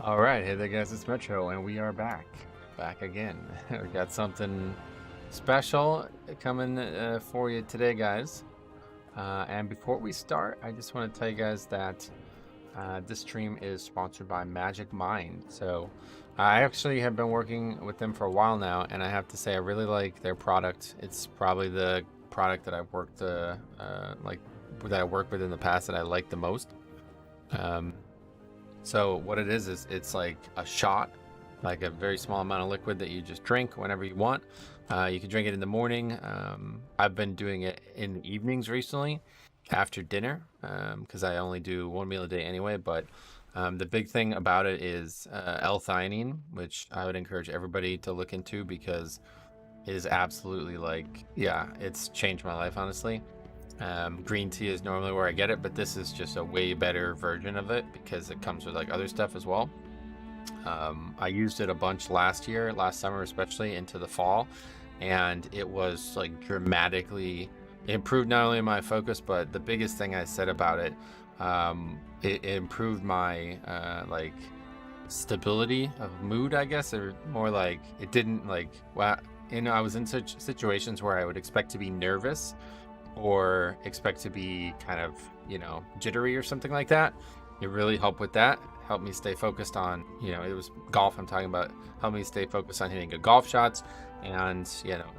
All right, hey there, guys. It's Metro, and we are back again. We got something special coming for you today, guys. And before we start, I just want to tell you guys that this stream is sponsored by Magic Mind. So I actually have been working with them for a while now, and I have to say I really like their product. It's probably the product that I've worked that I worked with in the past that I like the most. So what it is it's like a shot, like a very small amount of liquid that you just drink whenever you want. You can drink it in the morning. I've been doing it in the evenings recently after dinner because I only do one meal a day anyway. But the big thing about it is L-theanine, which I would encourage everybody to look into because it is absolutely it's changed my life, honestly. Green tea is normally where I get it, but this is just a way better version of it because it comes with like other stuff as well. I used it a bunch last summer especially, into the fall, and it was like dramatically improved not only my focus, but the biggest thing I said about it, it improved my stability of mood, I guess, or more like it didn't I was in such situations where I would expect to be nervous or expect to be kind of, jittery or something like that. It really helped with that. Helped me stay focused on, it was golf I'm talking about. Helped me stay focused on hitting good golf shots and,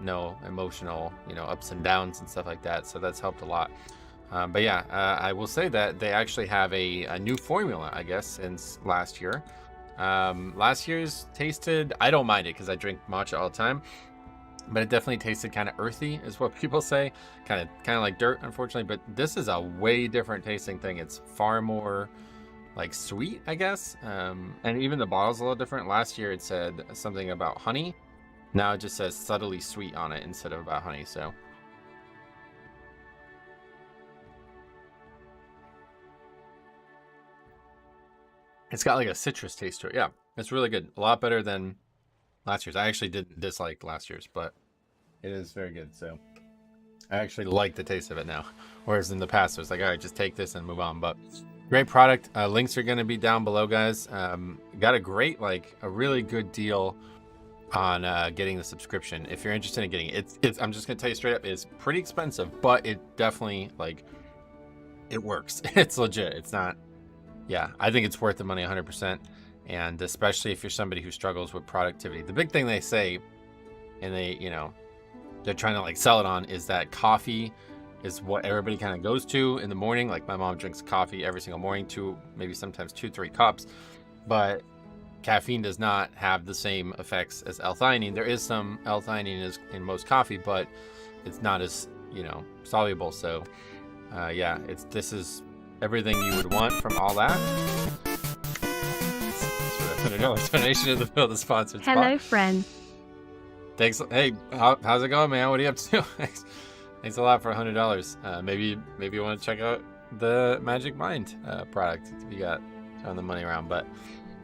no emotional, ups and downs and stuff like that. So that's helped a lot. But yeah, I will say that they actually have a new formula, I guess, since last year. Last year's tasted, I don't mind it because I drink matcha all the time. But it definitely tasted kind of earthy, is what people say. Kind of like dirt, unfortunately. But this is a way different tasting thing. It's far more like sweet, I guess. And even the bottle's a little different. Last year it said something about honey. Now it just says subtly sweet on it instead of about honey. So it's got like a citrus taste to it. Yeah, it's really good. A lot better than last year's. I actually didn't dislike last year's, but it is very good. So I actually like the taste of it now. Whereas in the past, it was like, all right, just take this and move on. But great product. Links are going to be down below, guys. Got a great, a really good deal on getting the subscription. If you're interested in getting it, I'm just going to tell you straight up, it's pretty expensive, but it definitely, it works. It's legit. It's not, I think it's worth the money 100%. And especially if you're somebody who struggles with productivity. The big thing they say, and they're trying to sell it on, is that coffee is what everybody kind of goes to in the morning. Like my mom drinks coffee every single morning, maybe sometimes 2-3 cups. But caffeine does not have the same effects as L-theanine. There is some L-theanine in most coffee, but it's not as, soluble. So this is everything you would want from all that. $100 donation to the sponsored spot. Hello, friend. Thanks. Hey, how's it going, man? What are you up to? Thanks a lot for $100. Maybe you want to check out the Magic Mind product if you got throwing the money around. But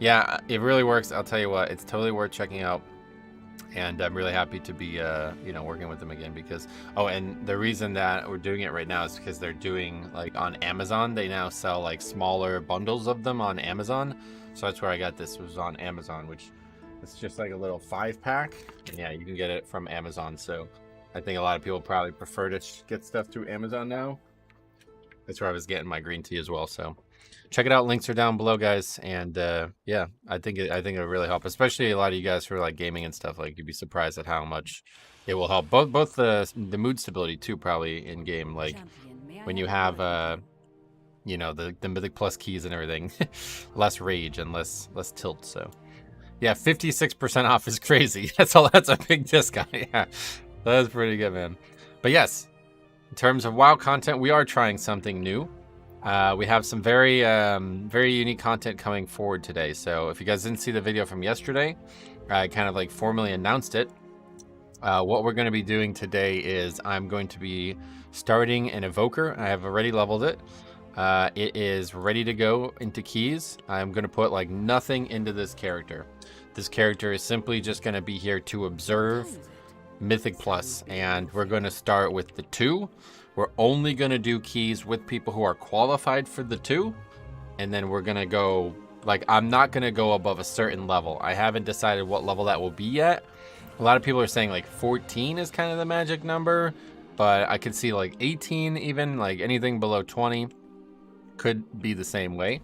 yeah, it really works. I'll tell you what, it's totally worth checking out. And I'm really happy to be, working with them again because, and the reason that we're doing it right now is because they're doing on Amazon. They now sell smaller bundles of them on Amazon. So that's where I got this, was on Amazon, which it's just like a little 5-pack. And yeah, you can get it from Amazon. So I think a lot of people probably prefer to get stuff through Amazon now. That's where I was getting my green tea as well. So check it out. Links are down below, guys. And I think it'll really help, especially a lot of you guys who are gaming and stuff. You'd be surprised at how much it will help. Both the mood stability too, probably in game. When you have the Mythic Plus keys and everything, less rage and less tilt. So yeah, 56% off is crazy. That's a big discount. Yeah, that's pretty good, man. But yes, in terms of WoW content, we are trying something new. We have some very unique content coming forward today. So if you guys didn't see the video from yesterday, I kind of formally announced it. What we're going to be doing today is I'm going to be starting an Evoker. I have already leveled it. It is ready to go into keys. I'm going to put nothing into this character. This character is simply just going to be here to observe Mythic Plus, and we're going to start with the 2. We're only going to do keys with people who are qualified for the 2, and then we're going to go Like, I'm not going to go above a certain level. I haven't decided what level that will be yet. A lot of people are saying like 14 is kind of the magic number, but I could see like 18 even, like anything below 20 could be the same way.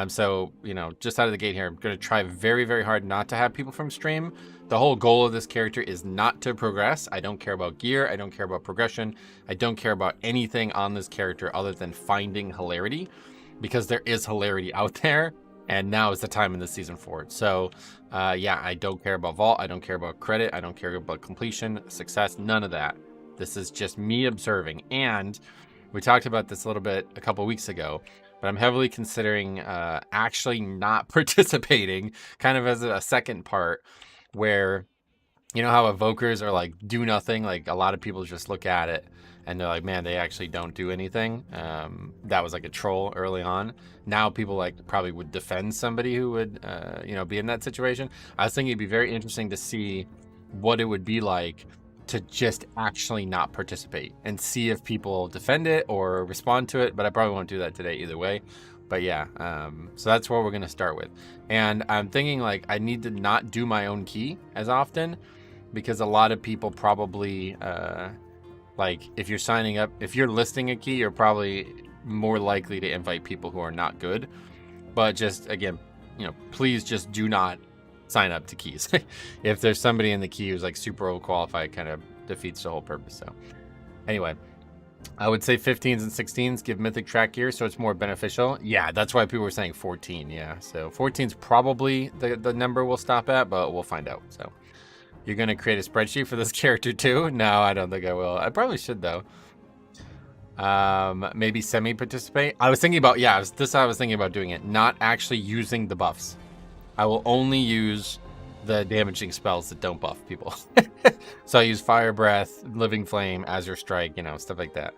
So, you know, just out of the gate here, I'm going to try very, very hard not to have people from stream. The whole goal of this character is not to progress. I don't care about gear. I don't care about progression. I don't care about anything on this character other than finding hilarity, because there is hilarity out there, and now is the time in the season for it. So, yeah, I don't care about vault. I don't care about credit. I don't care about completion, success, none of that. This is just me observing. And we talked about this a little bit a couple weeks ago, but I'm heavily considering actually not participating, kind of as a second part, where, you know how evokers are like do nothing, like a lot of people just look at it and they're like, man, they actually don't do anything. That was like a troll early on. Now people like probably would defend somebody who would you know, be in that situation. I was thinking it'd be very interesting to see what it would be like to just actually not participate and see if people defend it or respond to it, but I probably won't do that today either way. But yeah, so that's what we're gonna start with. And I'm thinking like I need to not do my own key as often, because a lot of people probably like if you're signing up, if you're listing a key, you're probably more likely to invite people who are not good. But just again, you know, please just do not sign up to keys. If there's somebody in the key who's like super overqualified, kind of defeats the whole purpose. So anyway, I would say 15s and 16s give mythic track gear, so it's more beneficial. Yeah, that's why people were saying 14. Yeah, so 14's probably the number we'll stop at, but we'll find out. So you're gonna create a spreadsheet for this character too? No, I don't think I will. I probably should though. Maybe semi-participate. I was thinking about, yeah, I was thinking about doing it, not actually using the buffs. I will only use the damaging spells that don't buff people. So I use Fire Breath, Living Flame, Azure Strike, you know, stuff like that.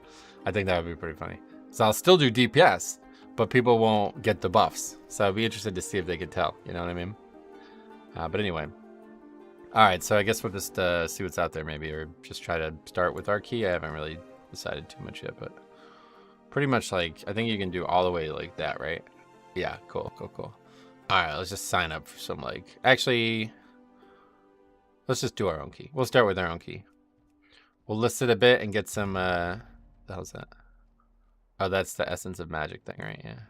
I think that would be pretty funny. So I'll still do DPS, but people won't get the buffs. So I'd be interested to see if they could tell, you know what I mean? But anyway. All right, so I guess we'll just see what's out there maybe, or just try to start with our key. I haven't really decided too much yet, but pretty much like, I think you can do all the way like that, right? Yeah, cool. All right, let's just sign up for some like, actually, let's just do our own key. We'll start with our own key. We'll list it a bit and get some, the hell's that? Oh, that's the Essence of Magic thing, right? Yeah.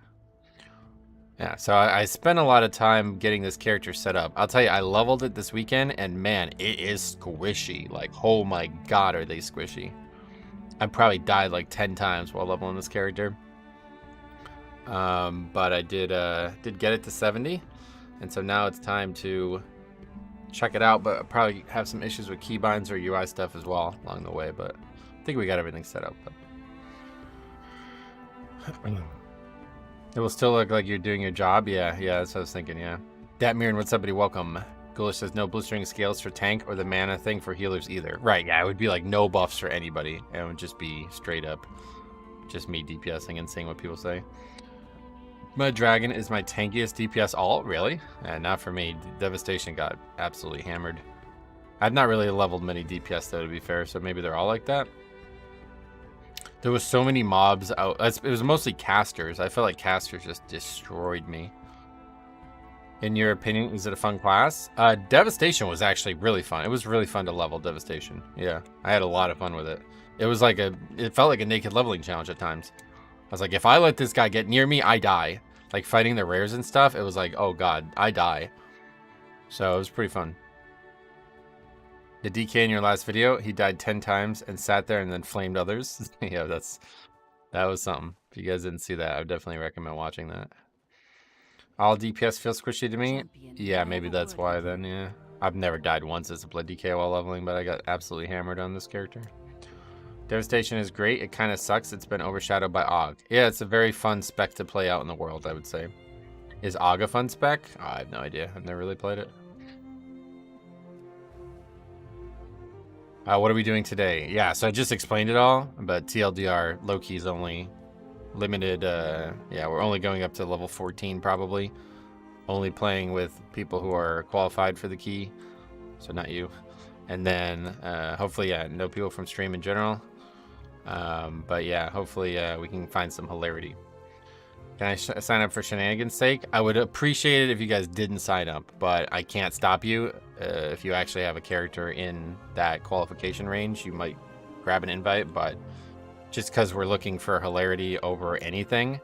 Yeah, so I spent a lot of time getting this character set up. I'll tell you, I leveled it this weekend, and man, it is squishy. Like, oh my God, are they squishy. I probably died like 10 times while leveling this character. But I did get it to 70, and so now it's time to check it out, but I'll probably have some issues with keybinds or UI stuff as well along the way, but I think we got everything set up. But it will still look like you're doing your job. Yeah, that's what I was thinking. Yeah. Datmirin, what's up, buddy? Welcome. Ghoulish says no blistering scales for tank or the mana thing for healers either. Right, yeah, it would be like no buffs for anybody. It would just be straight up just me DPSing and seeing what people say. My dragon is my tankiest DPS alt, really? Not for me. Devastation got absolutely hammered. I've not really leveled many DPS though, to be fair, so maybe they're all like that. There was so many mobs out. It was mostly casters. I felt like casters just destroyed me. In your opinion, is it a fun class? Devastation was actually really fun. It was really fun to level Devastation. Yeah, I had a lot of fun with it. It was like it felt like a naked leveling challenge at times. I was like, if I let this guy get near me, I die. Like fighting the rares and stuff, it was like, oh God, I die. So it was pretty fun. The DK in your last video, he died 10 times and sat there and then flamed others. Yeah, that was something. If you guys didn't see that, I would definitely recommend watching that. All DPS feels squishy to me. Yeah, maybe that's why then, yeah. I've never died once as a blood DK while leveling, but I got absolutely hammered on this character. Devastation is great. It kind of sucks. It's been overshadowed by Aug. Yeah, it's a very fun spec to play out in the world, I would say. Is Aug a fun spec? Oh, I have no idea. I've never really played it. What are we doing today? Yeah, so I just explained it all, but TLDR, low-key's only limited. Yeah, we're only going up to level 14 probably. Only playing with people who are qualified for the key, so not you. And then hopefully, yeah, no people from stream in general. But yeah, hopefully we can find some hilarity. Can I sign up for shenanigans' sake? I would appreciate it if you guys didn't sign up, but I can't stop you. If you actually have a character in that qualification range, you might grab an invite, but just because we're looking for hilarity over anything,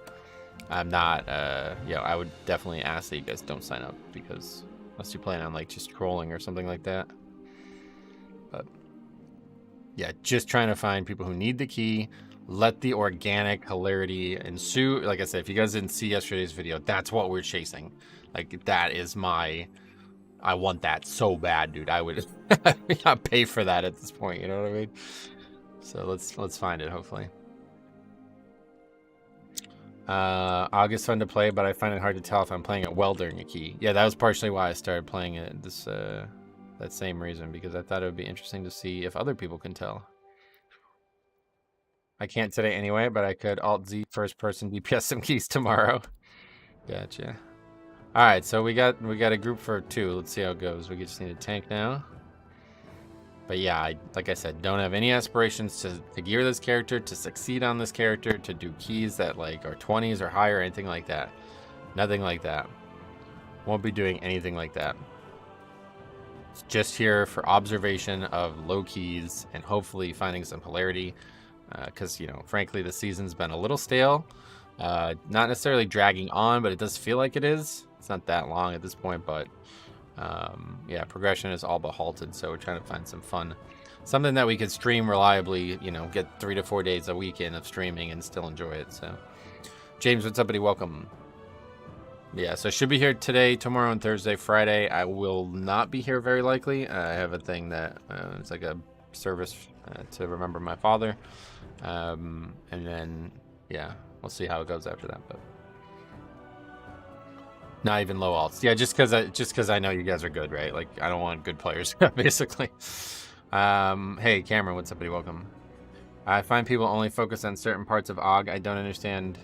I'm not, I would definitely ask that you guys don't sign up, because unless you plan on like just trolling or something like that. But yeah, just trying to find people who need the key. Let the organic hilarity ensue. Like I said, if you guys didn't see yesterday's video, that's what we're chasing. Like, that is I want that so bad, dude. I would not pay for that at this point, you know what I mean? So let's find it, hopefully. August fun to play, but I find it hard to tell if I'm playing it well during a key. Yeah, that was partially why I started playing it that same reason, because I thought it would be interesting to see if other people can tell. I can't today anyway, but I could Alt-Z first person DPS some keys tomorrow. Gotcha. All right, so we got a group for 2. Let's see how it goes. We just need a tank now. But yeah, like I said, don't have any aspirations to gear this character, to succeed on this character, to do keys that like are 20s or higher, anything like that. Nothing like that. Won't be doing anything like that. It's just here for observation of low keys and hopefully finding some hilarity. Because, you know, frankly, the season's been a little stale. Not necessarily dragging on, but it does feel like it is. It's not that long at this point, but yeah, progression is all but halted, so we're trying to find some fun. Something that we could stream reliably, you know, get 3 to 4 days a weekend of streaming and still enjoy it. So, James, what's up, buddy? Welcome. Yeah, so I should be here today, tomorrow, and Thursday. Friday, I will not be here very likely. I have a thing that it's like a service to remember my father. And then, yeah, we'll see how it goes after that. But not even low alts. Yeah, just because I know you guys are good, right? Like, I don't want good players, basically. Hey, Cameron, what's up, buddy? Welcome. I find people only focus on certain parts of AUG. I don't understand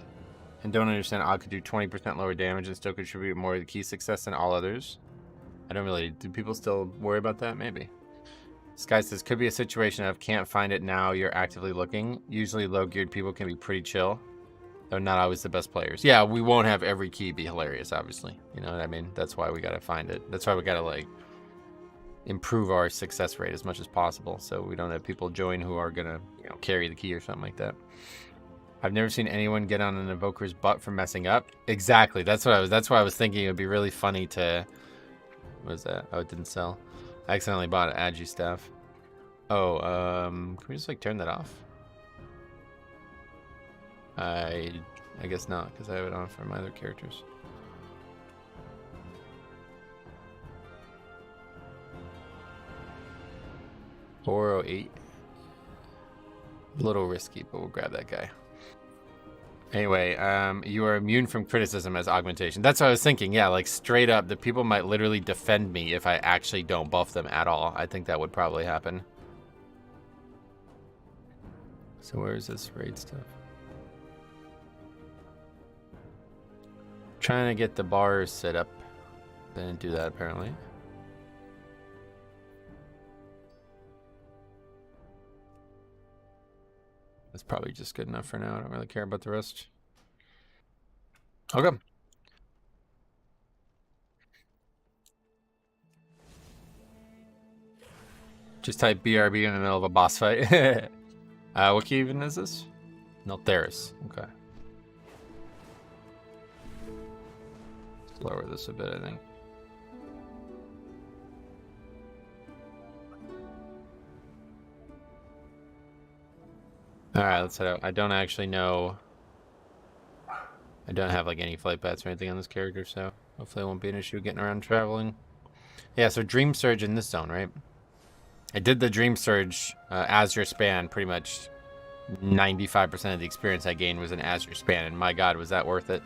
AUG could do 20% lower damage and still contribute more to the key success than all others. I don't really... Do people still worry about that? Maybe. Sky says, could be a situation of can't find it now, you're actively looking. Usually low-geared people can be pretty chill. They're not always the best players. Yeah, we won't have every key be hilarious, obviously. You know what I mean? That's why we gotta find it. That's why we gotta, like, improve our success rate as much as possible, so we don't have people join who are gonna, you know, carry the key or something like that. I've never seen anyone get on an Evoker's butt for messing up. Exactly. That's why I was thinking it would be really funny to... What was that? Oh, it didn't sell. I accidentally bought an Agi staff. Oh, can we just like turn that off? I guess not, because I have it on for my other characters. $408. A little risky, but we'll grab that guy. Anyway, you are immune from criticism as augmentation. That's what I was thinking. Yeah, like straight up, the people might literally defend me if I actually don't buff them at all. I think that would probably happen. So where is this raid stuff? Trying to get the bars set up. Didn't do that apparently. That's probably just good enough for now. I don't really care about the rest. Okay. Just type BRB in the middle of a boss fight. What key even is this? Naltheris. Okay. Let's lower this a bit, I think. Alright, let's head out. I don't actually know. I don't have like any flight paths or anything on this character, so hopefully it won't be an issue getting around traveling. Yeah, so Dream Surge in this zone, right? I did the Dream Surge Azure Span. Pretty much 95% of the experience I gained was in Azure Span, and my god, was that worth it.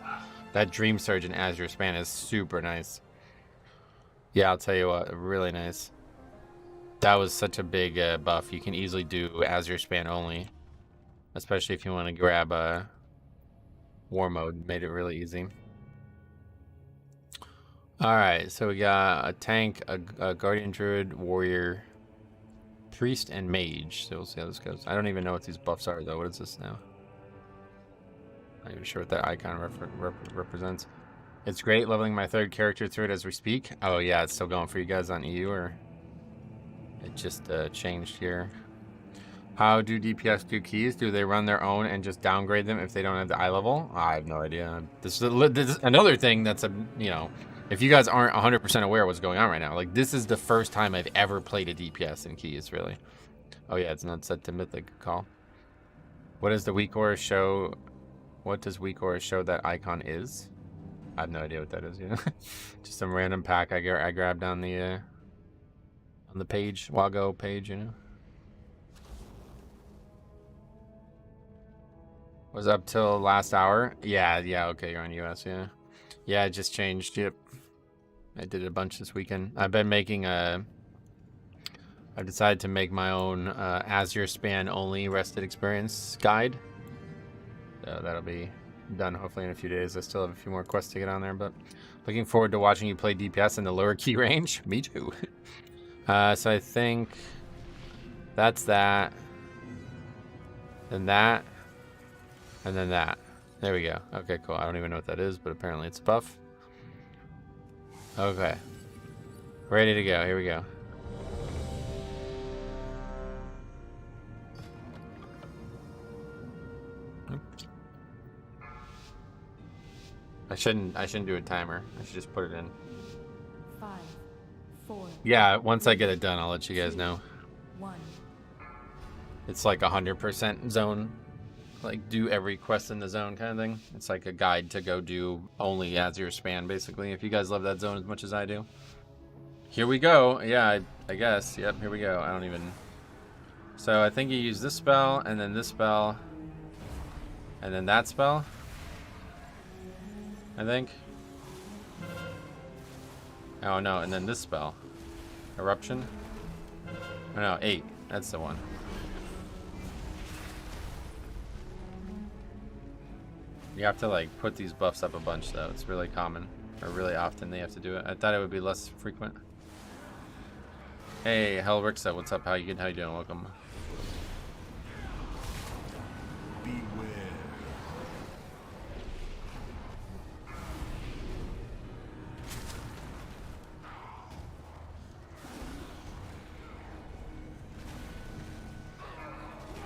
That Dream Surge in Azure Span is super nice. Yeah, I'll tell you what, really nice. That was such a big buff. You can easily do Azure Span only. Especially if you want to grab a war mode, made it really easy. Alright, so we got a tank, a guardian druid, warrior, priest, and mage. So we'll see how this goes. I don't even know what these buffs are though. What is this now? Not even sure what that icon represents. It's great leveling my third character through it as we speak. Oh yeah, it's still going for you guys on EU, or it just changed here. How do DPS do keys? Do they run their own and just downgrade them if they don't have the eye level? I have no idea. This is another thing that's you know, if you guys aren't 100% aware of what's going on right now, like this is the first time I've ever played a DPS in keys, really. Oh yeah, it's not set to Mythic call. What does the weak aura show? What does weak aura show that icon is? I have no idea what that is. You know, just some random pack I grabbed on the page, Wago page. You know, was up till last hour. Yeah. Okay, you're on US. Yeah. It just changed. Yep, I did a bunch this weekend. I've been making I've decided to make my own Azure span only rested experience guide. So that'll be done hopefully in a few days. I still have a few more quests to get on there, but looking forward to watching you play DPS in the lower key range. Me too. So I think that's that, and that, and then that. There we go. Okay, cool. I don't even know what that is, but apparently it's a buff. Okay, ready to go. Here we go. I shouldn't do a timer. I should just put it in. 5, 4. Yeah, once I get it done, I'll let you guys know. 1. It's like 100% zone, like do every quest in the zone kind of thing. It's like a guide to go do only Azure span, basically. If you guys love that zone as much as I do. Here we go. Yeah, I guess. Yep, here we go. I don't even. So I think you use this spell, and then this spell, and then that spell. I think. Oh no, and then this spell. Eruption. Oh no, 8. That's the one. You have to like put these buffs up a bunch though. It's really common. Or really often they have to do it. I thought it would be less frequent. Hey, Hellrixa, what's up? How you doing? Welcome.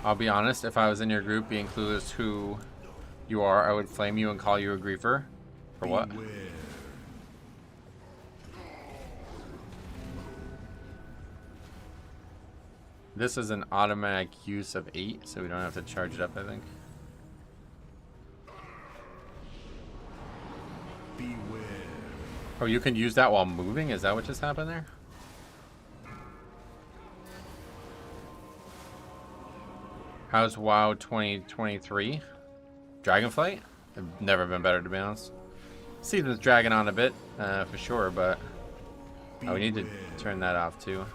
I'll be honest, if I was in your group being clueless who you are, I would flame you and call you a griefer. For what? Beware. This is an automatic use of 8, so we don't have to charge it up, I think. Beware. Oh, you can use that while moving? Is that what just happened there? How's WoW 2023? Dragonflight? I've never been better, to be honest. Season's dragging on a bit, for sure, but we need to turn that off too.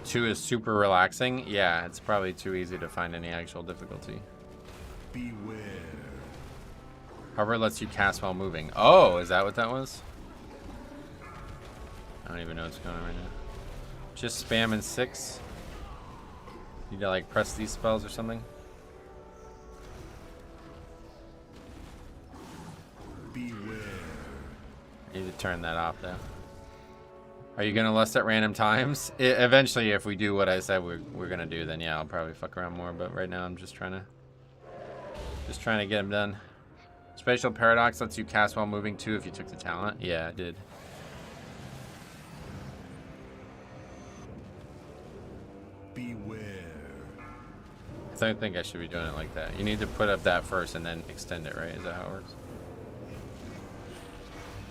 Two is super relaxing. Yeah, it's probably too easy to find any actual difficulty. Beware. However, it lets you cast while moving. Oh, is that what that was? I don't even know what's going on right now. Just spam in 6. Need to like press these spells or something. Beware. Need to turn that off though. Are you gonna lust at random times? Eventually, if we do what I said we're gonna do, then yeah, I'll probably fuck around more. But right now, I'm just trying to get them done. Spatial Paradox lets you cast while moving too if you took the talent. Yeah, it did. Beware. I don't think I should be doing it like that. You need to put up that first and then extend it, right? Is that how it works?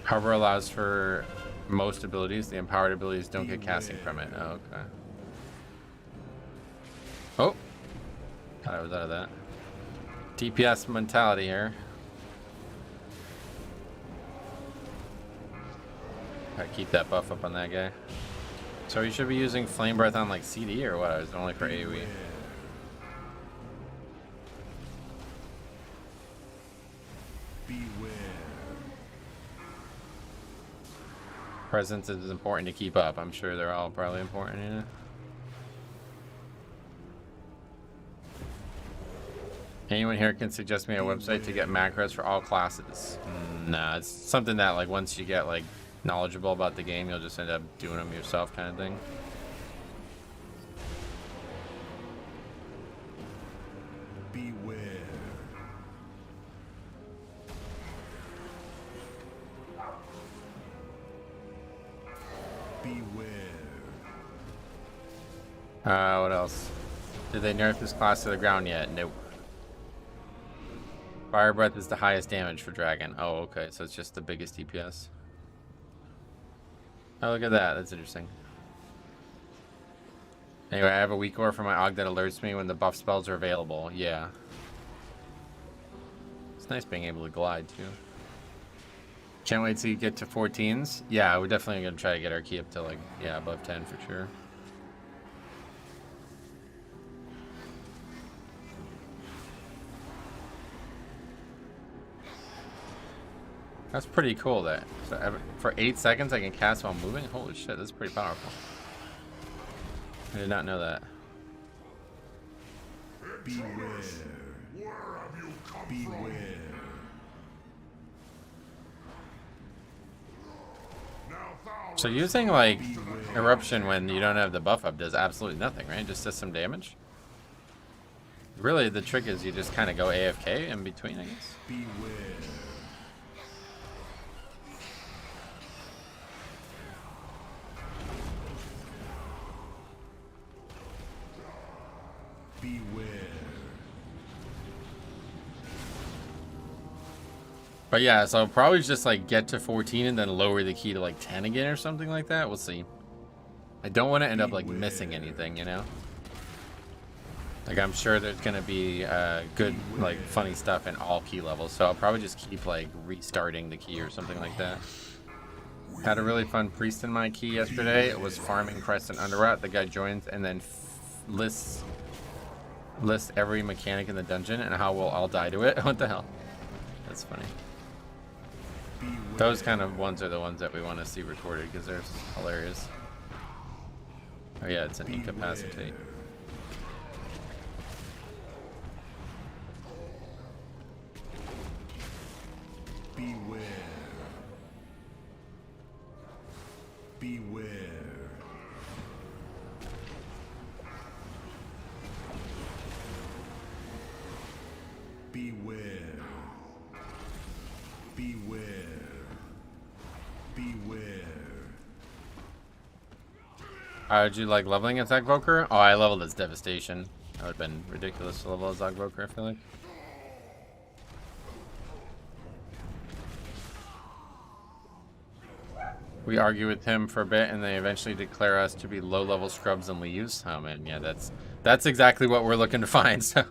Hover allows for most abilities. The empowered abilities don't get casting from it. Oh, okay. Oh. Thought I was out of that. DPS mentality here. Gotta keep that buff up on that guy. So you should be using Flame Breath on like CD or what? Is it only for AoE? Beware. Presence is important to keep up. I'm sure they're all probably important, you know? Anyone here can suggest me a website to get macros for all classes? Nah, it's something that like once you get like knowledgeable about the game, you'll just end up doing them yourself kind of thing. Beware. Beware. What else? Did they nerf this class to the ground yet? Nope. Fire Breath is the highest damage for Dragon. Oh, okay, so it's just the biggest DPS. Oh, look at that. That's interesting. Anyway, I have a weak ore for my Aug that alerts me when the buff spells are available. Yeah. It's nice being able to glide, too. Can't wait to get to 14s. Yeah, we're definitely going to try to get our key up to, like, yeah, above 10 for sure. That's pretty cool that so for 8 seconds I can cast while moving. Holy shit, that's pretty powerful. I did not know that. Beware. Where have you come Beware. So using like eruption when you don't have the buff up does absolutely nothing, right? Just does some damage. Really, the trick is you just kind of go AFK in between, I guess. Beware. Beware. But yeah, so I'll probably just like get to 14 and then lower the key to like 10 again or something like that. We'll see. I don't want to end up like missing anything, you know? Like I'm sure there's gonna be good like funny stuff in all key levels, so I'll probably just keep like restarting the key or something like that. Had a really fun priest in my key yesterday. It was farming Crest and Underrot. The guy joins and then lists every mechanic in the dungeon and how we'll all die to it. What the hell? That's funny. Those kind of ones are the ones that we want to see recorded because they're hilarious. Oh yeah, it's an incapacitate. Beware. Beware. Beware. Beware. Beware. Did you like leveling as Evoker? Oh, I leveled as Devastation. That would have been ridiculous to level as Evoker, I feel like. We argue with him for a bit, and they eventually declare us to be low-level scrubs and leaves. Oh man, yeah, that's exactly what we're looking to find. So,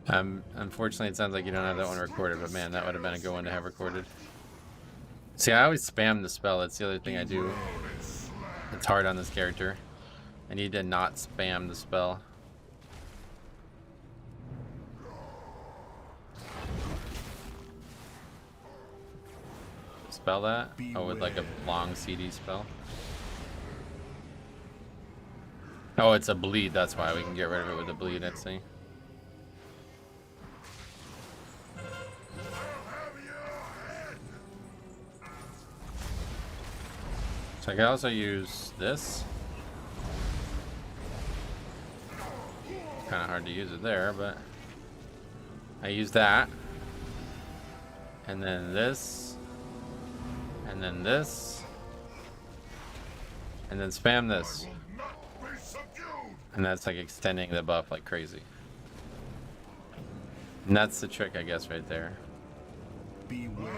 unfortunately, it sounds like you don't have that one recorded, but man, that would have been a good one to have recorded. See, I always spam the spell. That's the other thing I do. It's hard on this character. I need to not spam the spell. Spell that? Oh, with like a long CD spell. Oh, it's a bleed. That's why we can get rid of it with a bleed. Let's see. So I can also use this. Kind of hard to use it there, but I use that. And then this. And then this. And then spam this. And that's like extending the buff like crazy. And that's the trick, I guess, right there. Beware.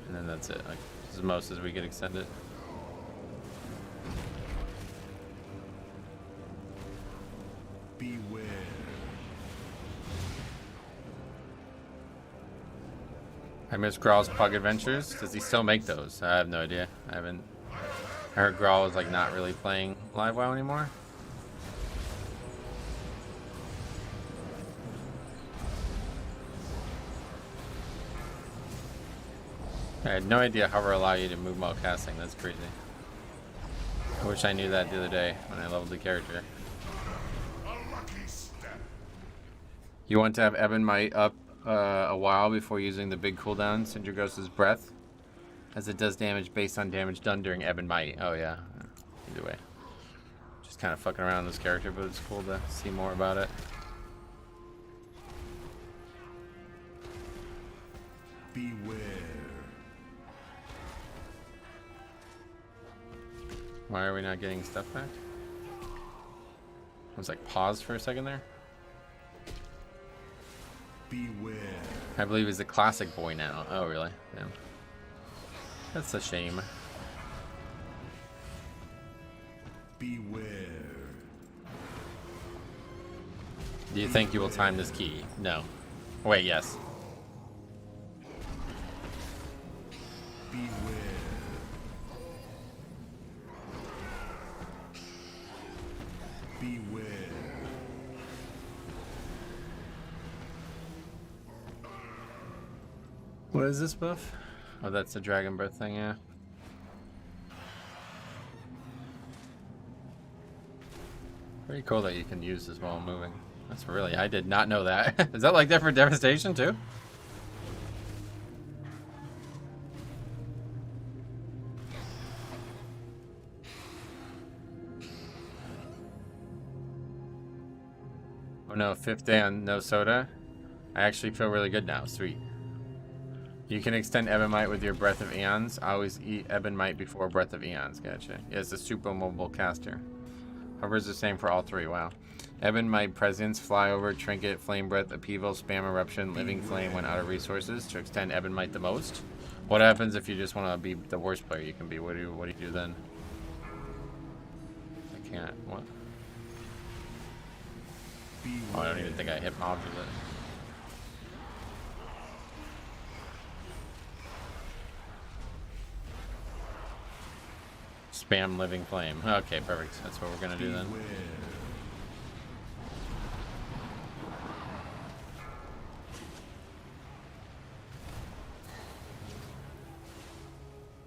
And then that's it. Like as most as we get extended. Beware. I miss Graal's Pug Adventures. Does he still make those? I have no idea. I haven't. I heard Graal was like not really playing Live WoW anymore. I had no idea hover allow you to move while casting. That's crazy. I wish I knew that the other day when I leveled the character. A lucky You want to have Ebon Might up a while before using the big cooldown, Sindragos's breath, as it does damage based on damage done during Ebon Might. Oh yeah, either way. Just kind of fucking around with this character, but it's cool to see more about it. Beware. Why are we not getting stuff back? I was like paused for a second there. Beware. I believe he's a classic boy now. Oh really? Damn. That's a shame. Beware. Do you think you will time this key? No. Wait, yes. Beware. Beware. What is this buff? Oh, that's the dragon breath thing, yeah. Pretty cool that you can use this while moving. That's really, I did not know that. Is that like that for devastation too? Oh no, 5th day on no soda. I actually feel really good now. Sweet. You can extend Ebonmite with your Breath of Eons. I always eat Ebonmite before Breath of Eons. Gotcha. Yeah, it's a super mobile caster. Hovers the same for all three. Wow. Ebonmite Presence, Flyover, Trinket, Flame Breath, Upheaval, Spam Eruption, Living Flame when out of resources to extend Ebonmite the most. What happens if you just want to be the worst player you can be? What do you do then? I can't. What? Oh, I don't even think I hit mobs with it. Spam Living Flame. Okay, perfect. That's what we're gonna do then.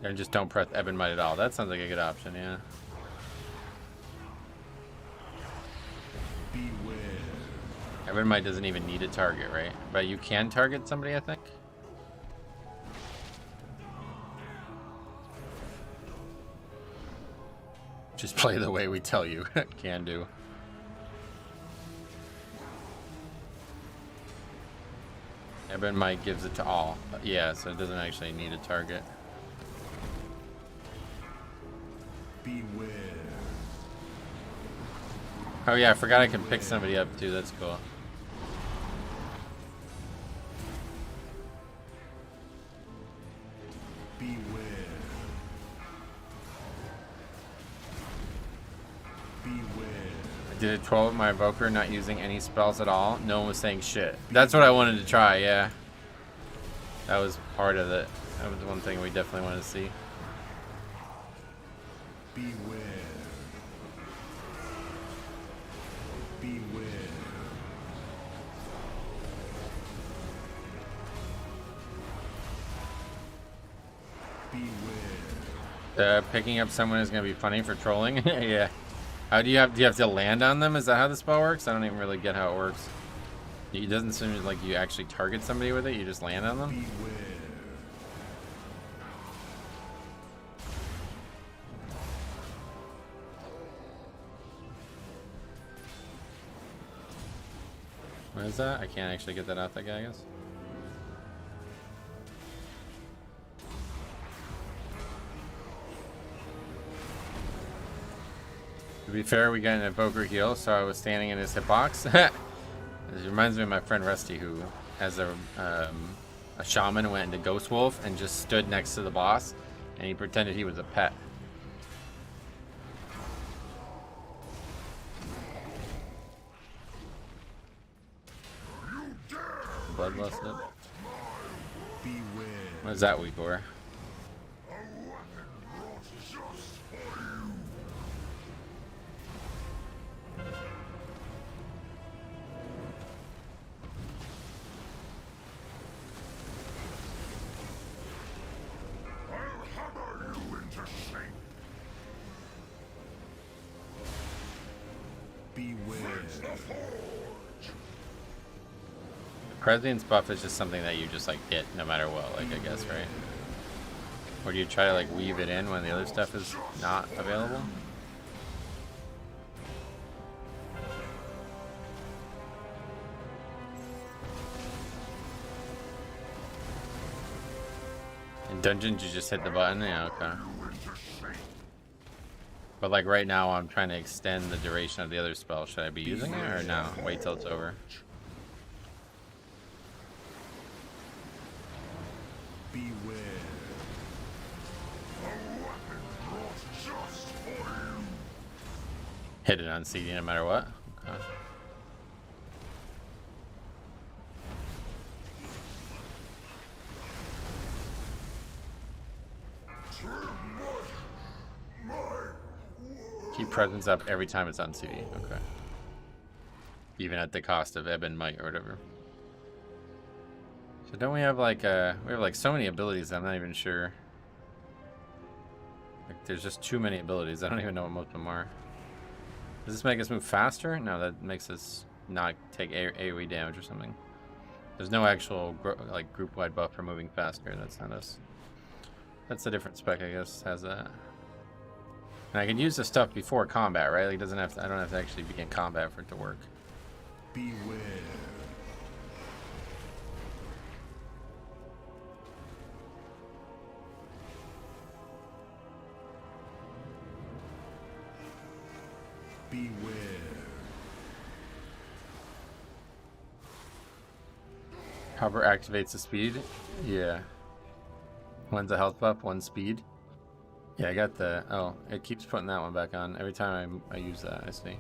And just don't press Ebonmite at all. That sounds like a good option, yeah. Ebonmite doesn't even need a target, right? But you can target somebody, I think. Just play the way we tell you. Can do. Ebonmite gives it to all. Yeah, so it doesn't actually need a target. Beware. Oh yeah, I forgot I can pick somebody up too. That's cool. Beware. Beware. I did a 12 with my Evoker, not using any spells at all. No one was saying shit. That's what I wanted to try, yeah. That was part of it. That was one thing we definitely wanted to see. Beware. Beware. Beware. Picking up someone is gonna be funny for trolling. Yeah. How do you have to land on them? Is that how the spell works? I don't even really get how it works. It doesn't seem like you actually target somebody with it. You just land on them. Beware. What is that? I can't actually get that out that guy, I guess. To be fair, we got an Evoker heal, so I was standing in his hitbox. This reminds me of my friend Rusty, who has a shaman, went into Ghost Wolf and just stood next to the boss, and he pretended he was a pet. Bloodlust. Beware. What is that weak for? Prescience buff is just something that you just like get no matter what, like I guess, right? Or do you try to like weave it in when the other stuff is not available? In dungeons you just hit the button? Yeah, okay. But like right now I'm trying to extend the duration of the other spell. Should I be using it or no? Wait till it's over. Beware. A weapon brought just for you. Hit it on CD no matter what? Okay. Keep presence up every time it's on CD. Okay. Even at the cost of ebb and might or whatever. So don't we have like so many abilities I'm not even sure. Like there's just too many abilities. I don't even know what most of them are. Does this make us move faster? No, that makes us not take AoE damage or something. There's no actual like group-wide buff for moving faster. That's not us. That's a different spec, I guess, has that. And I can use the stuff before combat, right? Like, doesn't have to, I don't have to actually be in combat for it to work. Beware. Beware. Hover activates the speed. Yeah. One's a health buff, one's speed. Yeah, I got the... Oh, it keeps putting that one back on every time I use that, I see.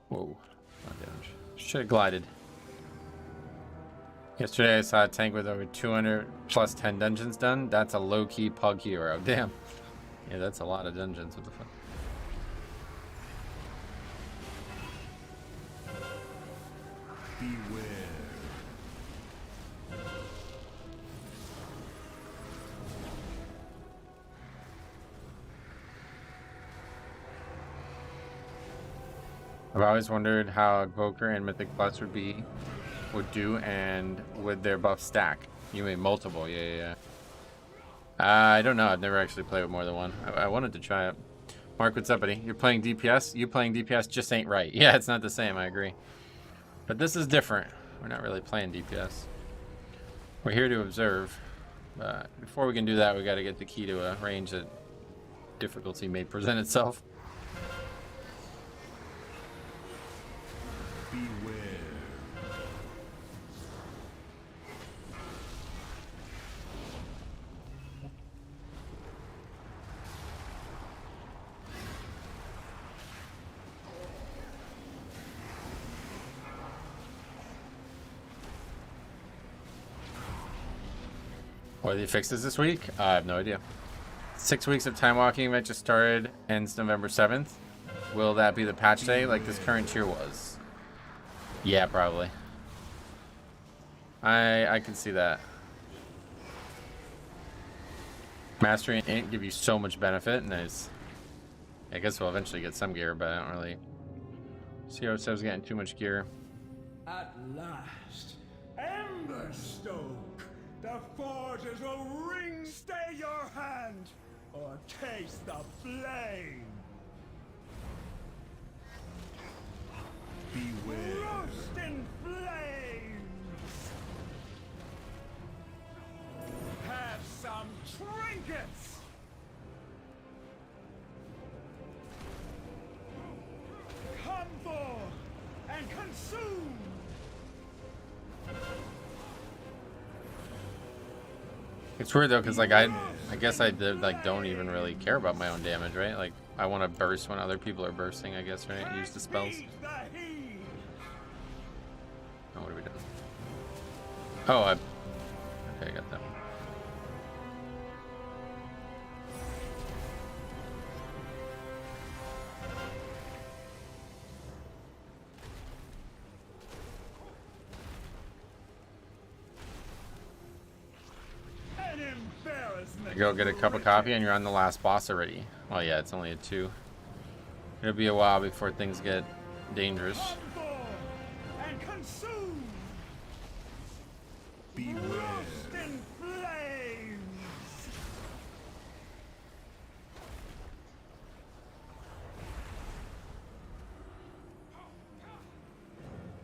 Whoa. Not damage. Should have glided. Yesterday I saw a tank with over 200 plus 10 dungeons done. That's a low-key pug hero. Damn. Yeah, that's a lot of dungeons. What the fuck? Beware. I've always wondered how Evoker and Mythic Plus would do, and would their buff stack? You mean multiple? Yeah. I don't know. I've never actually played with more than one. I wanted to try it. Mark, what's up, buddy? You're playing DPS? You playing DPS just ain't right. Yeah, it's not the same. I agree. But this is different. We're not really playing DPS. We're here to observe. Before we can do that, we got to get the key to a range that difficulty may present itself. Beware. What are the fixes this week? I have no idea. 6 weeks of time walking event just started, ends November 7th. Will that be the patch day like this current tier was? Yeah, probably. I can see that. Mastering ain't give you so much benefit, and I guess we'll eventually get some gear, but I don't really see how it says getting too much gear. At last, Emberstoke, the forges will ring. Stay your hand, or taste the flame. Beware. Roast in flames. Have some trinkets. Come forth and consume. It's weird though, cause like I guess I don't even really care about my own damage, right? Like I want to burst when other people are bursting, I guess, right? Use the spells. Oh, what are we doing? Oh, okay, I got that one. You go get a cup of coffee and you're on the last boss already. Well, yeah, it's only a 2. It'll be a while before things get dangerous. Beware. Roast in flames!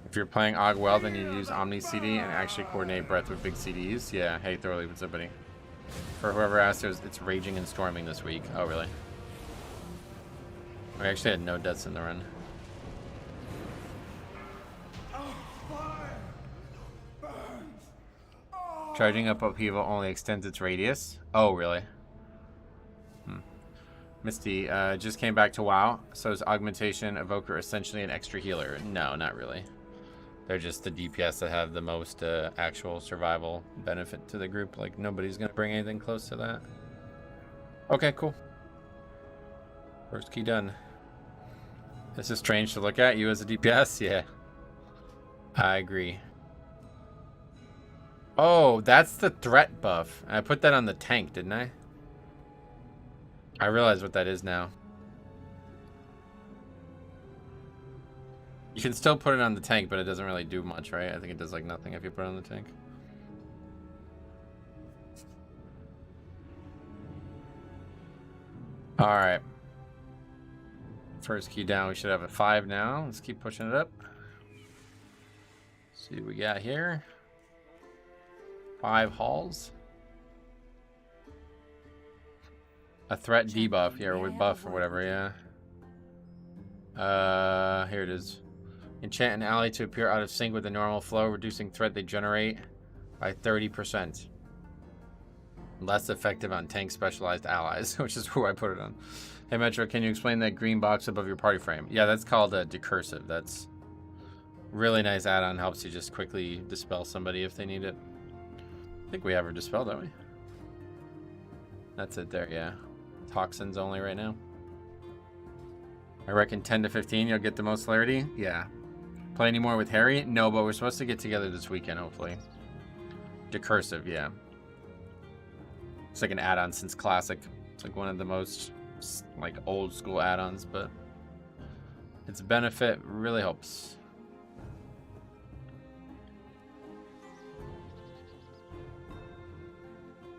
If you're playing Aug well, then you use Omni CD and actually coordinate breath with big CDs. Yeah, hey Thorley, what's up, buddy? For whoever asked, it's raging and storming this week. Oh, really? We actually had no deaths in the run. Charging up upheaval only extends its radius. Oh, really? Misty, just came back to WoW. So is Augmentation, Evoker essentially an extra healer? No, not really. They're just the DPS that have the most actual survival benefit to the group. Like, nobody's going to bring anything close to that. Okay, cool. First key done. This is strange to look at. You as a DPS? Yeah. I agree. Oh, that's the threat buff. I put that on the tank, didn't I? I realize what that is now. You can still put it on the tank, but it doesn't really do much, right? I think it does like nothing if you put it on the tank. Alright. First key down. We should have a 5 now. Let's keep pushing it up. See what we got here. 5 halls. A threat debuff, yeah, or with buff or whatever, yeah. Here it is. Enchant an ally to appear out of sync with the normal flow, reducing threat they generate by 30%. Less effective on tank specialized allies, which is who I put it on. Hey Metro, can you explain that green box above your party frame? Yeah, that's called a decursive. That's really nice add-on. Helps you just quickly dispel somebody if they need it. I think we have her dispelled, don't we? That's it there, yeah. Toxins only right now. I reckon 10 to 15 you'll get the most hilarity. Yeah. Play any more with Harry? No, but we're supposed to get together this weekend, hopefully. Decursive, yeah. It's like an add-on since Classic. It's like one of the most like old school add-ons, but its benefit really helps.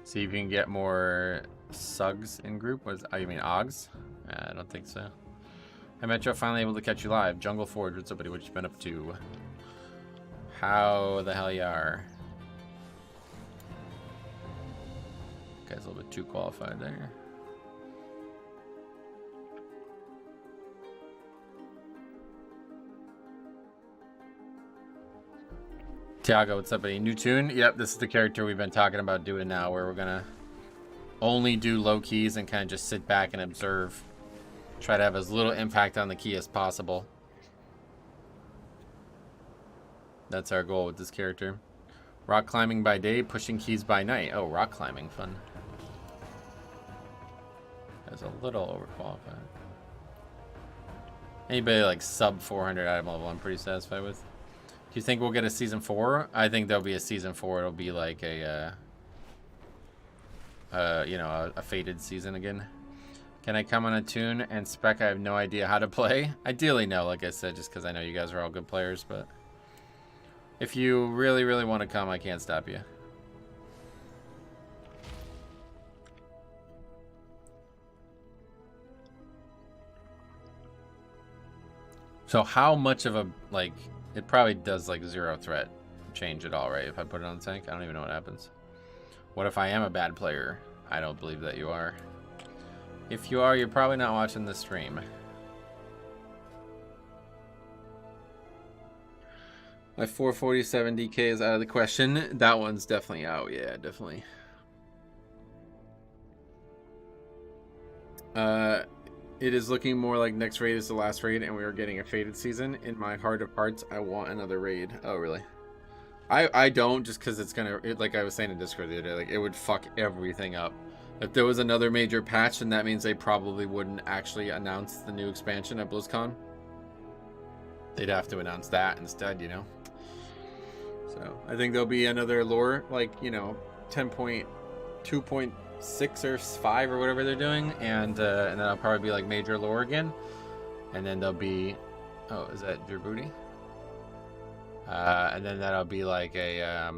See if you can get more Sugs in group. What is, oh, you mean Augs? I don't think so. Hey Metro, finally able to catch you live. Jungle Forge, what's up, buddy? What you been up to? How the hell you are? Guy's a little bit too qualified there. Tiago, what's up, buddy? New tune? Yep, this is the character we've been talking about doing now, where we're gonna only do low keys and kind of just sit back and observe. Try to have as little impact on the key as possible. That's our goal with this character. Rock climbing by day, pushing keys by night. Oh, rock climbing, fun. That's a little overqualified. Anybody like sub 400 item level, I'm pretty satisfied with. Do you think we'll get a season 4? I think there'll be a season 4. It'll be like a, you know, a faded season again. Can I come on a tune and spec? I have no idea how to play. Ideally, no, like I said, just because I know you guys are all good players. But if you really, really want to come, I can't stop you. So how much of a, like, it probably does like 0 threat change at all, right? If I put it on the tank, I don't even know what happens. What if I am a bad player? I don't believe that you are. If you are, you're probably not watching the stream. My 447 DK is out of the question. That one's definitely out. Yeah, definitely. It is looking more like next raid is the last raid, and we are getting a faded season. In my heart of hearts, I want another raid. Oh, really? I don't, just because it's gonna, like I was saying in Discord the other day, like it would fuck everything up. If there was another major patch, then that means they probably wouldn't actually announce the new expansion at BlizzCon. They'd have to announce that instead, you know? So, I think there'll be another lore, like, you know, 10.2.6 or 5 or whatever they're doing, and then I'll probably be like major lore again. And then there'll be, oh, is that Djibouti? And then that'll be like a,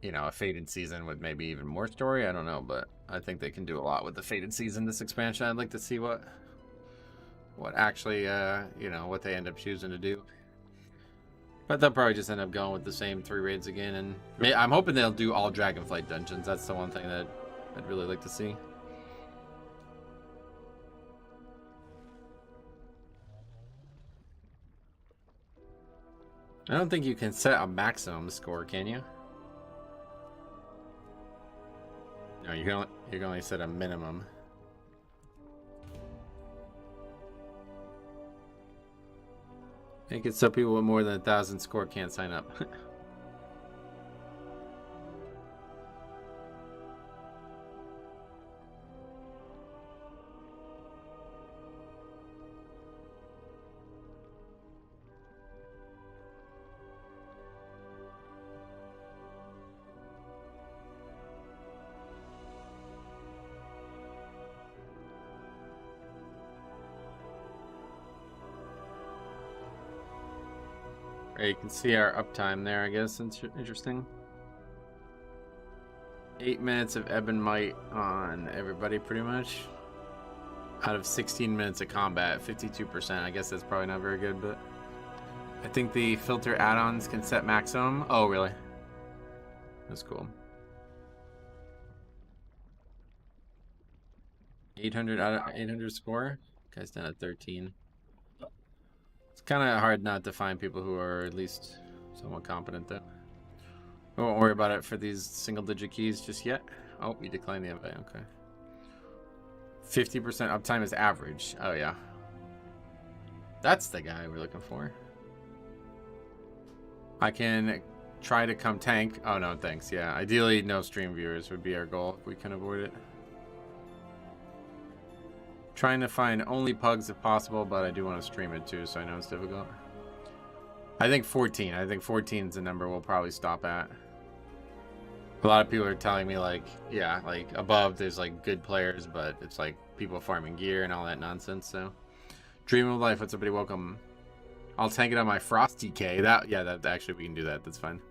you know, a Fated Season with maybe even more story. I don't know, but I think they can do a lot with the Fated Season this expansion. I'd like to see what actually, you know, what they end up choosing to do. But they'll probably just end up going with the same 3 raids again. And I'm hoping they'll do all Dragonflight dungeons. That's the one thing that I'd really like to see. I don't think you can set a maximum score, can you? No, you can only set a minimum. Make it so people with more than 1,000 score can't sign up. You can see our uptime there, I guess. Interesting. 8 minutes of ebb and might on everybody, pretty much. Out of 16 minutes of combat, 52%. I guess that's probably not very good, but I think the filter add-ons can set maximum. Oh, really? That's cool. 800 out of 800 score. Guy's done at 13. It's kind of hard not to find people who are at least somewhat competent, though. We won't worry about it for these single-digit keys just yet. Oh, we declined the invite. Okay. 50% uptime is average. Oh, yeah. That's the guy we're looking for. I can try to come tank. Oh, no, thanks. Yeah, ideally, no stream viewers would be our goal if we can avoid it. Trying to find only pugs if possible, but I do want to stream it too, so I know it's difficult. I think 14. I think 14 is the number we'll probably stop at. A lot of people are telling me, like, yeah, like above there's like good players, but it's like people farming gear and all that nonsense. So, Dream of Life, what's up, buddy? Welcome. I'll tank it on my Frosty K. That actually we can do that. That's fine.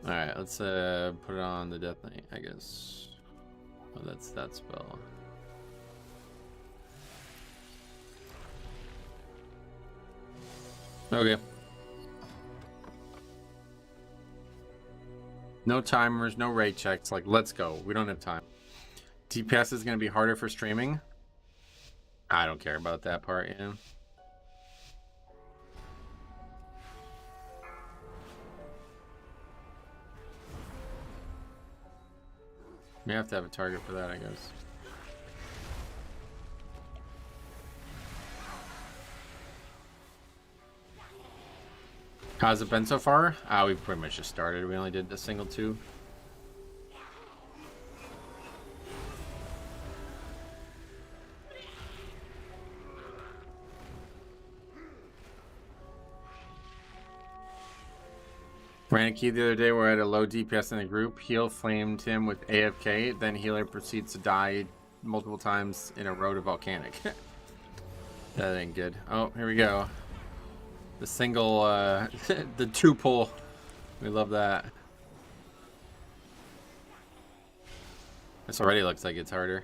All right, let's put it on the Death Knight, I guess. Oh, that's that spell. Okay. No timers, no rate checks. Like, let's go. We don't have time. DPS is going to be harder for streaming. I don't care about that part, you know. We have to have a target for that, I guess. How's it been so far? We've pretty much just started. We only did a single 2. Ran a key the other day where I had a low DPS in the group. Heal flamed him with AFK. Then healer proceeds to die multiple times in a row to volcanic. That ain't good. Oh, here we go. The single, the 2 pull. We love that. This already looks like it's harder.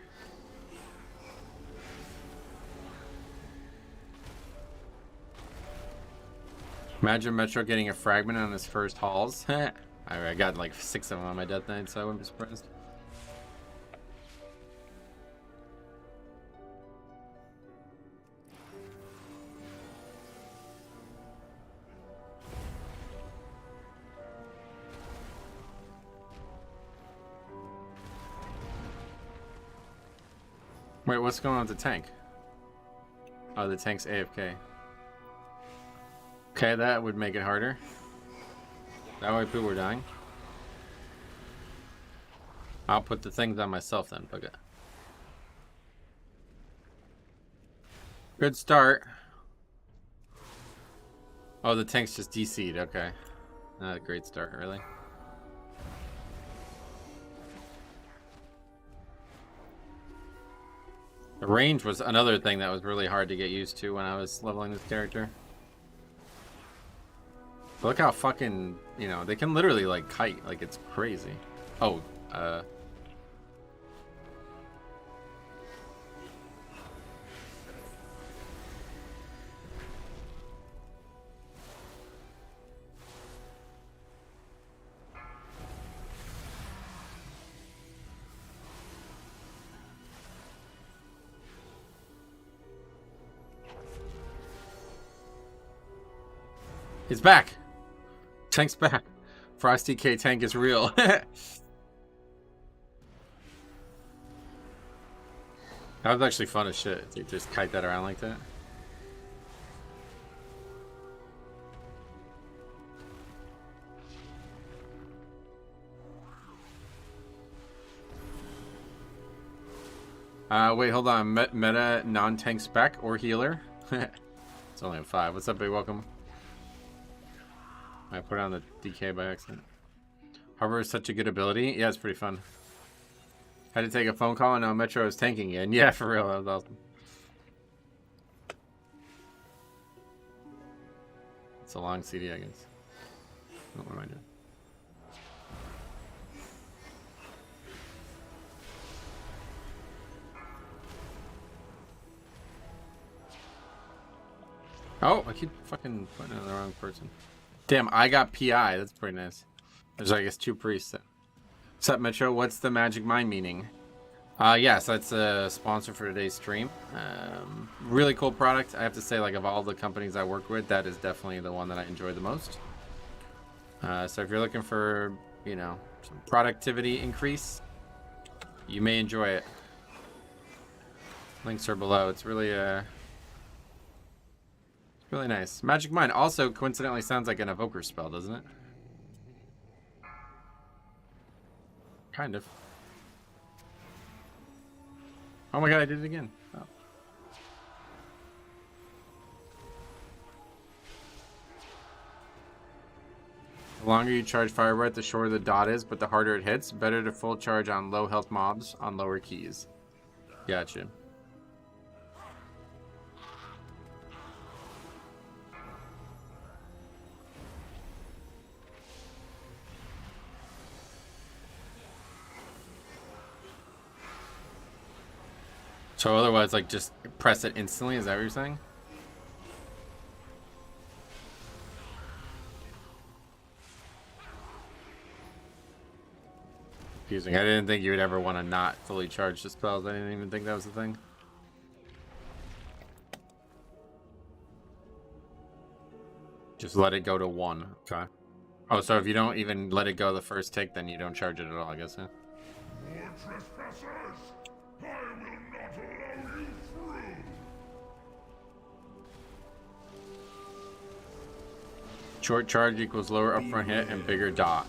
Imagine Metro getting a fragment on his first hauls. I got like 6 of them on my Death Knight, so I wouldn't be surprised. Wait, what's going on with the tank? Oh, the tank's AFK. Okay, that would make it harder. That way people were dying. I'll put the things on myself then, okay. Good start. Oh, the tank's just DC'd, okay. Not a great start, really. The range was another thing that was really hard to get used to when I was leveling this character. Look how fucking, you know, they can literally like kite, like it's crazy. Oh, he's back. Tank's back. Frosty K tank is real. That was actually fun as shit. You just kite that around like that. Wait, hold on. Meta non-tank spec or healer? It's only a 5. What's up, big welcome? I put on the DK by accident. Harbor is such a good ability. Yeah, it's pretty fun. Had to take a phone call and now Metro is tanking again. Yeah, for real. That was awesome. It's a long CD, I guess. Oh, what am I doing? Oh, I keep fucking putting it on the wrong person. Damn, I got PI. That's pretty nice. There's, I guess, 2 priests. What's up, Metro? What's the magic mind meaning? Yes, that's a sponsor for today's stream. Really cool product. I have to say, like, of all the companies I work with, that is definitely the one that I enjoy the most. So if you're looking for, you know, some productivity increase, you may enjoy it. Links are below. It's really, really nice. Magic Mind also coincidentally sounds like an Evoker spell, doesn't it? Kind of. Oh my god, I did it again. Oh. The longer you charge Fire Breath, the shorter the dot is, but the harder it hits. Better to full charge on low health mobs on lower keys. Gotcha. So otherwise, like, just press it instantly, is that what you're saying? Confusing. I didn't think you would ever want to not fully charge the spells. I didn't even think that was the thing. Just let it go to 1. Okay. Oh, so if you don't even let it go the first tick, then you don't charge it at all, I guess, huh? More trespassers! I will not allow you through! Short charge equals lower upfront hit and bigger dot.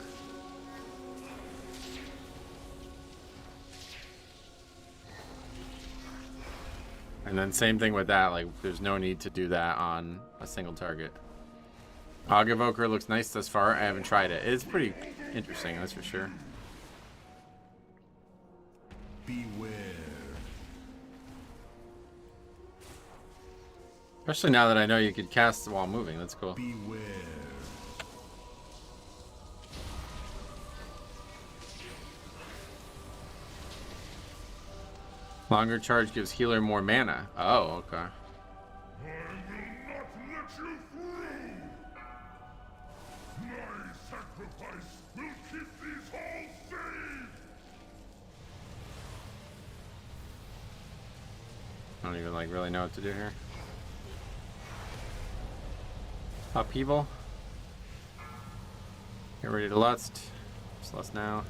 And then same thing with that, like, there's no need to do that on a single target. Evoker looks nice thus far. I haven't tried it. It's pretty interesting, that's for sure. Beware. Especially now that I know you could cast while moving. That's cool. Beware. Longer charge gives healer more mana. Oh, okay. I will not let you through! My sacrifice will keep these halls safe! I don't even like really know what to do here. Upheaval. Get ready to lust. Just lust now.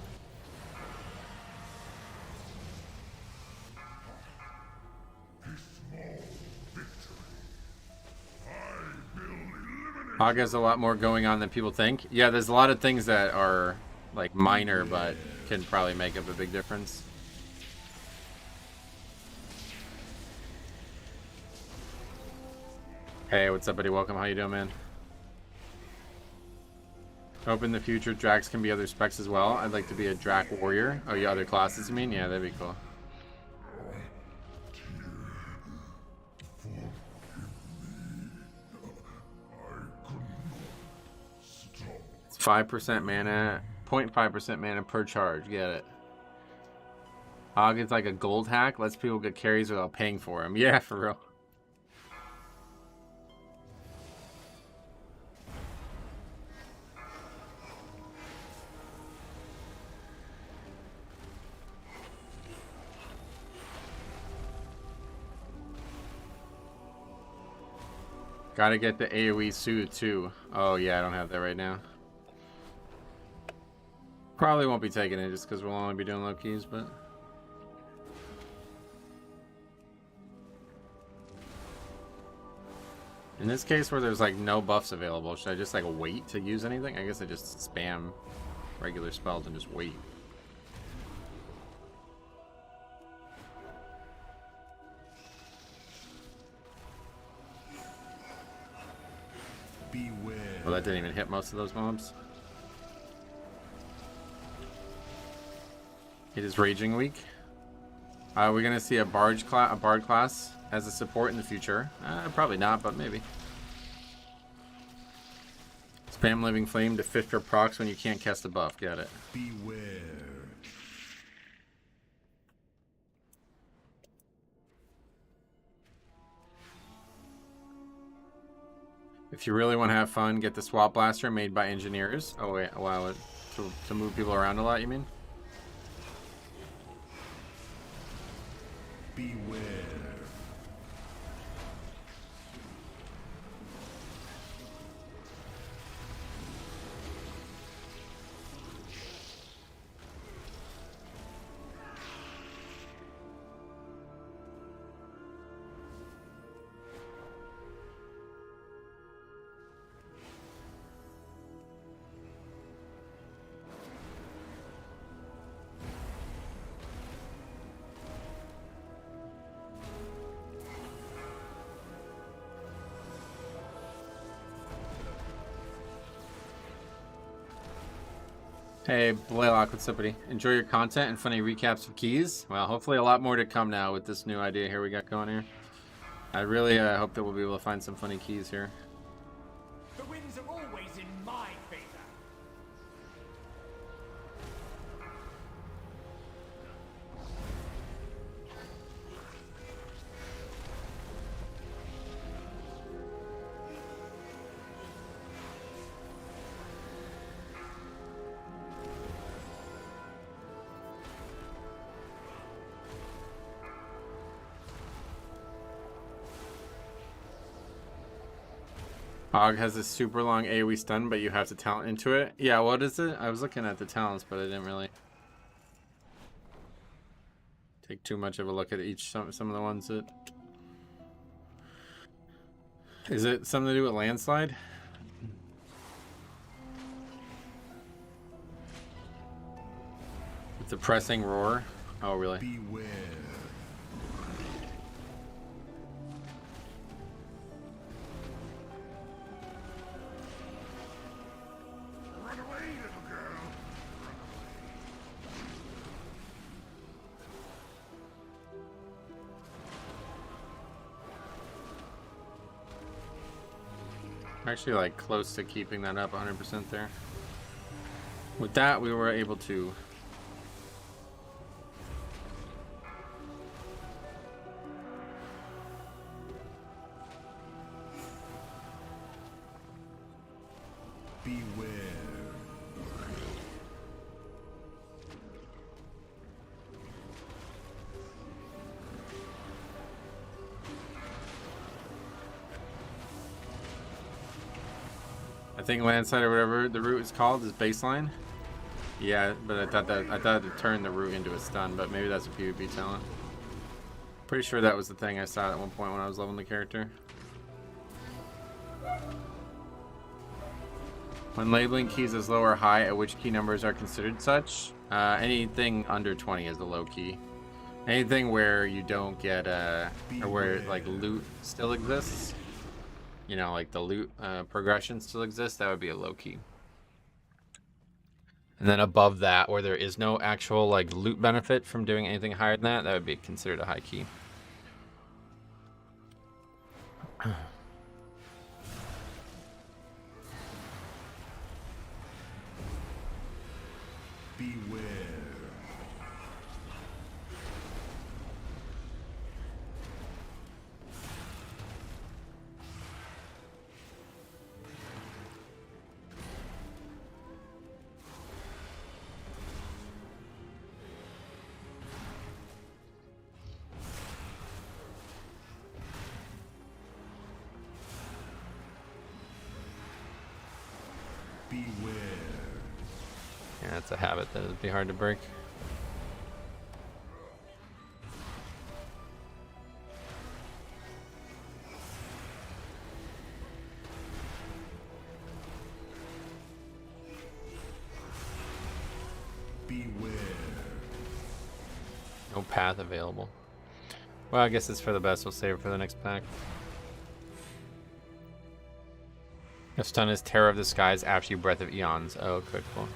Hog has a lot more going on than people think. Yeah, there's a lot of things that are like minor, but can probably make up a big difference. Hey, what's up, buddy? Welcome. How you doing, man? Hope in the future Drax can be other specs as well. I'd like to be a Drac warrior. Oh, yeah, other classes, you mean? Yeah, that'd be cool. 5% mana, 0.5% mana per charge. Get it. Hog is like a gold hack. Lets people get carries without paying for them. Yeah, for real. Gotta get the AoE soothe too. Oh yeah, I don't have that right now. Probably won't be taking it just because we'll only be doing low keys, but... In this case where there's like no buffs available, should I just like wait to use anything? I guess I just spam regular spells and just wait. Beware. Well, that didn't even hit most of those mobs. It is Raging Week. We're gonna see a bard class as a support in the future. Probably not, but maybe. Spam Living Flame to fit your procs when you can't cast a buff. Got it. Beware. If you really want to have fun, get the Swap Blaster made by engineers. Oh wait, wow, to move people around a lot, you mean? Beware. Hey, Blaylock, what's up, buddy? Enjoy your content and funny recaps of keys. Well, hopefully a lot more to come now with this new idea here we got going here. I really hope that we'll be able to find some funny keys here. The winds are always in my favor. Hog has a super long AoE stun, but you have to talent into it. Yeah, what is it? I was looking at the talents, but I didn't really take too much of a look at some of the ones that... Is it something to do with landslide? It's a pressing roar. Oh, really? Beware. Run away, little girl. I'm actually like close to keeping that up 100% there. With that, we were able to Beware. I think landslide or whatever the route is called is baseline. Yeah, but I thought it turned the route into a stun, but maybe that's a PvP talent. Pretty sure that was the thing I saw at one point when I was leveling the character. When labeling keys as low or high, at which key numbers are considered such? Anything under 20 is a low key. Anything where you don't get or where like loot still exists, you know, like the loot progression still exists, that would be a low key. And then above that, where there is no actual like loot benefit from doing anything higher than that, that would be considered a high key. Beware. Beware. Yeah, that's a habit that would be hard to break. Beware. No path available. Well, I guess it's for the best. We'll save it for the next pack. If stun is Terror of the Skies after you Breath of Eons. Oh, okay, cool.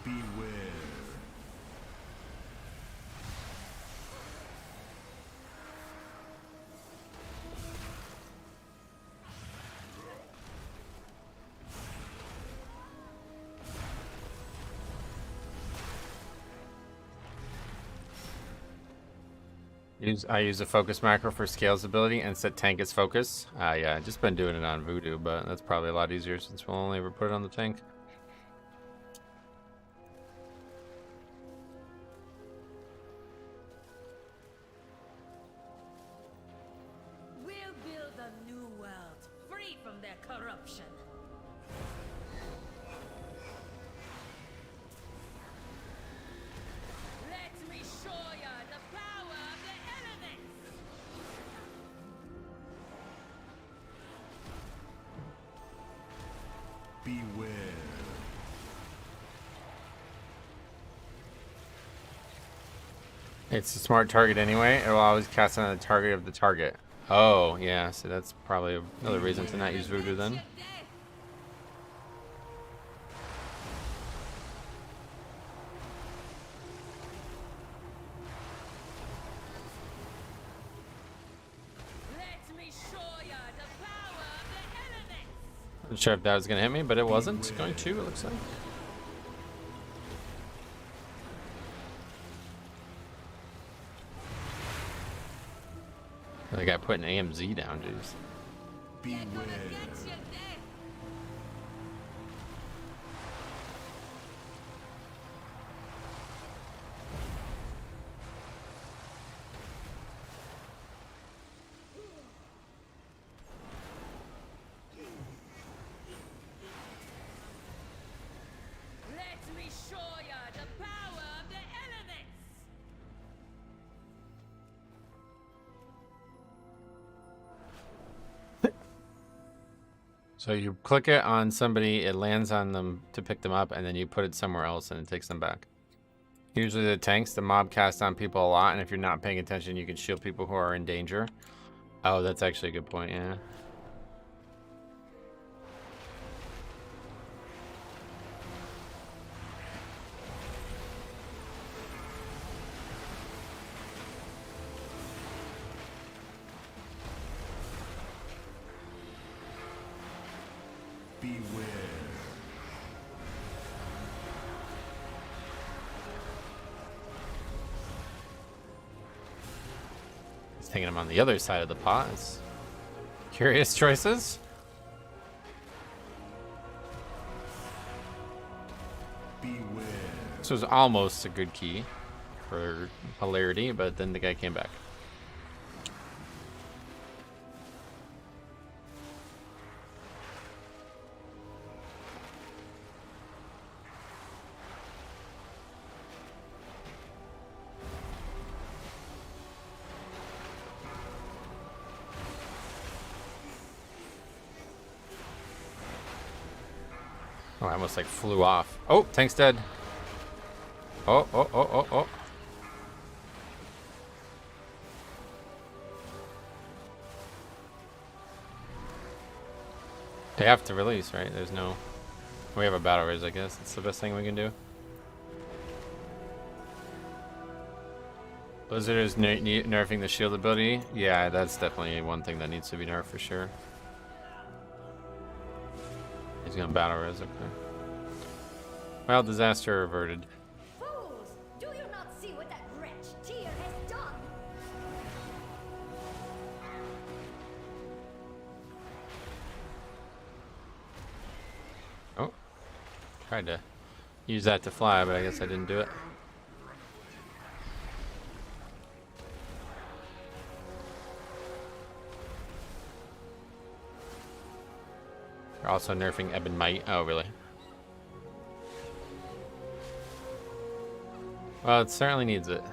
Beware. I use a focus macro for Scale's ability and set tank as focus. Yeah, I've just been doing it on Voodoo, but that's probably a lot easier since we'll only ever put it on the tank. We'll build a new world, free from their corruption. Let me show ya the power of the elements! Beware. It's a smart target anyway. It will always cast on the target of the target. Oh, yeah. So that's probably another reason to not use Voodoo then. Your death. Let me show ya the power of the elements! Not sure if that was going to hit me, but it wasn't going to, it looks like. I got put an AMZ down, jeez. They're gonna Beware. get your death! Let me show ya the power of the elements! So you click it on somebody, it lands on them to pick them up, and then you put it somewhere else and it takes them back. Usually the tanks, the mob cast on people a lot, and if you're not paying attention, you can shield people who are in danger. Oh, that's actually a good point, yeah. Beware. He's taking him on the other side of the pot. It's curious choices. Beware. This was almost a good key for hilarity, but then the guy came back. Oh, I almost like flew off. Oh, tank's dead. Oh, oh, oh, oh, oh. They have to release, right? There's no... We have a battle raise, I guess. It's the best thing we can do. Blizzard is nerfing the shield ability. Yeah, that's definitely one thing that needs to be nerfed for sure. He's gonna battle res, okay. Well, disaster averted. Fools! Do you not see what that wretch Tyr has done? Oh. Tried to use that to fly, but I guess I didn't do it. They're also nerfing Ebon Might. Oh, really? Well, it certainly needs it.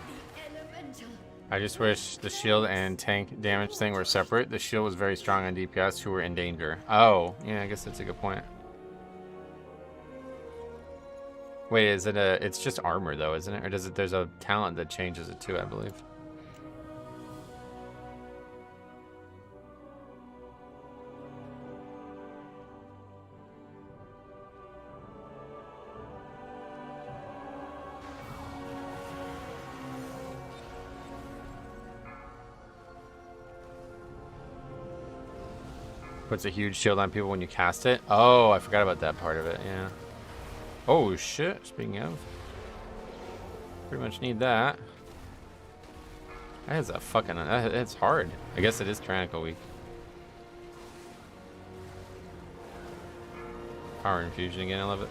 The elemental. I just wish the shield and tank damage thing were separate. The shield was very strong on DPS who were in danger. Oh, yeah, I guess that's a good point. Wait, is it a... It's just armor, though, isn't it? Or does it... There's a talent that changes it, too, I believe. Puts a huge shield on people when you cast it. Oh, I forgot about that part of it, yeah. Oh, shit. Speaking of. Pretty much need that. That is a fucking... It's hard. I guess it is Tyrannical Week. Power Infusion again, I love it.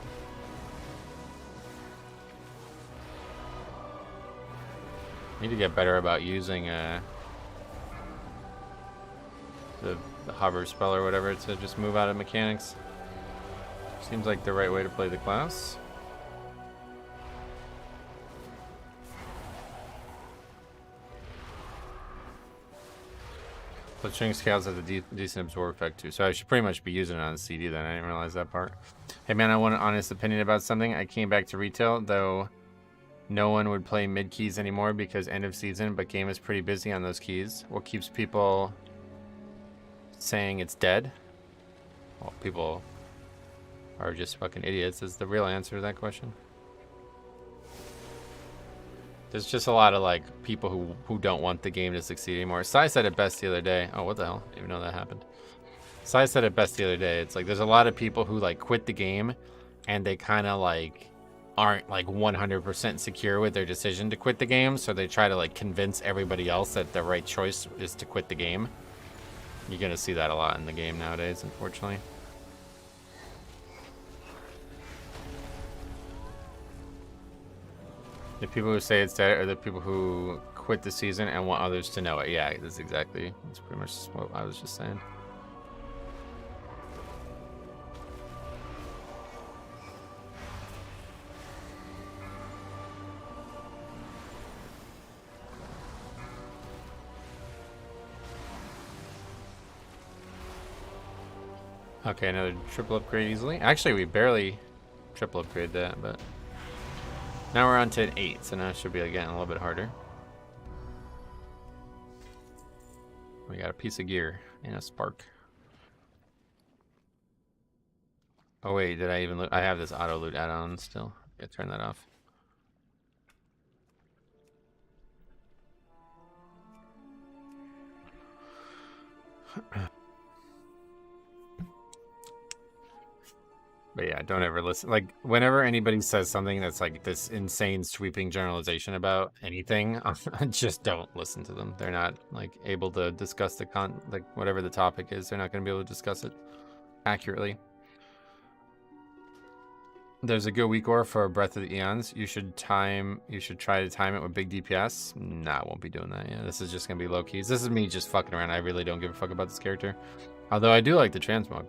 Need to get better about using the hover spell or whatever to just move out of mechanics. Seems like the right way to play the class. But String Scales has a decent absorb effect too, so I should pretty much be using it on the CD then. I didn't realize that part. Hey man, I want an honest opinion about something. I came back to retail, though no one would play mid keys anymore because end of season, but game is pretty busy on those keys. What keeps people saying it's dead? Well, people are just fucking idiots is the real answer to that question. There's just a lot of like people who don't want the game to succeed anymore. Sai said it best the other day. Oh, what the hell? Didn't even know that happened. Sai said it best the other day. It's like there's a lot of people who like quit the game and they kind of like aren't like 100% secure with their decision to quit the game, so they try to like convince everybody else that the right choice is to quit the game. You're gonna see that a lot in the game nowadays, unfortunately. The people who say it's dead are the people who quit the season and want others to know it. Yeah, that's pretty much what I was just saying. Okay, another triple upgrade easily. Actually, we barely triple upgrade that, but now we're on to an 8, so now it should be again a little bit harder. We got a piece of gear and a spark. Oh wait, did I even look? I have this auto loot add-on still. Yeah, turn that off. But yeah, don't ever listen. Like, whenever anybody says something that's like this insane sweeping generalization about anything, just don't listen to them. They're not like able to discuss like whatever the topic is. They're not going to be able to discuss it accurately. There's a good weak ore for Breath of the Eons. You should try to time it with big DPS. Nah, I won't be doing that. Yeah, this is just gonna be low keys. This is me just fucking around. I really don't give a fuck about this character. Although I do like the transmog.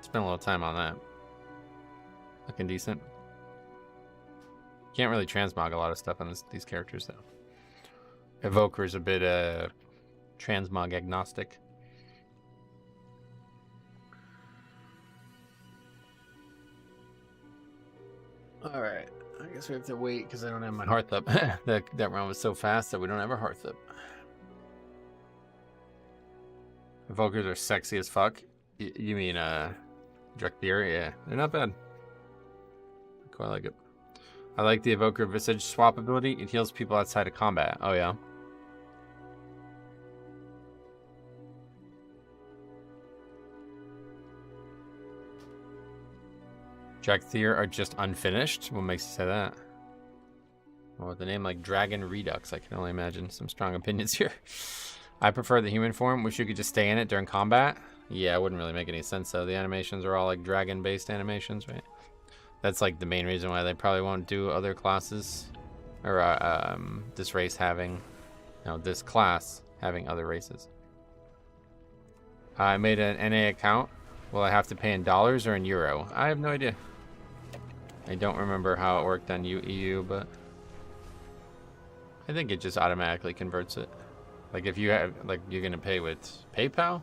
Spent a little time on that. Looking decent. Can't really transmog a lot of stuff on these characters though. Evoker's a bit transmog agnostic. All right, I guess we have to wait because I don't have my hearth up. that round was so fast that we don't have our hearth up. Evokers are sexy as fuck. You mean Direct Theory, yeah. They're not bad. I quite like it. I like the Evoker Visage swap ability. It heals people outside of combat. Oh, yeah. Direct Theory are just unfinished? What makes you say that? Well, with the name like Dragon Redux, I can only imagine some strong opinions here. I prefer the human form. Wish you could just stay in it during combat. Yeah, it wouldn't really make any sense though. The animations are all like dragon-based animations, right? That's like the main reason why they probably won't do other classes, or this race having, this class having other races. I made an NA account. Will I have to pay in dollars or in euro? I have no idea. I don't remember how it worked on EU, but I think it just automatically converts it. Like if you have, like you're gonna pay with PayPal,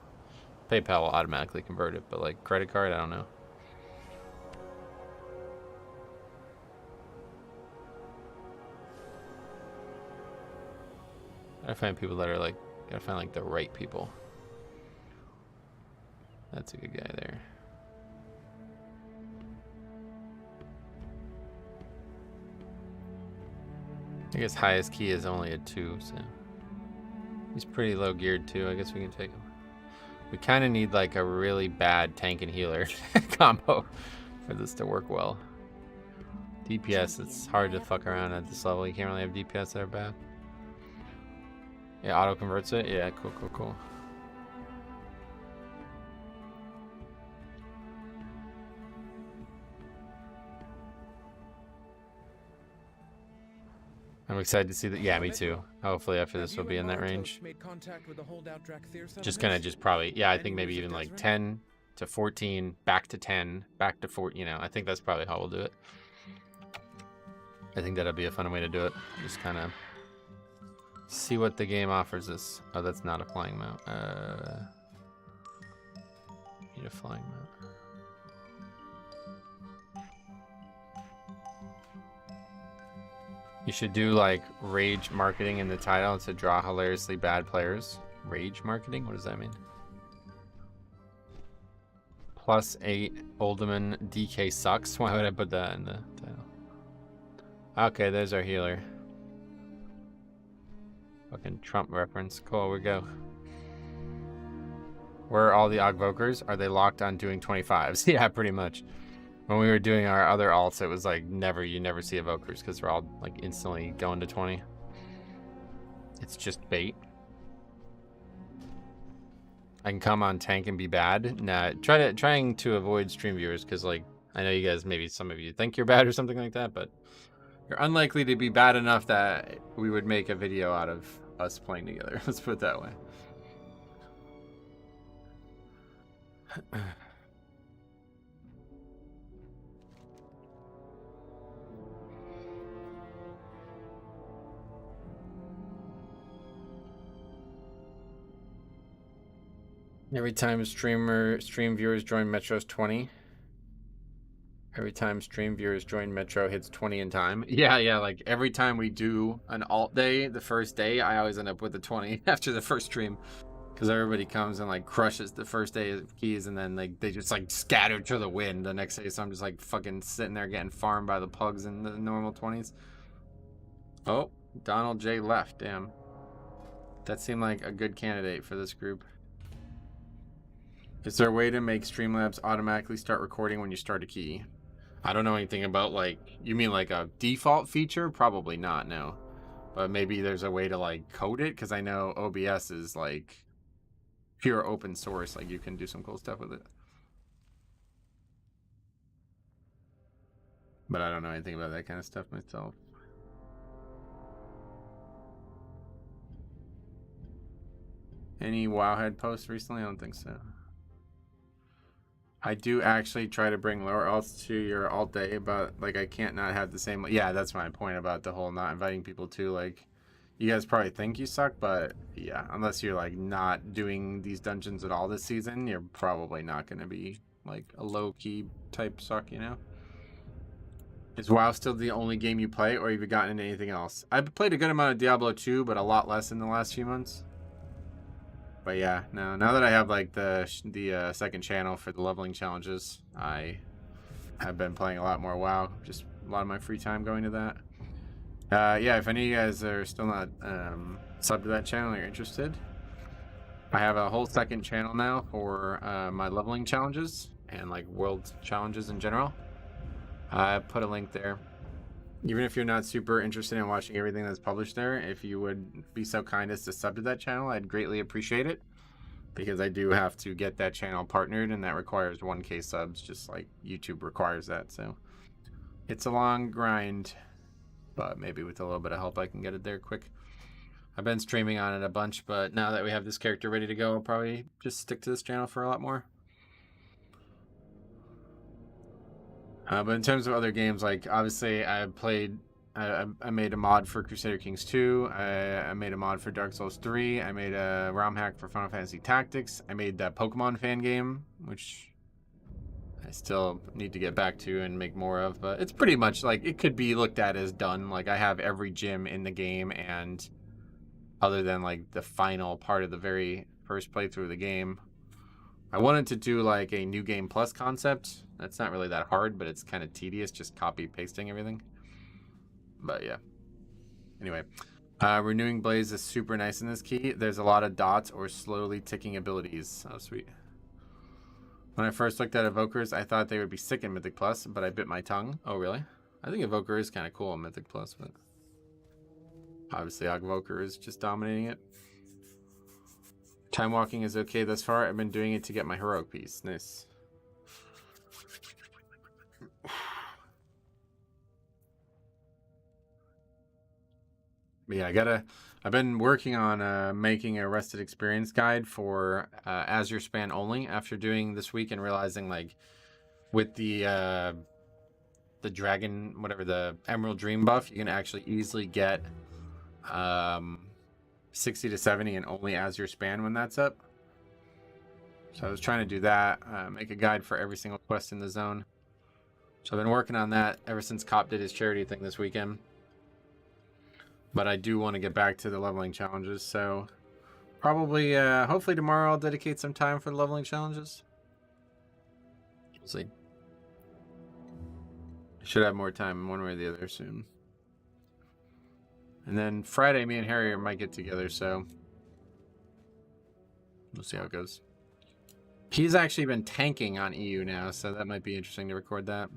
PayPal will automatically convert it, but like credit card, I don't know. I find people that are like, gotta find like the right people. That's a good guy there. I guess highest key is only a 2, so he's pretty low geared too. I guess we can take him. We kind of need like a really bad tank and healer combo for this to work well. DPS, it's hard to fuck around at this level. You can't really have DPS that are bad. Yeah, auto converts it. Yeah, cool, cool, cool. I'm excited to see that. Yeah, me too. Hopefully after this we'll be in that range. Just gonna probably, yeah, I think maybe even like 10 to 14, back to 10, back to 4, I think that's probably how we'll do it. I think that'll be a fun way to do it. Just kind of see what the game offers us. Oh, that's not a flying mount. Need a flying mount. You should do like rage marketing in the title to draw hilariously bad players. Rage marketing? What does that mean? +8 Oldman DK sucks. Why would I put that in the title? Okay, there's our healer. Fucking Trump reference. Cool, we go. Where are all the Augvokers? Are they locked on doing 25s? Yeah, pretty much. When we were doing our other alts, it was like you never see Evokers because they're all like instantly going to 20. It's just bait. I can come on tank and be bad. Nah, trying to avoid stream viewers because like I know you guys, maybe some of you think you're bad or something like that, but you're unlikely to be bad enough that we would make a video out of us playing together. Let's put it that way. Every time stream viewers join Metro's 20. Every time stream viewers join Metro hits 20 in time. Yeah, like every time we do an alt day, the first day, I always end up with a 20 after the first stream. Because everybody comes and like crushes the first day of keys and then like they just like scatter to the wind the next day. So I'm just like fucking sitting there getting farmed by the pugs in the normal 20s. Oh, Donald J left, damn. That seemed like a good candidate for this group. Is there a way to make Streamlabs automatically start recording when you start a key? I don't know anything about like, you mean like a default feature? Probably not, no. But maybe there's a way to like code it, because I know OBS is like pure open source, like you can do some cool stuff with it. But I don't know anything about that kind of stuff myself. Any Wowhead posts recently? I don't think so. I do actually try to bring lower alts to your alt day, but like I can't not have the same. Yeah, that's my point about the whole not inviting people to. Like, you guys probably think you suck, but yeah, unless you're like not doing these dungeons at all this season, you're probably not going to be like a low key type suck, you know? Is WoW still the only game you play, or have you gotten into anything else? I've played a good amount of Diablo 2, but a lot less in the last few months. But yeah, no. Now that I have like the second channel for the leveling challenges, I have been playing a lot more WoW. Just a lot of my free time going to that. Yeah, if any of you guys are still not subbed to that channel, you're interested, I have a whole second channel now for my leveling challenges and like world challenges in general. I put a link there. Even if you're not super interested in watching everything that's published there, if you would be so kind as to sub to that channel, I'd greatly appreciate it. Because I do have to get that channel partnered, and that requires 1K subs, just like YouTube requires that. So it's a long grind, but maybe with a little bit of help I can get it there quick. I've been streaming on it a bunch, but now that we have this character ready to go, I'll probably just stick to this channel for a lot more. But in terms of other games, like obviously I made a mod for Crusader Kings 2. I made a mod for Dark Souls 3. I made a ROM hack for Final Fantasy Tactics. I made that Pokemon fan game, which I still need to get back to and make more of. But it's pretty much like it could be looked at as done. Like I have every gym in the game, and other than like the final part of the very first playthrough of the game, I wanted to do like a new game plus concept. That's not really that hard, but it's kind of tedious just copy pasting everything. But yeah. Anyway, renewing blaze is super nice in this key. There's a lot of dots or slowly ticking abilities. Oh, sweet. When I first looked at Evokers, I thought they would be sick in Mythic Plus, but I bit my tongue. Oh, really? I think Evoker is kind of cool in Mythic Plus, but obviously Evoker is just dominating it. Time walking is okay thus far. I've been doing it to get my heroic piece. Nice. But yeah, I've been working on making a rested experience guide for Azure Span only after doing this week and realizing like with the dragon, whatever, the Emerald Dream buff, you can actually easily get 60 to 70 and only Azure Span when that's up. So I was trying to do that, make a guide for every single quest in the zone. So I've been working on that ever since Cop did his charity thing this weekend. But I do want to get back to the leveling challenges, so probably, hopefully tomorrow I'll dedicate some time for the leveling challenges. We'll see. I should have more time one way or the other soon. And then Friday, me and Harry might get together, so we'll see how it goes. He's actually been tanking on EU now, so that might be interesting to record that.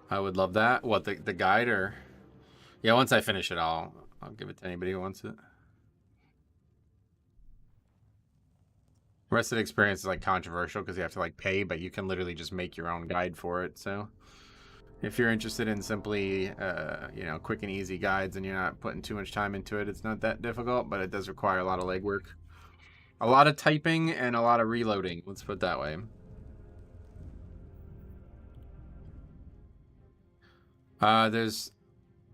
I would love that. What, the guide, or... Yeah, once I finish it, I'll give it to anybody who wants it. Rested experience is like controversial because you have to like pay, but you can literally just make your own guide for it. So if you're interested in simply, you know, quick and easy guides and you're not putting too much time into it, it's not that difficult, but it does require a lot of legwork. A lot of typing and a lot of reloading. Let's put it that way. There's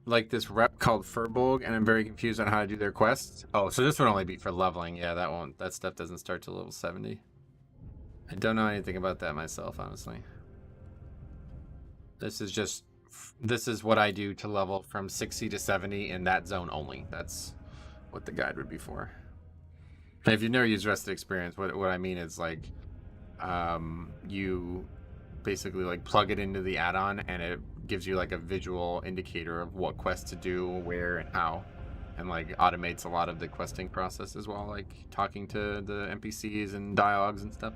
like this rep called Furbolg, and I'm very confused on how to do their quests. Oh, so this would only be for leveling. Yeah, that stuff doesn't start till level 70. I don't know anything about that myself, honestly. This is what I do to level from 60 to 70 in that zone only. That's what the guide would be for. And if you've never used Rested Experience, what I mean is like, you basically like plug it into the add-on and it gives you like a visual indicator of what quests to do, where, and how, and like automates a lot of the questing process as well, like talking to the NPCs and dialogues and stuff.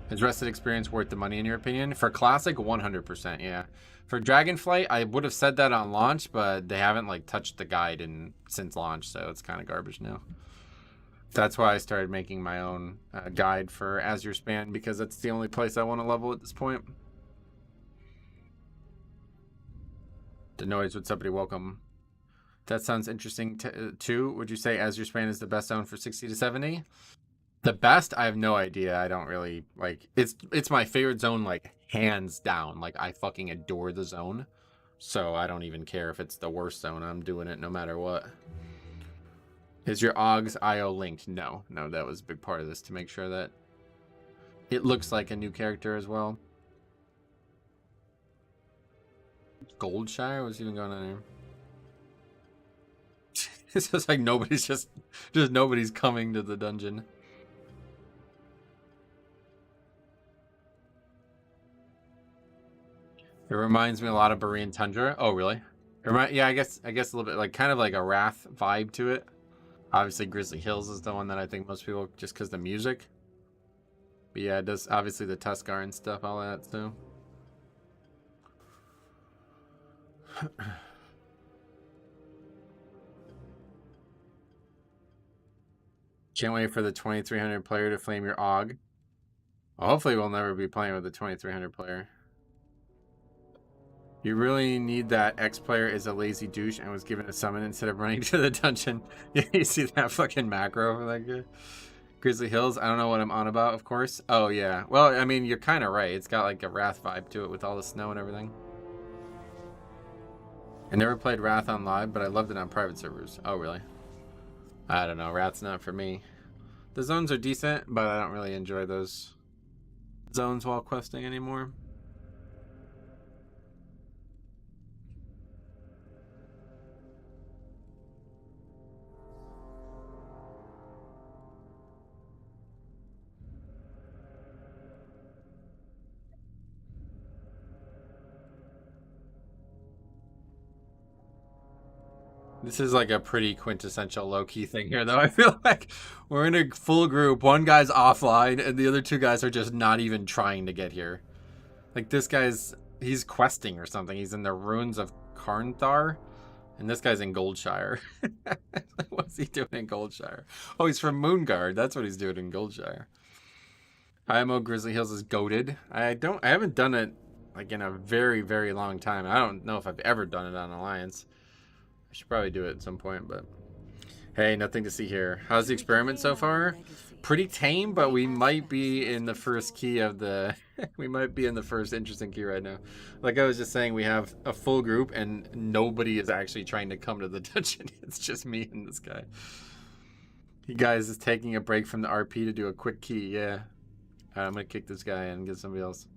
Is Rested Experience worth the money in your opinion? For Classic, 100%, yeah. For Dragonflight, I would have said that on launch, but they haven't like touched the guide since launch, so it's kind of garbage now. That's why I started making my own guide for Azure Span, because that's the only place I want to level at this point. The noise, what's up, buddy? Welcome. That sounds interesting too. Would you say Azure Span is the best zone for 60 to 70? The best? I have no idea. I don't really like it's my favorite zone, like hands down. Like I fucking adore the zone. So I don't even care if it's the worst zone. I'm doing it no matter what. Is your Augs IO linked? No, that was a big part of this to make sure that it looks like a new character as well. Goldshire? What's even going on here? It's just like nobody's just nobody's coming to the dungeon. It reminds me a lot of Berean Tundra. Oh, really? Yeah, I guess a little bit like kind of like a Wrath vibe to it. Obviously, Grizzly Hills is the one that I think most people just because the music. But yeah, it does obviously the Tuscar and stuff, all that too. Can't wait for the 2300 player to flame your AUG. Well, hopefully, we'll never be playing with the 2300 player. You really need that. X player is a lazy douche and was given a summon instead of running to the dungeon. Yeah, you see that fucking macro for that guy? Grizzly Hills, I don't know what I'm on about, of course. Oh, yeah. Well, I mean, you're kind of right. It's got like a Wrath vibe to it with all the snow and everything. I never played Wrath on live, but I loved it on private servers. Oh, really? I don't know. Wrath's not for me. The zones are decent, but I don't really enjoy those zones while questing anymore. This is like a pretty quintessential low-key thing here, though. I feel like we're in a full group. One guy's offline, and the other two guys are just not even trying to get here. Like, this guy's... he's questing or something. He's in the ruins of Karnthar, and this guy's in Goldshire. What's he doing in Goldshire? Oh, he's from Moonguard. That's what he's doing in Goldshire. IMO Grizzly Hills is goated. I haven't done it, like, in a very, very long time. I don't know if I've ever done it on Alliance. I should probably do it at some point, but hey, nothing to see here. How's the experiment so far? Pretty tame, but we might be in the first key of the... we might be in the first interesting key right now. Like I was just saying, we have a full group and nobody is actually trying to come to the dungeon. It's just me and this guy. You guys is taking a break from the RP to do a quick key. Yeah. I'm going to kick this guy and get somebody else.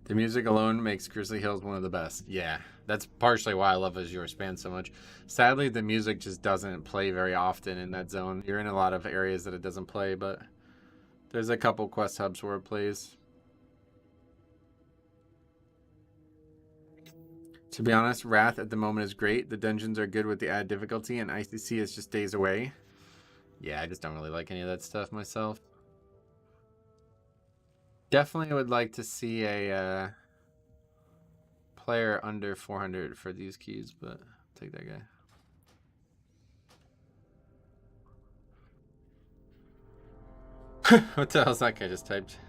The music alone makes Grizzly Hills one of the best. Yeah, that's partially why I love Azure Span so much. Sadly, the music just doesn't play very often in that zone. You're in a lot of areas that it doesn't play, but there's a couple quest hubs where it plays. To be honest, Wrath at the moment is great. The dungeons are good with the added difficulty, and ICC is just days away. Yeah, I just don't really like any of that stuff myself. Definitely would like to see a player under 400 for these keys, but I'll take that guy. What the hell's that guy just typed?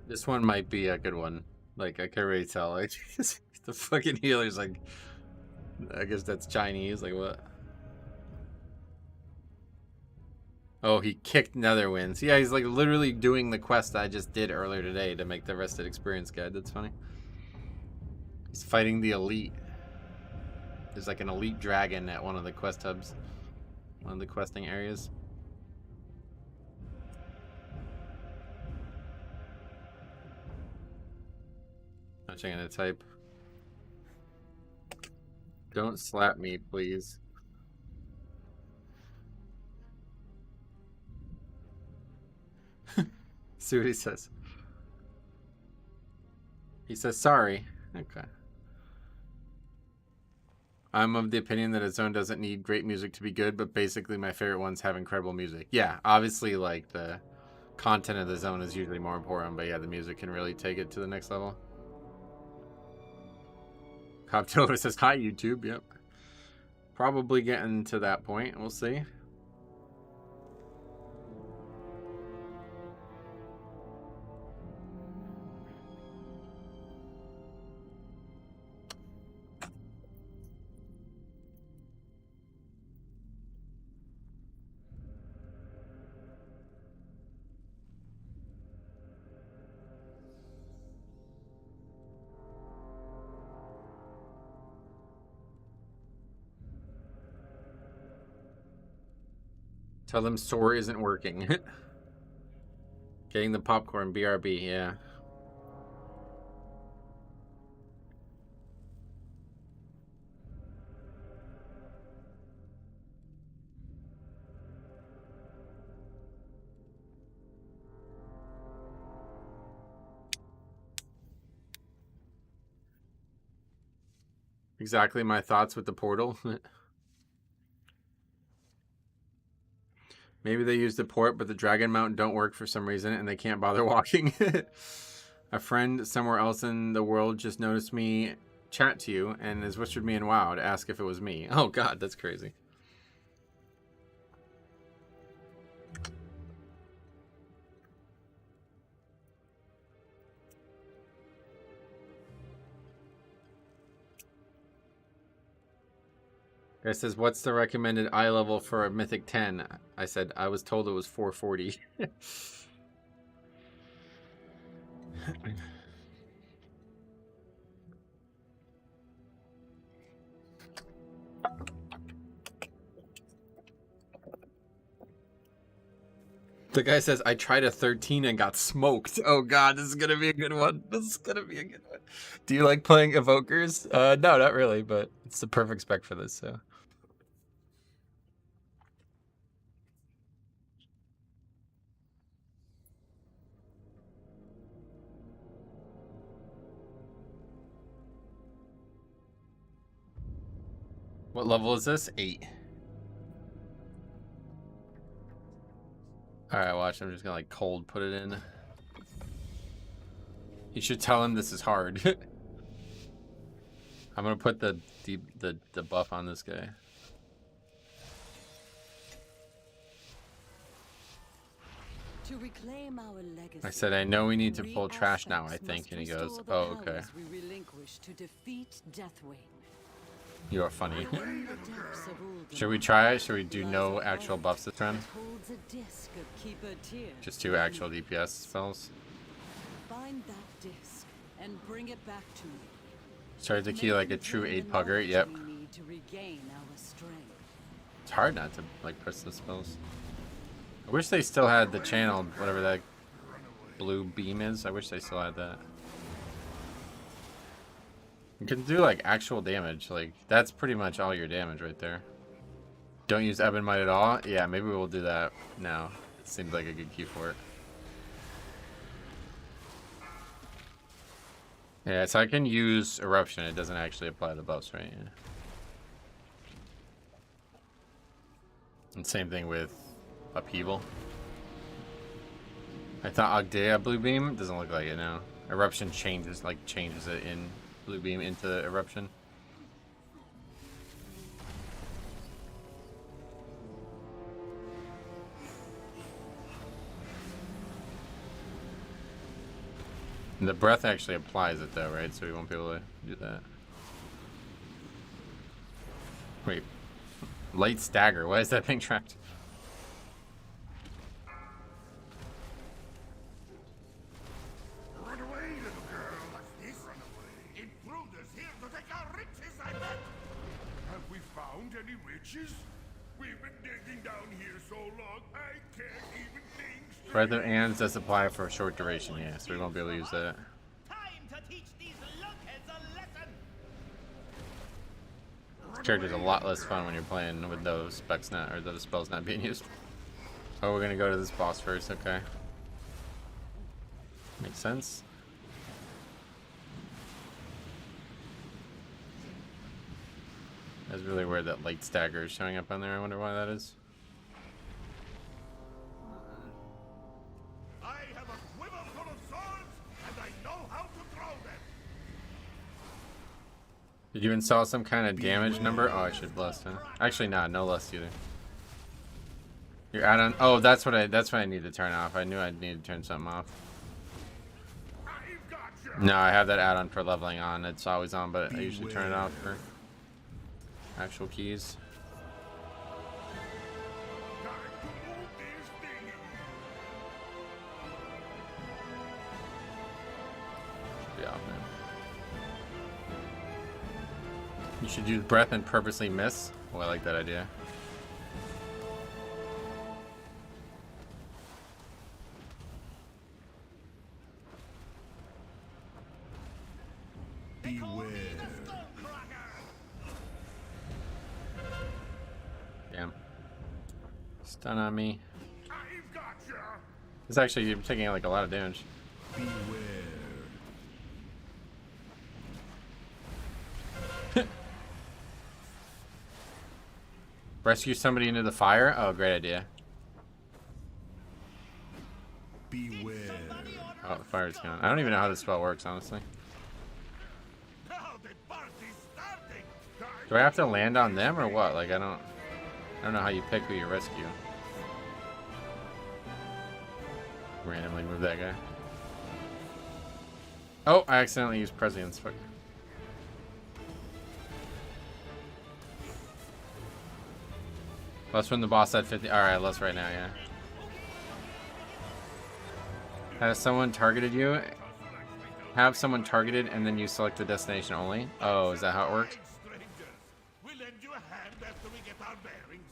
This one might be a good one. Like, I can already tell. Like, the fucking healer's like... I guess that's Chinese. Like, what? Oh, he kicked Netherwinds. Yeah, he's like literally doing the quest I just did earlier today to make the Rested Experience guide. That's funny. He's fighting the elite. There's like an elite dragon at one of the quest hubs. One of the questing areas. I'm gonna type. Don't slap me, please. See what he says. He says sorry. Okay. I'm of the opinion that a zone doesn't need great music to be good, but basically my favorite ones have incredible music. Yeah, obviously like the content of the zone is usually more important, but yeah, the music can really take it to the next level. Coptober says, hi, YouTube. Yep. Probably getting to that point. We'll see. Tell them soar isn't working. Getting the popcorn, BRB, yeah. Exactly my thoughts with the portal. Maybe they use the port, but the dragon mount don't work for some reason, and they can't bother walking. A friend somewhere else in the world just noticed me chat to you and has whispered me in WoW to ask if it was me. Oh god, that's crazy. Guy says, what's the recommended eye level for a Mythic 10? I said, I was told it was 440. The guy says, I tried a 13 and got smoked. Oh god, this is gonna be a good one. This is gonna be a good one. Do you like playing Evokers? No, not really, but it's the perfect spec for this, so. What level is this? 8. Alright, watch. I'm just gonna like cold put it in. You should tell him this is hard. I'm gonna put the buff on this guy. To reclaim our legacy, I said, I know we need to pull trash now, I think. And he goes, oh, okay. We relinquish to defeat Deathwing. You are funny. In the depths of Ul'dah, Should we try it? Should we do no lies a actual vault buffs this round? that holds a disc of Keeper Tear. Just 2 actual DPS spells? Find that disc and bring it back to me. Started to key like a true 8 pugger. Yep. We need to regain our strength. It's hard not to like press the spells. I wish they still had the channel, whatever that blue beam is. I wish they still had that. You can do like actual damage. Like that's pretty much all your damage right there. Don't use Ebon Might at all. Yeah, maybe we'll do that now. It seems like a good key for it. Yeah, so I can use Eruption. It doesn't actually apply the buffs, right? Yeah. And same thing with Upheaval. I thought Ogdea Blue Beam doesn't look like it now. Eruption changes it in Blue Beam into Eruption. And the breath actually applies it though, right? So we won't be able to do that. Wait. Light Stagger. Why is that thing trapped? Run away, little girl. What's this? Run away. Intruders here to take our riches, I bet. Have we found any riches? We've been digging down here so long, I can't even think straight. Breath of Ands does apply for a short duration, yeah, so we won't be able to use that. Time to teach these lunkheads a lesson. This character's a lot less fun when you're playing with those specs not, or those spells not being used. Oh, we're gonna go to this boss first, okay. Makes sense. That's really weird that Light Stagger is showing up on there. I wonder why that is. I have a quiver full of swords, and I know how to throw them. Did you install some kind of damage number? Oh, I should bless, huh? Actually, nah, no less either. Your add-on. Oh, that's what I need to turn off. I knew I'd need to turn something off. I've got you. No, I have that add-on for leveling on. It's always on, but I usually turn it off for actual keys. Time to move this thing. Should be off now. You should use breath and purposely miss. Oh, I like that idea. Damn. Stun on me. I've got ya. It's actually, you're taking like a lot of damage. Rescue somebody into the fire? Oh, great idea. Oh, the fire's gone. I don't even know how this spell works, honestly. Now the party's starting. Do I have to land on them or what? Like, I don't know how you pick who you rescue. Randomly move that guy. Oh, I accidentally used Prescience. Fuck. Let's win the boss at 50. Alright, let's right now, yeah. Has someone targeted you? Have someone targeted and then you select the destination only? Oh, is that how it works? Strangers, we'll lend you a hand after we get our bearings.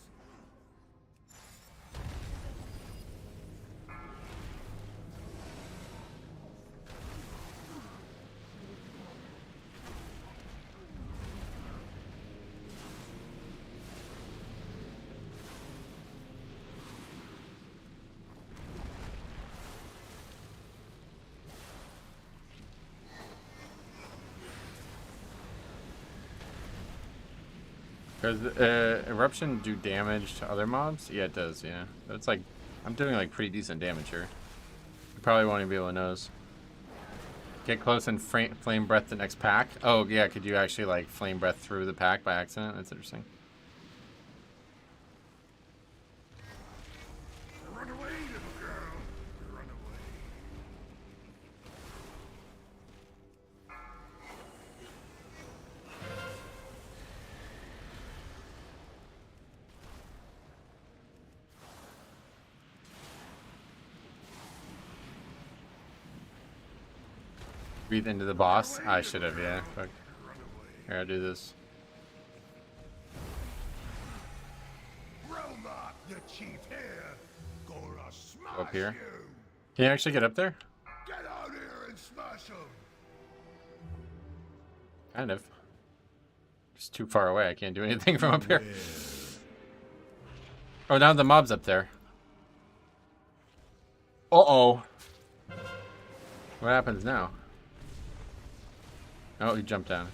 Does eruption do damage to other mobs? Yeah, it does, yeah. It's like, I'm doing like pretty decent damage here. You probably won't even be able to notice. Get close and flame breath the next pack. Oh, yeah, could you actually like flame breath through the pack by accident? That's interesting. Run away, little girl. Run away. Breathe into the boss? I should have, yeah. Fuck. Here, I'll do this. Roma, the chief here. Gonna smash Go up here. you. Can you actually get up there? Get out here and smash him. Kind of. Just too far away. I can't do anything from up here. Oh, now the mob's up there. Uh-oh. What happens now? Oh, he jumped down.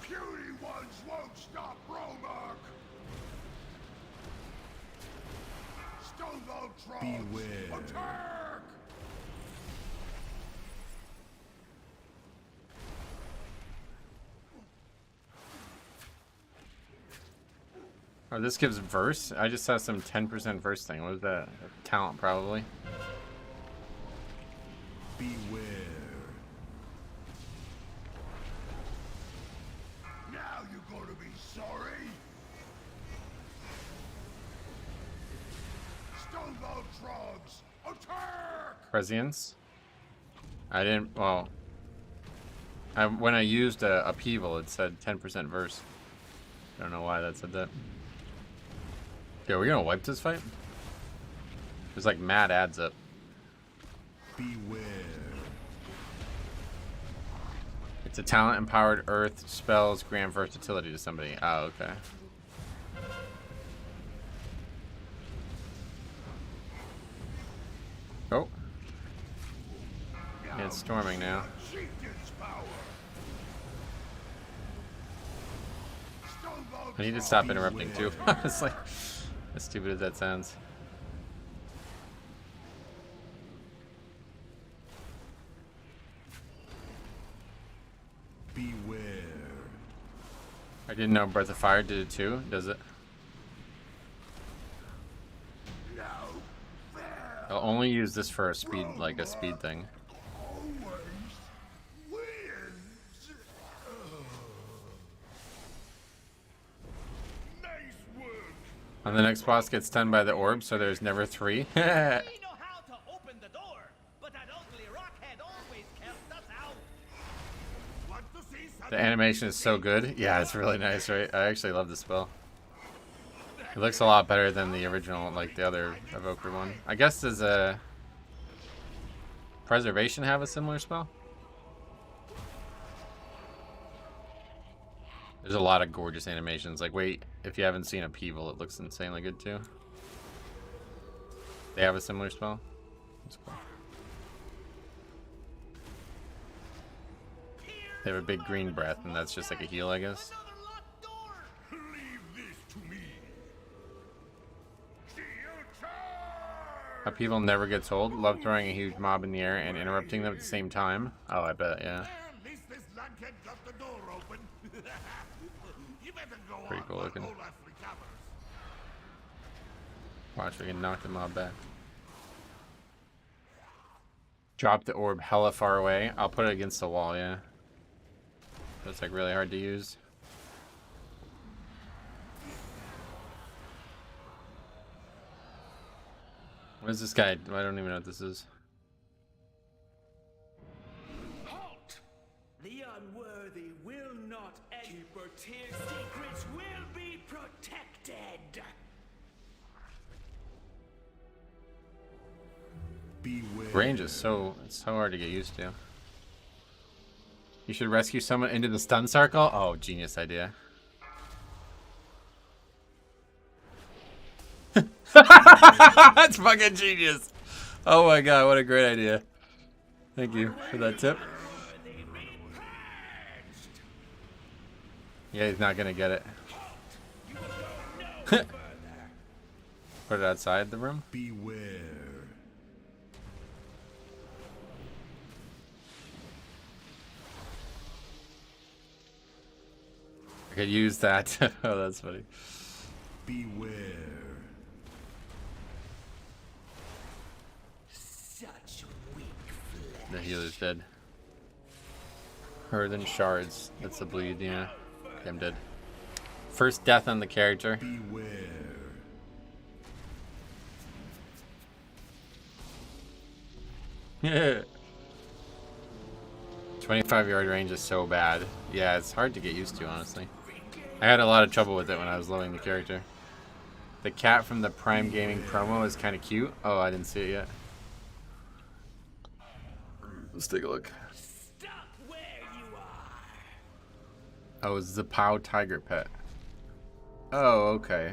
Puny ones won't stop Romark. Stonevolt trolls. Beware. Attack! Oh, this gives verse? I just saw some 10% verse thing. What is that? Talent, probably. Beware. Now you're gonna be sorry. Stonevolt trolls. Attack! Prescience? I didn't, well... when I used a upheaval, it said 10% verse. I don't know why that said that. Okay, are we gonna wipe this fight? There's like mad ads up. Beware. It's a talent empowered earth spells grant versatility to somebody. Oh, okay. Oh. Yeah, it's storming now. Chieftain's power. Stonevolt I need to stop interrupting too, honestly. As stupid as that sounds. Beware. I didn't know Breath of Fire did it too. Does it? No fair. I'll only use this for a speed, like a speed thing. Always wins. Nice work. And the next boss gets stunned by the orb, so there's never 3. We know how to open the door, but that ugly rockhead always kept us out. Want to see something? The animation is so good. Yeah, it's really nice, right? I actually love the spell. It looks a lot better than the original, like the other Evoker one. I guess does Preservation have a similar spell? There's a lot of gorgeous animations. Like, wait, if you haven't seen Upheaval, it looks insanely good too. They have a similar spell. That's cool. They have a big green breath, and that's just like a heal, I guess. Leave this to me. Shield charge! Upheaval never gets old. Love throwing a huge mob in the air and interrupting them at the same time. Oh, I bet, yeah. At least this lunkhead got the door open. You better go Pretty on cool while looking. Olaf recovers. Watch, we can knock the mob back. Drop the orb hella far away. I'll put it against the wall, yeah. That's like really hard to use. What is this guy? I don't even know what this is. Halt! The unworthy will not enter. Keeper secrets will be protected. Beware. Range is it's so hard to get used to. You should rescue someone into the stun circle? Oh, genius idea. That's fucking genius. Oh my god, what a great idea. Thank you for that tip. Yeah, he's not gonna get it. Put it outside the room. Beware. I could use that. Oh, that's funny. Beware. Such weak flesh. The healer's dead. Earthen shards. That's the bleed, yeah. I'm dead. First death on the character. Beware. Yeah. 25-yard range is so bad. Yeah, it's hard to get used to, honestly. I had a lot of trouble with it when I was loading the character. The cat from the Prime Gaming promo is kind of cute. Oh, I didn't see it yet. Let's take a look. Stop where you are. Oh, it's the Pow Tiger Pet. Oh, okay.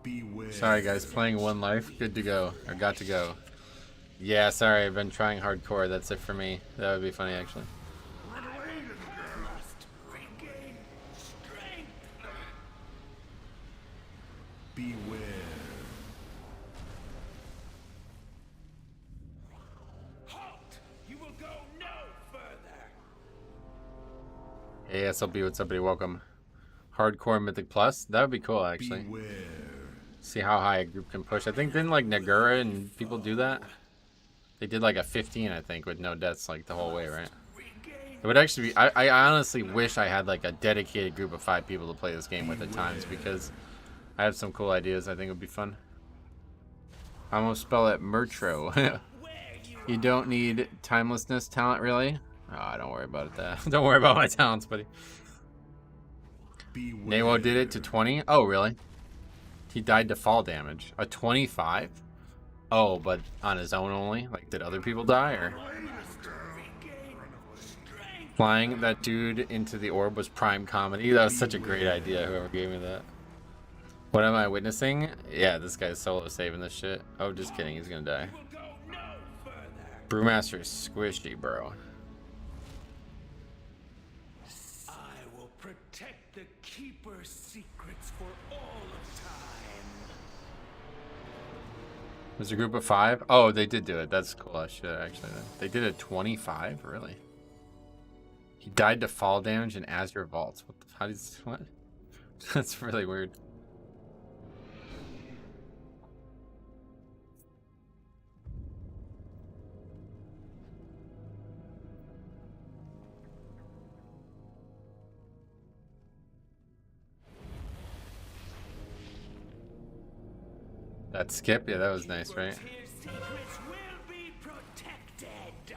Beware. Sorry, guys. Playing one life. Good to go. Or got to go. Yeah, sorry. I've been trying hardcore. That's it for me. That would be funny, actually. Must regain strength. Beware. Halt! You will go no further. Hey, SLB, what's up, buddy? Welcome. Hardcore Mythic Plus. That would be cool, actually. Beware. See how high a group can push. I think didn't like Nagura and people do that? They did like a 15, I think, with no deaths like the whole way, right? It would actually be. I honestly wish I had like a dedicated group of 5 people to play this game with at times, because I have some cool ideas. I think it would be fun. I almost spell it Mertro. You don't need timelessness talent, really? Oh, don't worry about it. That don't worry about my talents, buddy. Beware. Newo did it to 20. Oh, really? He died to fall damage. A 25? Oh, but on his own only? Like, did other people die, or? Flying that dude into the orb was prime comedy. That was such a great idea, whoever gave me that. What am I witnessing? Yeah, this guy's solo saving this shit. Oh, just kidding. He's gonna die. Will go no further. Brewmaster is squishy, bro. I will protect the Keeper's secrets for all of time. There's a group of 5? Oh, they did do it. That's cool. I should actually. They did a 25? Really? He died to fall damage in Azure Vaults. What the, how does, what? That's really weird. That skip? Yeah, that was nice, right? His secrets will be protected.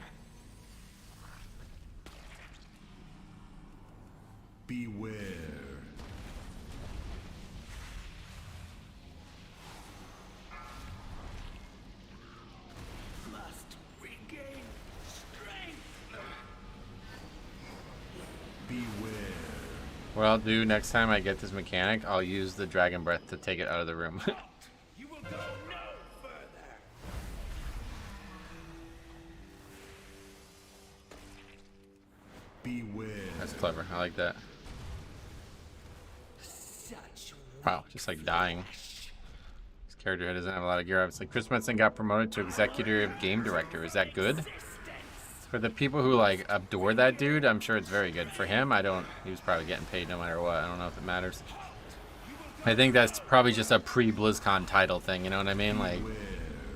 Beware. Must regain strength. Beware. What I'll do next time I get this mechanic, I'll use the dragon breath to take it out of the room. You will go no further. Beware. That's clever. I like that. Such Wow, just like dying. This character here doesn't have a lot of gear. Obviously, Chris Metzen got promoted to executive game director. Is that good? For the people who like adore that dude, I'm sure it's very good. For him, I don't. He was probably getting paid no matter what. I don't know if it matters. I think that's probably just a pre-BlizzCon title thing. You know what I mean? Like,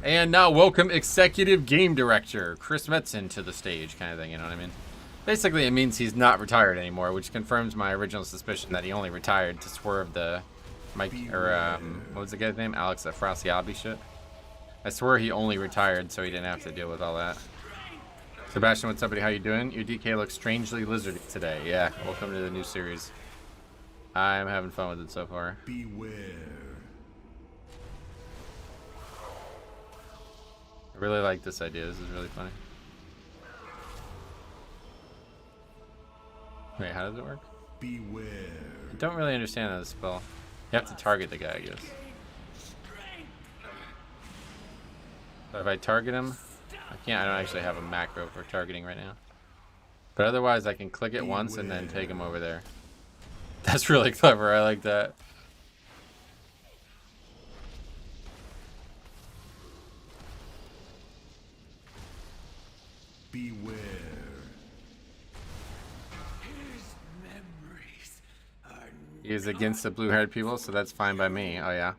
and now welcome executive game director Chris Metzen to the stage, kind of thing. You know what I mean? Basically, it means he's not retired anymore, which confirms my original suspicion that he only retired to swerve the Mike or what was the guy's name? Alex Afrasiabi shit. I swear he only retired so he didn't have to deal with all that. Sebastian, what's up, buddy? How you doing? Your DK looks strangely lizardy today. Yeah, welcome to the new series. I'm having fun with it so far. Beware. I really like this idea. This is really funny. Wait, how does it work? Beware. I don't really understand how to spell. You have to target the guy, I guess. But if I target him, I don't actually have a macro for targeting right now. But otherwise, I can click it once and then take him over there. That's really clever. I like that. Beware. His memories are He is against the blue-haired people, so that's fine by me. Oh, yeah.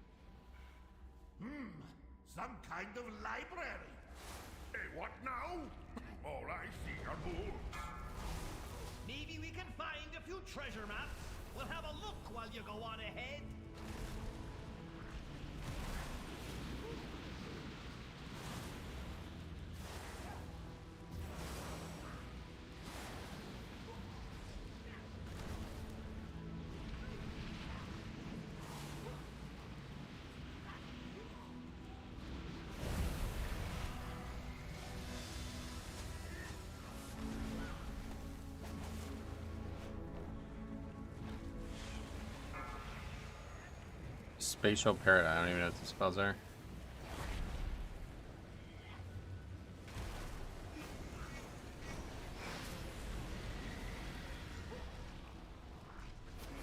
Some kind of library. Hey, what now? All I see are books. Maybe we can find a few treasure maps. We'll have a look while you go on ahead. Spatial Paradigm. I don't even know what the spells are.